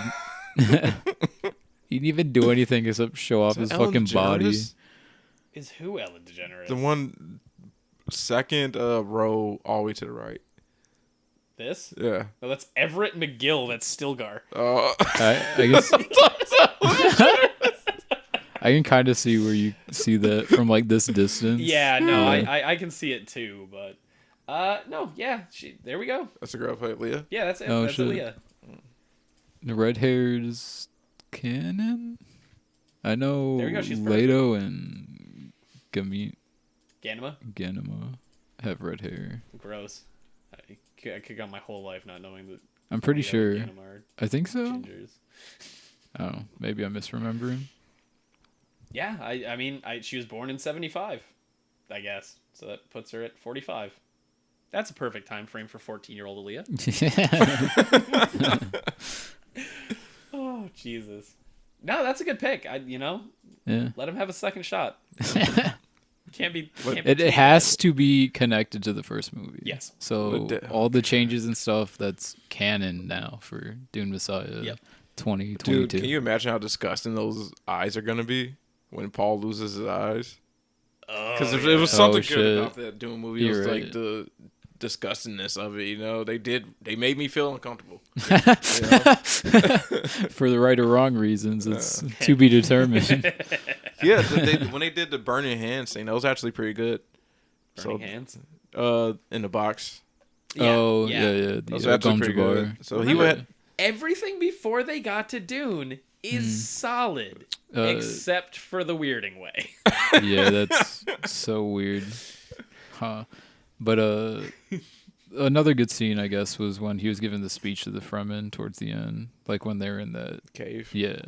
He didn't even do anything except show off his Ellen fucking body. DeGeneres? Is who Ellen DeGeneres? The one second row all the way to the right. This? Yeah. No, that's Everett McGill. That's Stilgar. I guess I can kind of see where you see that from like this distance. Yeah, no, Yeah. I can see it too, but no, yeah, there we go. That's the girl that played Leah. Yeah, that's it. Oh, That's shit. Aaliyah. The red hair's canon. I know There we go, she's Leto and Ganima? Ganima have red hair. Gross. I could go my whole life not knowing that. I'm pretty Leo sure. and Ganima are I think so. gingers. I don't know. Maybe I'm misremembering. Yeah, I mean, she was born in 75, I guess. So that puts her at 45. That's a perfect time frame for 14-year-old Aaliyah. Oh, Jesus. No, that's a good pick. Yeah. Let him have a second shot. Can't be. It has to be connected to the first movie. Yes. So all the changes and stuff that's canon now for Dune Messiah. Yep. 2022. Dude, can you imagine how disgusting those eyes are gonna be when Paul loses his eyes? Because if it was something good about that Dune movie, it was like the disgustingness of it. You know, they made me feel uncomfortable. You know? For the right or wrong reasons, it's to be determined. Yeah, when they did the burning hands thing, that was actually pretty good. Burning hands? In the box. Yeah, Oh, yeah. yeah. That was The actually pretty Gumjar good. bar. So he went. Everything before they got to Dune is solid, except for the weirding way. Yeah, that's so weird. Huh. But another good scene, I guess, was when he was giving the speech to the Fremen towards the end, like when they were in that Cave. Yeah.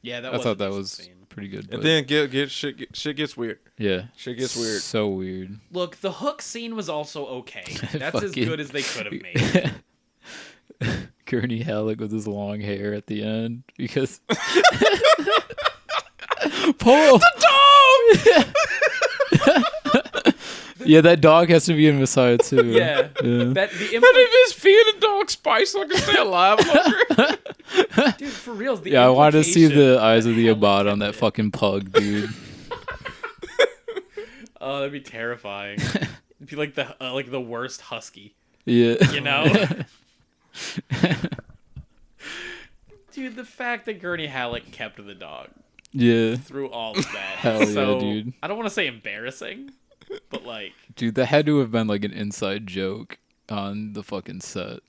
Yeah, that I was thought a that decent was scene. pretty good. And but then shit gets weird. yeah, Shit gets weird. So weird. Look, the hook scene was also okay. That's as Fucking- good as they could have made. Gurney Halleck with his long hair at the end because Paul the dog. Yeah, that dog has to be in Messiah too. Yeah. Yeah. That the That is feeding the dog spice so I can stay alive longer. Dude, for reals. The Yeah, I wanted to see the implication- eyes of the Abad on that fucking pug, dude. Oh, that'd be terrifying. It'd be like the worst husky. Yeah. You know? Dude, the fact that Gurney Halleck kept the dog Yeah. through all of that. Hell yeah, so, dude. I don't want to say embarrassing, but like... Dude, that had to have been like an inside joke on the fucking set.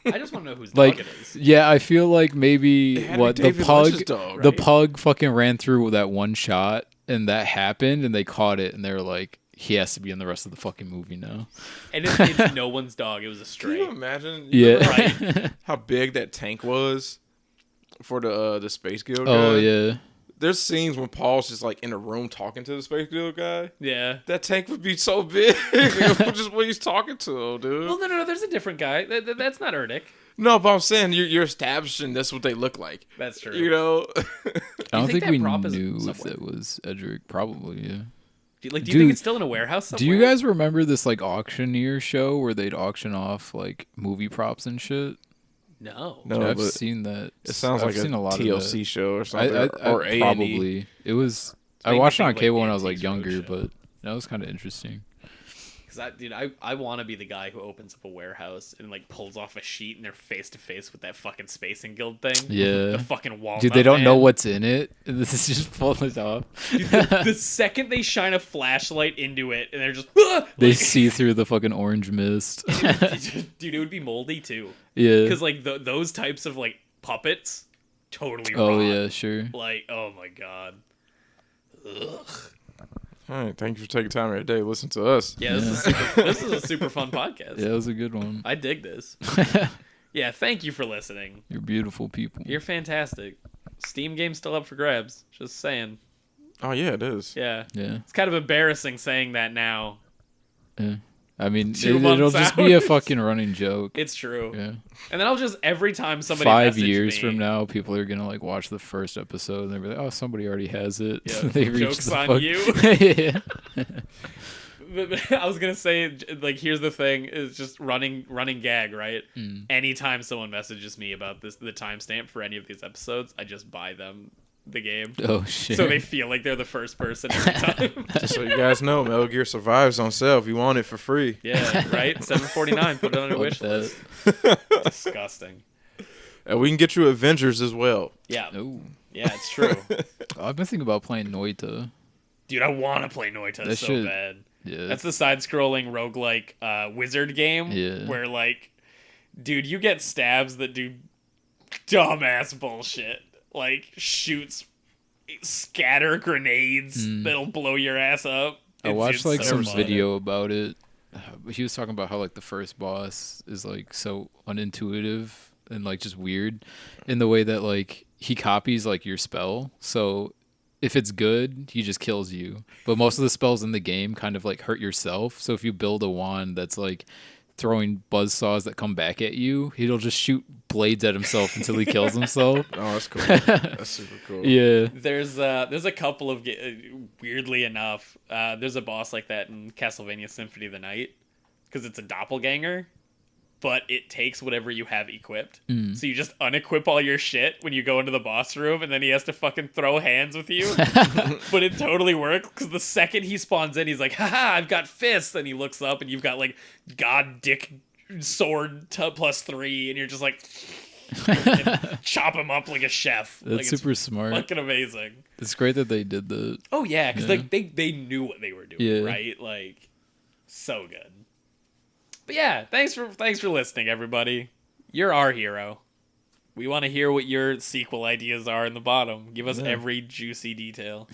I just want to know whose Like, dog it is. yeah, I feel like maybe It had to what be the David pug, Lynch's dog, the right? pug fucking ran through that one shot, and that happened, and they caught it, and they were like, he has to be in the rest of the fucking movie now. And it's no one's dog. It was a Can stray. you imagine? Yeah. Right? How big that tank was for the Space Guild guy? Oh yeah. There's scenes when Paul's just like in a room talking to the Space Guild guy. Yeah. That tank would be so big. Just when he's talking to him, dude. Well, no. There's a different guy. That's not Erdic. No, but I'm saying you're establishing that's what they look like. That's true. You know? I don't think think that we prop is knew if somewhere? that was Edric. Probably, yeah. Do you Dude, think it's still in a warehouse somewhere? Do you guys remember this like auctioneer show where they'd auction off like movie props and shit? No. No, I've but seen that. it sounds I've like a seen lot TLC of show or that. something. or A&E. Probably. It was. I Make me watched it think on of, like, cable when I was like Antiques Roadshow. younger, but that was kind of interesting. Because I want to be the guy who opens up a warehouse and like pulls off a sheet and they're face to face with that fucking Spacing Guild thing. Yeah. The fucking walnut. Dude, they don't know man. what's in it. This is just pulling it off. Dude, the second they shine a flashlight into it and they're just "Ah!" They like, see through the fucking orange mist. dude, it would be moldy too. Yeah. Because like those types of like puppets totally Oh rot. yeah, sure. Like, oh my god. Ugh. All right, thank you for taking time out of your day to listen to us. Yeah, this is a super fun podcast. Yeah, it was a good one. I dig this. Yeah, thank you for listening. You're beautiful people. You're fantastic. Steam game's still up for grabs. Just saying. Oh yeah, it is. Yeah. Yeah. It's kind of embarrassing saying that now. Yeah. I mean, 2 it'll months just be a out. fucking running joke. It's true. Yeah. And then I'll just every time somebody 5 message years me, from now, people are gonna like watch the first episode and they'll be like, "Oh, somebody already has it." Yeah, They reach joke's the on fuck- you. Yeah. But I was gonna say, like, here's the thing: is just running gag, right? Mm. Anytime someone messages me about the timestamp for any of these episodes, I just buy them the game, Oh shit. so they feel like they're the first person every time. Just so you guys know, Metal Gear Survives on sale if you want it for free. Yeah, right. $7.49. Put it on your Fuck wish that. list. Disgusting. And we can get you Avengers as well. Yeah, Oh. yeah, it's true, I've been thinking about playing Noita. dude. I want to play Noita That so shit- bad. Yeah. That's the side-scrolling roguelike wizard game Yeah. where, like, dude, you get stabs that do dumbass bullshit. Like, scatter grenades that'll blow your ass up. I watched like so some fun. video about it. He was talking about how like the first boss is like so unintuitive and like just weird in the way that like he copies like your spell. So if it's good, he just kills you. But most of the spells in the game kind of like hurt yourself. So if you build a wand that's like throwing buzzsaws that come back at you, he'll just shoot blades at himself until he kills himself. Oh, that's cool. That's super cool. Yeah. There's a couple of weirdly enough, there's a boss like that in Castlevania Symphony of the Night because it's a doppelganger, but it takes whatever you have equipped. So you just unequip all your shit when you go into the boss room, and then he has to fucking throw hands with you. But it totally works because the second he spawns in, he's like, "Haha, I've got fists," and he looks up, and you've got like God Dick Sword +3, and you're just like. Chop him up like a chef. That's Like, super it's smart. fucking amazing. It's great that they did that. Oh yeah, because Yeah. like they knew what they were doing, Yeah. right? Like, so good. But yeah, thanks for listening, everybody. You're our hero. We want to hear what your sequel ideas are in the bottom. Give us every juicy detail.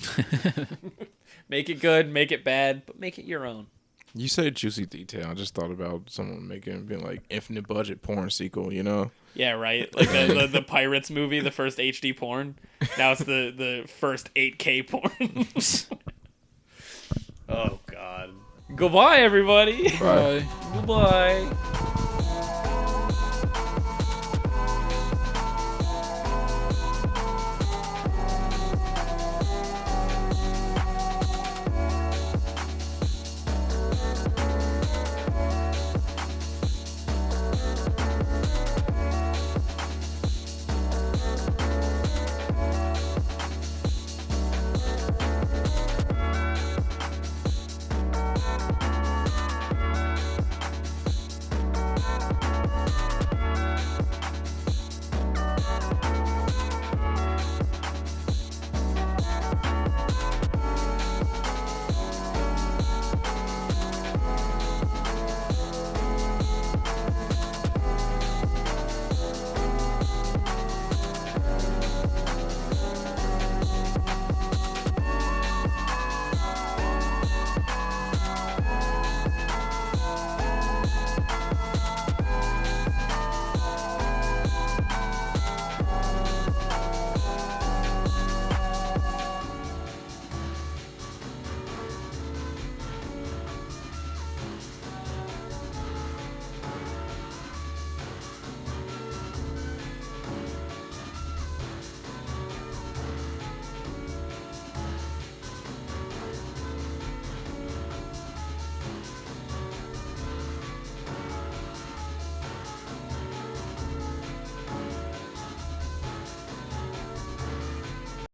Make it good, make it bad, but make it your own. You say juicy detail. I just thought about someone being like infinite budget porn sequel, you know? Yeah, right. Like the Pirates movie, the first HD porn. Now it's the first 8K porn. Oh God. Goodbye, everybody. Bye. Goodbye.